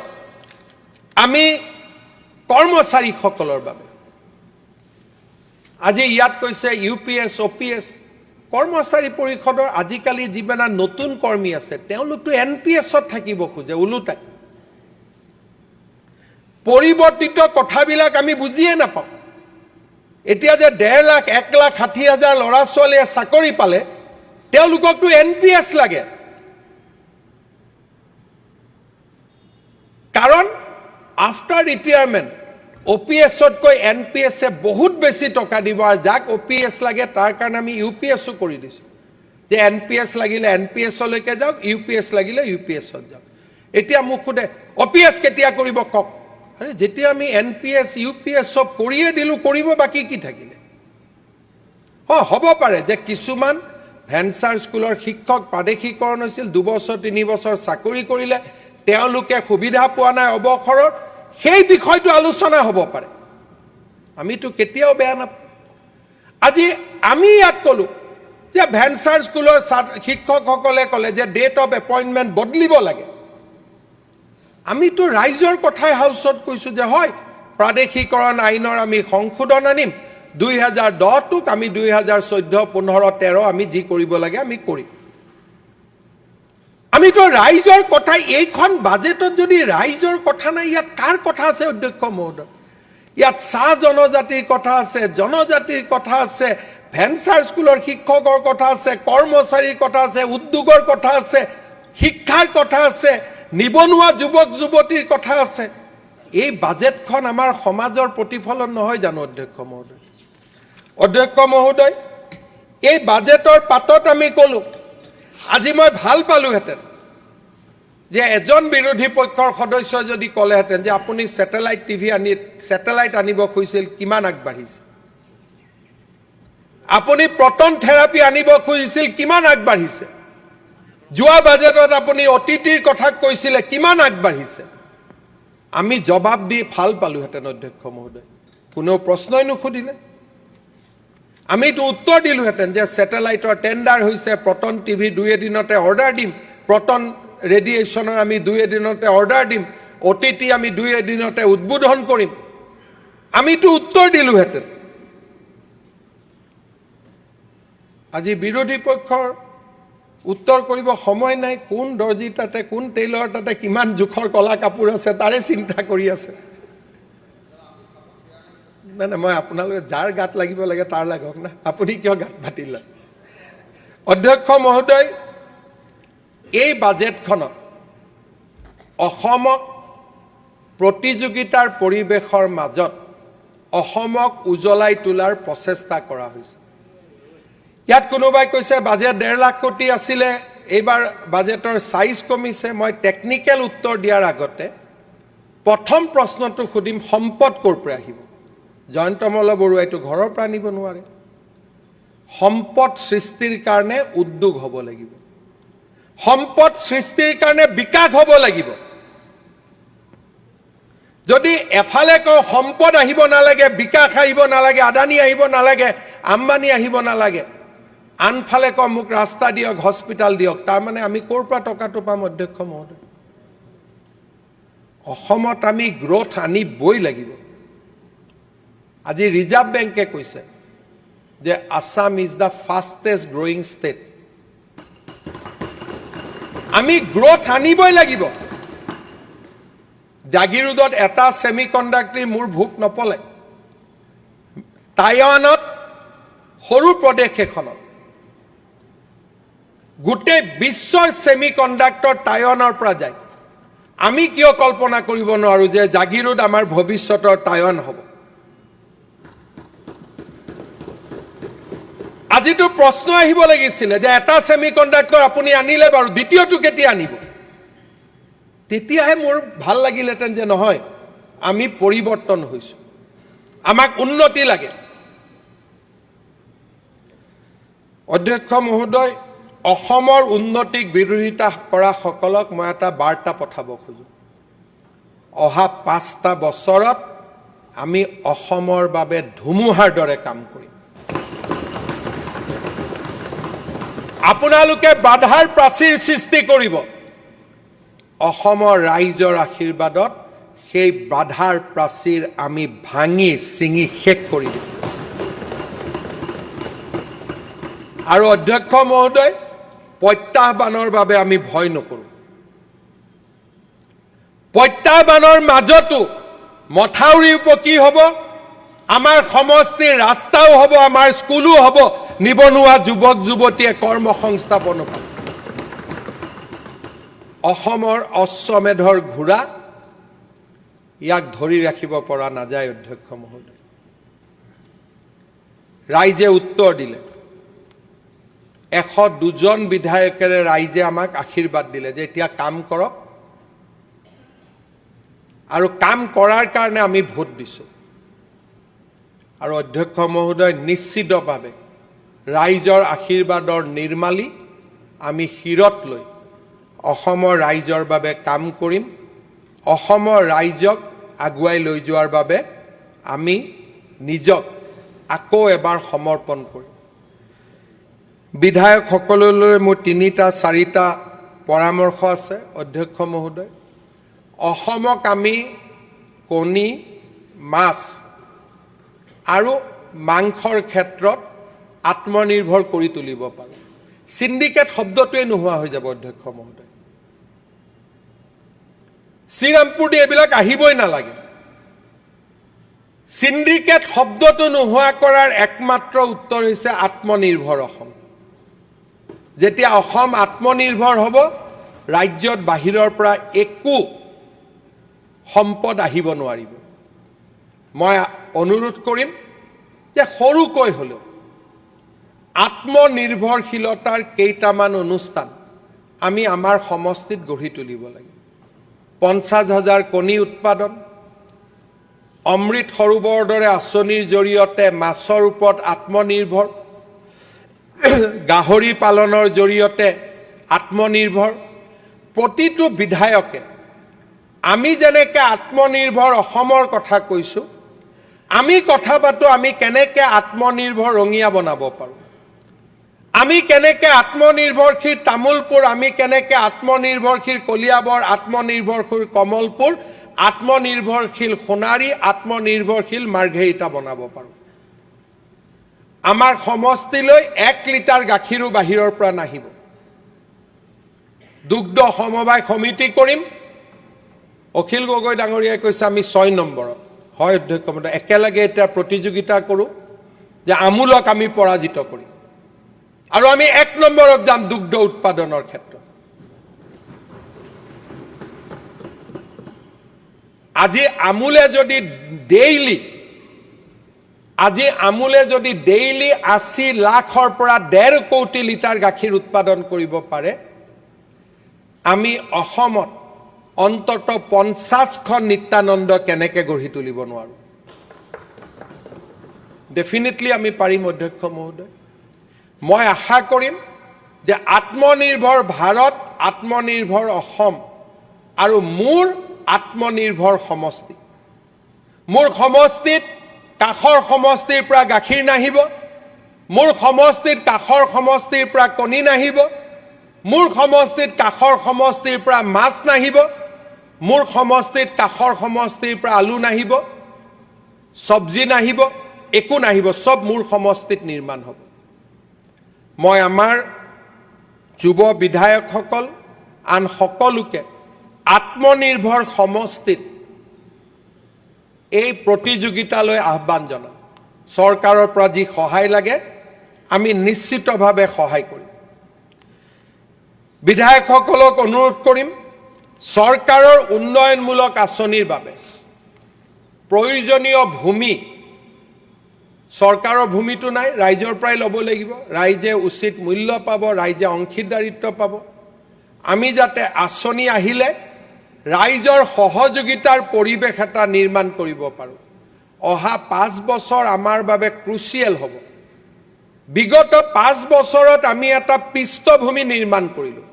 আমি কৰ্মচাৰীসকলৰ বাবে, আজি ইয়াত কৈছে UPS OPS কৰ্মচাৰী পৰিষদৰ আজিকালি যিমান নতুন কৰ্মী আছে তেওঁলোকতো NPSত থাকিব খোজে, ওলোটাই পৰিৱৰ্তিত কথাবিলাক আমি বুজিয়ে নাপাওঁ। এতিয়া যে 1.5 লাখ 1,60,000 ল'ৰা ছোৱালীয়ে চাকৰি পালে, তেওঁলোককতো NPS লাগে, কাৰণ আফটাৰ ৰিটায়াৰমেণ্ট OPSতকৈ NPSে বহুত বেছি টকা দিব, আৰু যাক OPS লাগে তাৰ কাৰণে আমি UPSও কৰি দিছোঁ যে NPS লাগিলে NPSলৈকে যাওক, UPS লাগিলে UPSত যাওক। এতিয়া মোক সোধে OPS কেতিয়া কৰিব কওক। আৰে যেতিয়া আমি NPS UPS সব কৰিয়ে দিলোঁ, কৰিব বাকী কি থাকিলে? হ'ব পাৰে যে কিছুমান ভেঞ্চাৰ স্কুলৰ শিক্ষক প্ৰাদেশিকৰণ হৈছিল, 2 বছৰ 3 বছৰ চাকৰি কৰিলে, তেওঁলোকে সুবিধা পোৱা নাই অৱসৰৰ, সেই বিষয়টো আলোচনা হ'ব পাৰে। আমিতো কেতিয়াও বেয়া নাপাওঁ। আজি আমি ইয়াত ক'লোঁ যে ভেঞ্চাৰ স্কুলৰ শিক্ষকসকলে ক'লে যে ডেট অফ এপইণ্টমেণ্ট বদলিব লাগে। আমিতো ৰাইজৰ কথাই হাউচত কৈছোঁ যে হয়, প্ৰাদেশিকৰণ আইনৰ আমি সংশোধন আনিম, 2010টোক আমি 2014, 15, 13 আমি যি কৰিব লাগে আমি কৰিম। আমিতো ৰাইজৰ কথা, এইখন বাজেটত যদি ৰাইজৰ কথা নাই, ইয়াত কাৰ কথা আছে অধ্যক্ষ মহোদয়? ইয়াত চাহ জনজাতিৰ কথা আছে, জনজাতিৰ কথা আছে, ভেঞ্চাৰ স্কুলৰ শিক্ষকৰ কথা আছে, কৰ্মচাৰীৰ কথা আছে, উদ্যোগৰ কথা আছে, শিক্ষাৰ কথা আছে, নিবনুৱা যুৱক যুৱতীৰ কথা আছে। এই বাজেটখন আমাৰ সমাজৰ প্ৰতিফলন নহয় জানো অধ্যক্ষ মহোদয়? অধ্যক্ষ মহোদয়, এই বাজেটৰ পাতত আমি ক'লোঁ, আজি মই ভাল পালোহেঁতেন যে এজন বিৰোধী পক্ষৰ সদস্যই যদি ক'লেহেঁতেন যে আপুনি ছেটেলাইট আনিব খুজিছিল, কিমান আগবাঢ়িছে? আপুনি প্ৰটন থেৰাপি আনিব খুজিছিল, কিমান আগবাঢ়িছে? যোৱা বাজেটত আপুনি অতিথিৰ কথা কৈছিলে, কিমান আগবাঢ়িছে? আমি জবাব দি ভাল পালোহেঁতেন অধ্যক্ষ মহোদয়। কোনেও প্ৰশ্নই নুসুধিলে। আমিতো উত্তৰ দিলোহেঁতেন যে ছেটেলাইটৰ টেণ্ডাৰ হৈছে, প্ৰটন টিভি 2 এদিনতে অৰ্ডাৰ দিম, প্ৰটন ৰেডিয়েশ্যনৰ আমি 2 এদিনতে অৰ্ডাৰ দিম, অতিথি আমি 2 এদিনতে উদ্বোধন কৰিম। আমিতো উত্তৰ দিলোহেঁতেন। আজি বিৰোধী পক্ষৰ উত্তৰ কৰিব সময় নাই। কোন দৰ্জী তাতে, কোন টেইলৰ তাতে কিমান জোখৰ কলা কাপোৰ আছে তাৰে চিন্তা কৰি আছে। নাই নাই, মই আপোনালোকে যাৰ গাত লাগিব লাগে তাৰ লাগক না, আপুনি কিয় গাত পাতিলে? অধ্যক্ষ মহোদয়, এই বাজেটখনত অসমক প্ৰতিযোগিতাৰ পৰিৱেশৰ মাজত অসমক উজ্বলাই তোলাৰ প্ৰচেষ্টা কৰা হৈছে। ইয়াত কোনোবাই কৈছে বাজেট 1.5 লাখ কোটি আছিলে, এইবাৰ বাজেটৰ চাইজ কমিছে। মই টেকনিকেল উত্তৰ দিয়াৰ আগতে প্ৰথম প্ৰশ্নটো সুধিম, সম্পদ ক'ৰ পৰা আহিব? জয়ন্ত মল্ল বৰুৱাইতো ঘৰৰ পৰা আনিব নোৱাৰে। সম্পদ সৃষ্টিৰ কাৰণে উদ্যোগ হ'ব লাগিব, সম্পদ সৃষ্টিৰ কাৰণে বিকাশ হ'ব লাগিব। যদি এফালে কওঁ সম্পদ আহিব নালাগে, বিকাশ আহিব নালাগে, আদানী আহিব নালাগে, আম্বানী আহিব নালাগে, আনফালে কওঁ মোক ৰাস্তা দিয়ক, হস্পিটাল দিয়ক, তাৰমানে আমি ক'ৰ পৰা টকাটো পাম অধ্যক্ষ মহোদয়? অসমত আমি গ্ৰথ আনিবই লাগিব। আজি ৰিজাৰ্ভ বেংকে কৈছে যে Assam is the fastest growing state. আমি গ্ৰথ আনিবই লাগিব। জাগিৰোডত এটা ছেমি কণ্ডাক্টৰী মোৰ ভোক নপলে। টাইৱানত, সৰু প্ৰদেশ এখনত গোটেই বিশ্বৰ ছেমি কণ্ডাক্টৰ টাইৱানৰ পৰা যায়। আমি কিয় কল্পনা কৰিব নোৱাৰোঁ যে জাগিৰোড আমাৰ ভৱিষ্যতৰ টাইৱান হ'ব? আজিতো প্ৰশ্ন আহিব লাগিছিলে যে এটা ছেমি কণ্ডাক্টৰ আপুনি আনিলে বাৰু, দ্বিতীয়টো কেতিয়া আনিব? তেতিয়াহে মোৰ ভাল লাগিলহেঁতেন যে নহয়, আমি পৰিৱৰ্তন হৈছোঁ, আমাক উন্নতি লাগে। অধ্যক্ষ মহোদয়, অসমৰ উন্নতিক বিৰোধিতা কৰা সকলক মই এটা বাৰ্তা পঠাব খোজোঁ। অহা 5টা বছৰত আমি অসমৰ বাবে ধুমুহাৰ দৰে কাম কৰিম। আপোনালোকে বাধাৰ প্ৰাচীৰ সৃষ্টি কৰিব। অসমৰ ৰাইজৰ আশীৰ্বাদত সেই বাধাৰ প্ৰাচীৰ আমি ভাঙি ছিঙি শেষ কৰি দিম। আৰু অধ্যক্ষ মহোদয়, প্ৰত্যাহ্বানৰ বাবে আমি ভয় নকৰোঁ। প্ৰত্যাহ্বানৰ মাজতো মথাউৰিৰ পকী হ'ব, আমাৰ সমষ্টিৰ ৰাস্তাও হ'ব, আমাৰ স্কুলো হ'ব, নিবনুৱা যুৱক যুৱতীয়ে কৰ্মসংস্থাপনো পাব। অসমৰ অশ্বমেধৰ ঘোঁৰা, ইয়াক ধৰি ৰাখিব পৰা নাযায় অধ্যক্ষ মহোদয়। ৰাইজে উত্তৰ দিলে। 102জন বিধায়কেৰে ৰাইজে আমাক আশীৰ্বাদ দিলে যে এতিয়া কাম কৰক, আৰু কাম কৰাৰ কাৰণে আমি ভোট দিছোঁ। আৰু অধ্যক্ষ মহোদয়, নিশ্চিতভাৱে ৰাইজৰ আশীৰ্বাদৰ নিৰ্মালী আমি শিৰত লৈ অসমৰ ৰাইজৰ বাবে কাম কৰিম অসমৰ ৰাইজক আগুৱাই লৈ যোৱাৰ বাবে আমি নিজক আকৌ এবাৰ সমৰ্পণ কৰিম বিধায়কসকললৈ মোৰ 3-4টা পৰামৰ্শ আছে অধ্যক্ষ মহোদয় অসমক আমি কণী মাছ আৰু মাংসৰ ক্ষেত্ৰত আত্মনিৰ্ভৰ কৰি তুলিব পাৰোঁ সিন্ডিকেট শব্দটোৱে নোহোৱা হৈ যাব অধ্যক্ষ মহোদয় শ্ৰীৰামপুৰ এইবিলাক আহিবই নালাগে সিন্ডিকেট শব্দটো নোহোৱা কৰাৰ একমাত্ৰ উত্তৰ হৈছে আত্মনিৰ্ভৰ অসম যেতিয়া অসম আত্মনিৰ্ভৰ হ'ব ৰাজ্যত বাহিৰৰ পৰা একো সম্পদ আহিব নোৱাৰিব মই অনুৰোধ কৰিম যে সৰুকৈ হলেও আত্মনিৰ্ভৰশীলতাৰ কেইটামান অনুষ্ঠান আমি আমাৰ সমষ্টিত গঢ়ি তুলিব লাগে 50,000 কণী উৎপাদন অমৃত সৰোবৰ দৰে আঁচনিৰ জৰিয়তে মাছৰ ওপৰত আত্মনিৰ্ভৰ গাহৰি পালনৰ জৰিয়তে আত্মনিৰ্ভৰ প্ৰতিটো বিধায়কে আমি যেনেকৈ আত্মনিৰ্ভৰ অসমৰ কথা কৈছো আমি কথা পাতো আমি কেনেকৈ আত্মনিৰ্ভৰ ৰঙিয়া বনাব পাৰোঁ আমি কেনেকৈ আত্মনিৰ্ভৰশীল তামুলপুৰ আমি কেনেকৈ আত্মনিৰ্ভৰশীল কলিয়াবৰ আত্মনিৰ্ভৰশীল কমলপুৰ আত্মনিৰ্ভৰশীল সোণাৰী আত্মনিৰ্ভৰশীল মাৰ্ঘেৰিটা বনাব পাৰোঁ আমাৰ সমষ্টিলৈ 1 লিটাৰ গাখীৰো বাহিৰৰ পৰা নাহিব দুগ্ধ সমবায় সমিতি কৰিম অখিল গগৈ ডাঙৰীয়াই কৈছে আমি 6 নম্বৰত হয় অধ্যক্ষ মহোদয় একেলগে এটা প্ৰতিযোগিতা কৰোঁ যে আমুলক আমি পৰাজিত কৰিম আৰু আমি 1 নম্বৰত যাম দুগ্ধ উৎপাদনৰ ক্ষেত্ৰত আজি আমুলে যদি ডেইলি 80 লাখৰ পৰা 1.5 কোটি লিটাৰ গাখীৰ উৎপাদন কৰিব পাৰে আমি অসমত অন্তত 50খন নিত্যানন্দ কেনেকৈ গঢ়ি তুলিব নোৱাৰোঁ ডেফিনেটলি আমি পাৰিম অধ্যক্ষ মহোদয় মই আশা কৰিম যে আত্মনিৰ্ভৰ ভাৰত আত্মনিৰ্ভৰ অসম আৰু মোৰ আত্মনিৰ্ভৰ সমষ্টি মোৰ সমষ্টিত কাখৰ সমষ্টিৰ পৰা গাখীৰ নাহিব মোৰ সমষ্টিত কাখৰ সমষ্টিৰ পৰা কণী নাহিব মোৰ সমষ্টিত কাখৰ সমষ্টিৰ পৰা মাছ নাহিব মোৰ সমষ্টিত কাখৰ সমষ্টিৰ পৰা আলু নাহিব সবজি নাহিব একো নাহিব সব মোৰ সমষ্টিত নিৰ্মাণ হ'ব মই আমাৰ যুৱ বিধায়কসকল আন সকলোকে আত্মনিৰ্ভৰ সমষ্টিত এই প্ৰতিযোগিতালৈ আহ্বান জনাম চৰকাৰৰ পৰা যি সহায় লাগে আমি নিশ্চিতভাৱে সহায় কৰিম বিধায়কসকলক অনুৰোধ কৰিম চৰকাৰৰ উন্নয়নমূলক আঁচনিৰ বাবে প্ৰয়োজনীয় ভূমি চৰকাৰৰ ভূমিটো নাই ৰাইজৰ পৰাই ল'ব লাগিব ৰাইজে উচিত মূল্য পাব ৰাইজে অংশীদাৰিত্ব পাব আমি যাতে আঁচনি আহিলে ৰাইজৰ সহযোগিতাৰ পৰিৱেশ এটা নিৰ্মাণ কৰিব পাৰোঁ অহা 5 বছৰ আমাৰ বাবে ক্ৰুচিয়েল হ'ব বিগত 5 বছৰত আমি এটা পৃষ্ঠভূমি নিৰ্মাণ কৰিলোঁ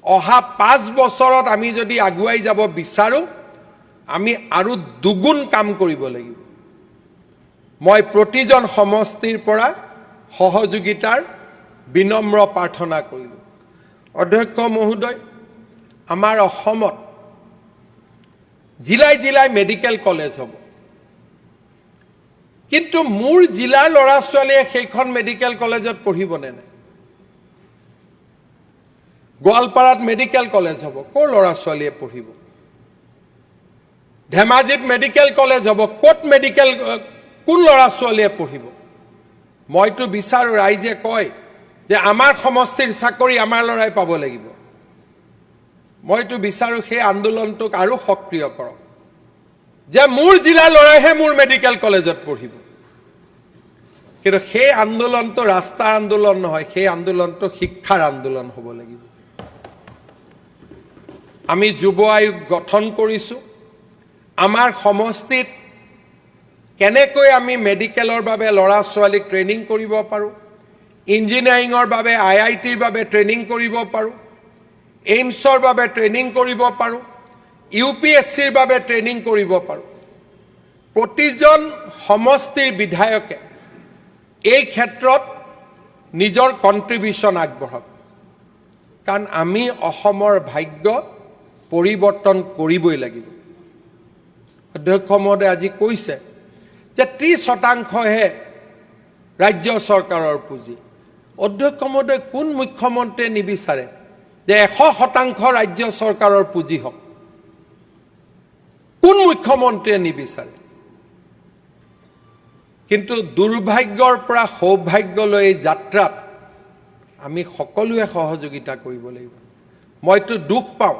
অহা 5 বছৰত আমি যদি আগুৱাই যাব বিচাৰোঁ আমি আৰু দুগুণ কাম কৰিব লাগিব মই প্ৰতিজন সমষ্টিৰ পৰা সহযোগিতাৰ বিনম্ৰ প্ৰাৰ্থনা কৰিলোঁ অধ্যক্ষ মহোদয় আমাৰ অসমত জিলাই জিলাই মেডিকেল কলেজ হ'ব কিন্তু মোৰ জিলাৰ ল'ৰা ছোৱালীয়ে সেইখন মেডিকেল কলেজত পঢ়িব নে নাই গোৱালপাৰাত মেডিকেল কলেজ হ'ব ক'ৰ ল'ৰা ছোৱালীয়ে পঢ়িব ধেমাজিত মেডিকেল কলেজ হ'ব ক'ত মেডিকেল কোন ল'ৰা ছোৱালীয়ে পঢ়িব মইতো বিচাৰোঁ ৰাইজে কয় যে আমাৰ সমষ্টিৰ চাকৰি আমাৰ ল'ৰাই পাব লাগিব মইতো বিচাৰোঁ সেই আন্দোলনটোক আৰু সক্ৰিয় কৰক যে মোৰ জিলাৰ ল'ৰাইহে মোৰ মেডিকেল কলেজত পঢ়িব কিন্তু সেই আন্দোলনটো ৰাস্তাৰ আন্দোলন নহয় সেই আন্দোলনটো শিক্ষাৰ আন্দোলন হ'ব লাগিব আমি যুৱ আয়োগ গঠন কৰিছোঁ আমাৰ সমষ্টিত কেনেকৈ আমি মেডিকেলৰ বাবে ল'ৰা ছোৱালীক ট্ৰেইনিং কৰিব পাৰোঁ ইঞ্জিনিয়াৰিঙৰ বাবে IITৰ বাবে ট্ৰেইনিং কৰিব পাৰোঁ এইমছৰ বাবে ট্ৰেইনিং কৰিব পাৰোঁ, UPSCৰ বাবে ট্ৰেইনিং কৰিব পাৰোঁ। প্ৰতিজন সমষ্টিৰ বিধায়কে এই ক্ষেত্ৰত নিজৰ কণ্ট্ৰিবিউশ্যন আগবঢ়াওক, কাৰণ আমি অসমৰ ভাগ্য পৰিৱৰ্তন কৰিবই লাগিব। অধ্যক্ষ মহোদয় আজি কৈছে যে 30% ৰাজ্য চৰকাৰৰ পুঁজি। অধ্যক্ষ মহোদয় কোন মুখ্যমন্ত্ৰীয়ে নিবিচাৰে যে 100% ৰাজ্য চৰকাৰৰ পুঁজি হওক? কোন মুখ্যমন্ত্ৰীয়ে নিবিচাৰে? কিন্তু দুৰ্ভাগ্যৰ পৰা সৌভাগ্যলৈ এই যাত্ৰাত আমি সকলোৱে সহযোগিতা কৰিব লাগিব। মইতো দুখ পাওঁ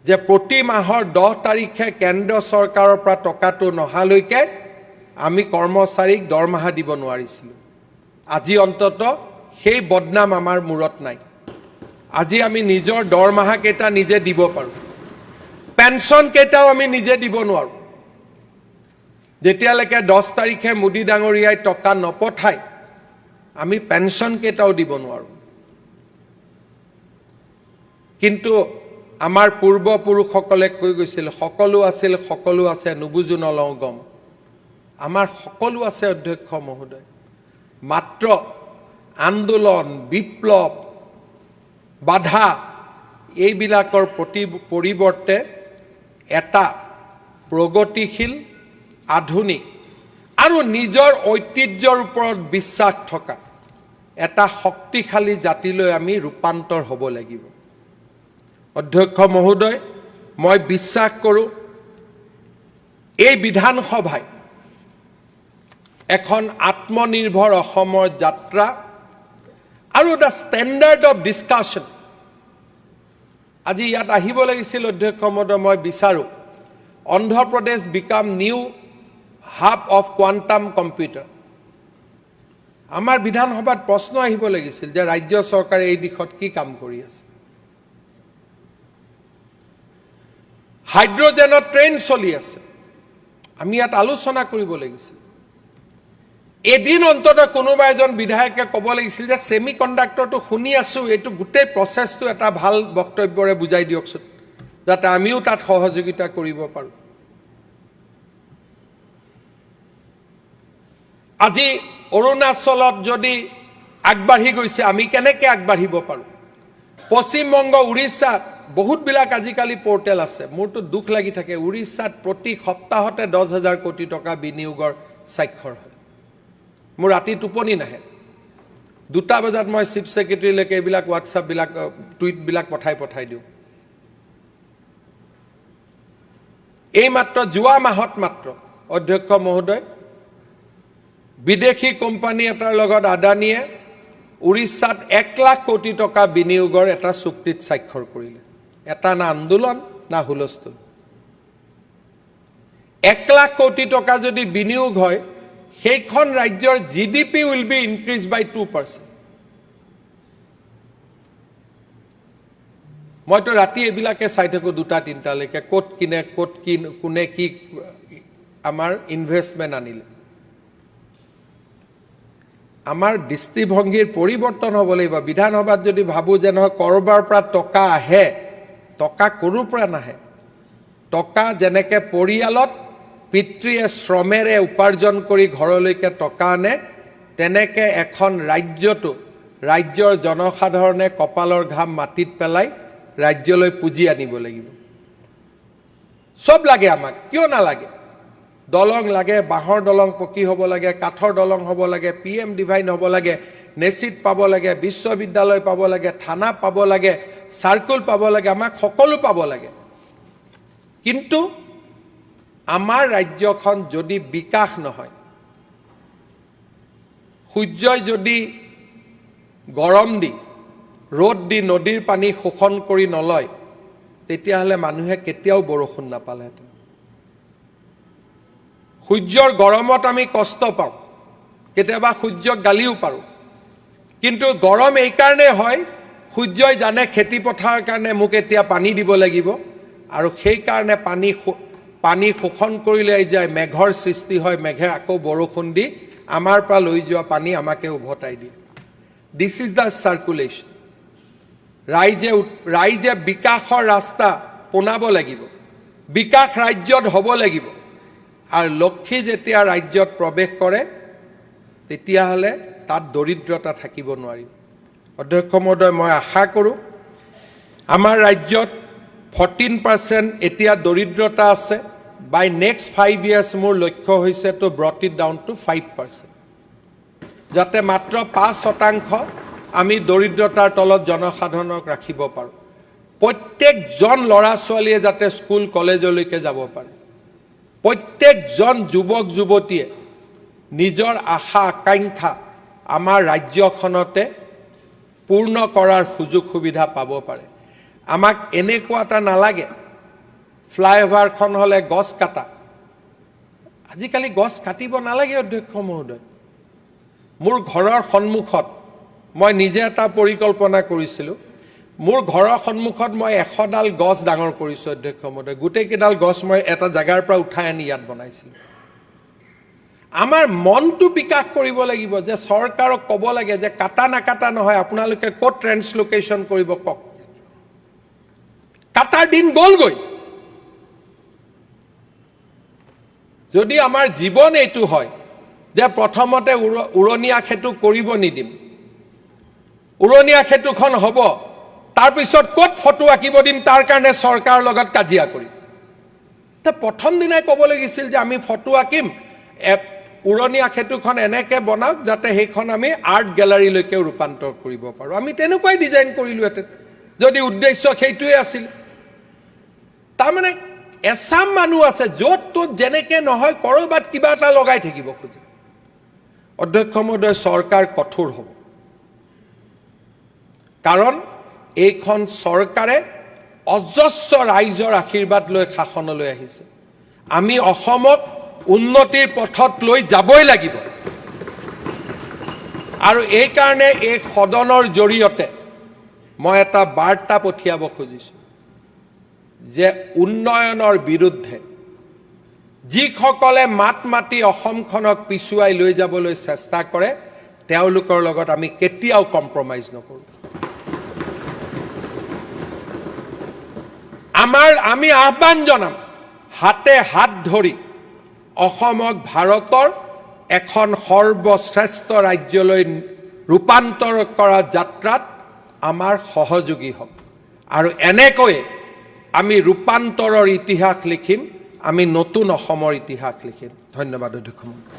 যে প্ৰতি মাহৰ 10 তাৰিখে কেন্দ্ৰ চৰকাৰৰ পৰা টকাটো নহালৈকে আমি কৰ্মচাৰীক দৰমহা দিব নোৱাৰিছিলোঁ। আজি অন্তত সেই বদনাম আমাৰ মূৰত নাই। আজি আমি নিজৰ দৰমহা কেইটা নিজে দিব পাৰোঁ, পেঞ্চন কেইটাও আমি নিজে দিব নোৱাৰোঁ। যেতিয়ালৈকে 10 তাৰিখে মোদী ডাঙৰীয়াই টকা নপঠায় আমি পেঞ্চন কেইটাও দিব নোৱাৰোঁ। কিন্তু আমাৰ পূৰ্বপুৰুষসকলে কৈ গৈছিল সকলো আছিল, সকলো আছে, নুবুজো নলওঁ গম। আমাৰ সকলো আছে অধ্যক্ষ মহোদয়, মাত্ৰ আন্দোলন, বিপ্লৱ, বাধা এইবিলাকৰ পৰিৱৰ্তে এটা প্ৰগতিশীল, আধুনিক আৰু নিজৰ ঐতিহ্যৰ ওপৰত বিশ্বাস থকা এটা শক্তিশালী জাতিলৈ আমি ৰূপান্তৰ হ'ব লাগিব। অধ্যক্ষ মহোদয়, মই বিশ্বাস কৰোঁ এই বিধানসভাই এখন আত্মনিৰ্ভৰ অসমৰ যাত্ৰা আৰু এটা ষ্টেণ্ডাৰ্ড অফ ডিছকাশ্যন। আজি ইয়াত আহিব লাগিছিল অধ্যক্ষ মহোদয়। মই বিচাৰোঁ Andhra Pradesh became new hub of quantum computer. আমাৰ বিধানসভাত প্ৰশ্ন আহিব লাগিছিল যে ৰাজ্য চৰকাৰে এই দিশত কি কাম কৰি আছে। হাইড্ৰজেনৰ ট্ৰেইন চলি আছে, আমি ইয়াত আলোচনা কৰিব লাগিছিল। এদিন অন্তত কোনোবা এজন বিধায়কে ক'ব লাগিছিল যে ছেমি কণ্ডাক্টৰটো শুনি আছোঁ, এইটো গোটেই প্ৰচেছটো এটা ভাল বক্তব্যৰে বুজাই দিয়কচোন, যাতে আমিও তাত সহযোগিতা কৰিব পাৰোঁ। আজি অৰুণাচলত যদি আগবাঢ়ি গৈছে, আমি কেনেকৈ আগবাঢ়িব পাৰোঁ? পশ্চিমবংগ, উৰিষ্যাত বহুতবিলাক আজিকালি পৰ্টেল আছে। মোৰতো দুখ লাগি থাকে, উৰিষ্যাত প্ৰতি সপ্তাহতে 10,000 কোটি টকা বিনিয়োগৰ স্বাক্ষৰ হয়। মোৰ ৰাতি টোপনি নাহে। 2টা বজাত মই চিফ ছেক্ৰেটাৰীলৈকে এইবিলাক হোৱাটছআপবিলাক, টুইটবিলাক পঠাই দিওঁ। এই মাত্ৰ যোৱা মাহত মাত্ৰ অধ্যক্ষ মহোদয় বিদেশী কোম্পানী এটাৰ লগত আদানীয়ে উৰিষ্যাত 1 লাখ কোটি টকা বিনিয়োগৰ এটা চুক্তিত স্বাক্ষৰ কৰিলে। এটা না আন্দোলন না হুলস্থুল। 1 লাখ কোটি টকা যদি বিনিয়োগ হয়, সেইখন ৰাজ্যৰ GDP উইল বি ইনক্ৰিজ বাই 2%। মইতো ৰাতি এইবিলাকে চাই থাকোঁ 2টা-3টালৈকে, ক'ত কিনে, ক'ত কি, কোনে কি আমাৰ ইনভেষ্টমেণ্ট আনিলে। আমাৰ দৃষ্টিভংগীৰ পৰিৱৰ্তন হ'ব লাগিব। বিধানসভাত যদি ভাবোঁ যে নহয় ক'ৰবাৰ পৰা টকা আহে, টকা ক'ৰ পৰা নাহে। টকা যেনেকৈ পৰিয়ালত পিতৃয়ে শ্ৰমেৰে উপাৰ্জন কৰি ঘৰলৈকে টকা আনে, তেনেকৈ এখন ৰাজ্যটো ৰাজ্যৰ জনসাধাৰণে কপালৰ ঘাম মাটিত পেলাই ৰাজ্যলৈ পুঁজি আনিব লাগিব। চব লাগে আমাক, কিয় নালাগে? দলং লাগে, বাঁহৰ দলং পকী হ'ব লাগে, কাঠৰ দলং হ'ব লাগে, PM ডিভাইন হ'ব লাগে, নেচিট পাব লাগে, বিশ্ববিদ্যালয় পাব লাগে, থানা পাব লাগে, চাৰ্কুল পাব লাগে, আমাক সকলো পাব লাগে। কিন্তু আমাৰ ৰাজ্যখন যদি বিকাশ নহয়, সূৰ্যই যদি গৰম দি, ৰ'দ দি নদীৰ পানী শোষণ কৰি নলয়, তেতিয়াহ'লে মানুহে কেতিয়াও বৰষুণ নাপালেহেঁতেন। সূৰ্যৰ গৰমত আমি কষ্ট পাওঁ, কেতিয়াবা সূৰ্যক গালিও পাৰোঁ। কিন্তু গৰম এইকাৰণে হয়, সূৰ্যই জানে খেতি পথাৰৰ কাৰণে মোক এতিয়া পানী দিব লাগিব, আৰু সেইকাৰণে পানী শোষণ কৰিলে যায়, মেঘৰ সৃষ্টি হয়, মেঘে আকৌ বৰষুণ দি আমাৰ পৰা লৈ যোৱা পানী আমাকে উভতাই দিয়ে। This is the circulation. ৰাইজে বিকাশৰ ৰাস্তা পোনাব লাগিব, বিকাশ ৰাজ্যত হ'ব লাগিব। আৰু লক্ষ্মী যেতিয়া ৰাজ্যত প্ৰৱেশ কৰে তেতিয়াহ'লে তাত দৰিদ্ৰতা থাকিব নোৱাৰিব। অধ্যক্ষ মহোদয়, মই আশা কৰোঁ আমাৰ ৰাজ্যত 14% এতিয়া দৰিদ্ৰতা আছে। বাই নেক্সট 5 years মোৰ লক্ষ্য হৈছে to brought it down to 5%, যাতে মাত্ৰ 5% আমি দৰিদ্ৰতাৰ তলত জনসাধাৰণক ৰাখিব পাৰোঁ। প্ৰত্যেকজন ল'ৰা ছোৱালীয়ে যাতে স্কুল কলেজলৈকে যাব পাৰে, প্ৰত্যেকজন যুৱক যুৱতীয়ে নিজৰ আশা আকাংক্ষা আমাৰ ৰাজ্যখনতে পূৰ্ণ কৰাৰ সুযোগ সুবিধা পাব পাৰে। আমাক এনেকুৱা এটা নালাগে ফ্লাইঅভাৰখন হ'লে গছ কাটা। আজিকালি গছ কাটিব নালাগে অধ্যক্ষ মহোদয়। মোৰ ঘৰৰ সন্মুখত মই নিজে এটা পৰিকল্পনা কৰিছিলোঁ। মোৰ ঘৰৰ সন্মুখত মই 100ডাল গছ ডাঙৰ কৰিছোঁ অধ্যক্ষ মহোদয়। গোটেইকেইডাল গছ মই এটা জেগাৰ পৰা উঠাই আনি ইয়াত বনাইছিলোঁ। আমাৰ মনটো বিকাশ কৰিব লাগিব যে চৰকাৰক ক'ব লাগে যে কাটা নাকাটা নহয়, আপোনালোকে ক'ত ট্ৰেন্সলোকেশ্যন কৰিব কওক। কাটাৰ দিন গ'লগৈ। যদি আমাৰ জীৱন এইটো হয় যে প্ৰথমতে উৰণীয়া সেতু কৰিব নিদিম, উৰণীয়া সেতুখন হ'ব, তাৰপিছত ক'ত ফটো আঁকিব দিম তাৰ কাৰণে চৰকাৰৰ লগত কাজিয়া কৰিম। প্ৰথম দিনাই ক'ব লাগিছিল যে আমি ফটো আঁকিম, উৰণীয়া সেতুখন এনেকৈ বনাওক যাতে সেইখন আমি আৰ্ট গেলাৰীলৈকে ৰূপান্তৰ কৰিব পাৰোঁ। আমি তেনেকুৱাই ডিজাইন কৰিলোহেঁতেন যদি উদ্দেশ্য সেইটোৱে আছিল। তাৰমানে এচাম মানুহ আছে য'ত ত'ত যেনেকৈ নহয় ক'ৰবাত কিবা এটা লগাই থাকিব খোজে। অধ্যক্ষ মহোদয়, চৰকাৰ কঠোৰ হ'ব, কাৰণ এইখন চৰকাৰে অজস্ৰ ৰাইজৰ আশীৰ্বাদ লৈ শাসনলৈ আহিছে। আমি অসমক উন্নতিৰ পথত লৈ যাবই লাগিব। আৰু এইকাৰণে এই সদনৰ জৰিয়তে মই এটা বাৰ্তা পঠিয়াব খুজিছোঁ যে উন্নয়নৰ বিৰুদ্ধে যিসকলে মাত মাতি অসমখনক পিছুৱাই লৈ যাবলৈ চেষ্টা কৰে তেওঁলোকৰ লগত আমি কেতিয়াও কম্প্ৰমাইজ নকৰোঁ। আমি আহ্বান জনাম হাতে হাত ধৰি অসমক ভাৰতৰ এখন সৰ্বশ্ৰেষ্ঠ ৰাজ্যলৈ ৰূপান্তৰ কৰা যাত্ৰাত আমাৰ সহযোগী হওক। আৰু এনেকৈয়ে আমি ৰূপান্তৰৰ ইতিহাস লিখিম, আমি নতুন অসমৰ ইতিহাস লিখিম। ধন্যবাদ অধ্যক্ষ মহোদয়।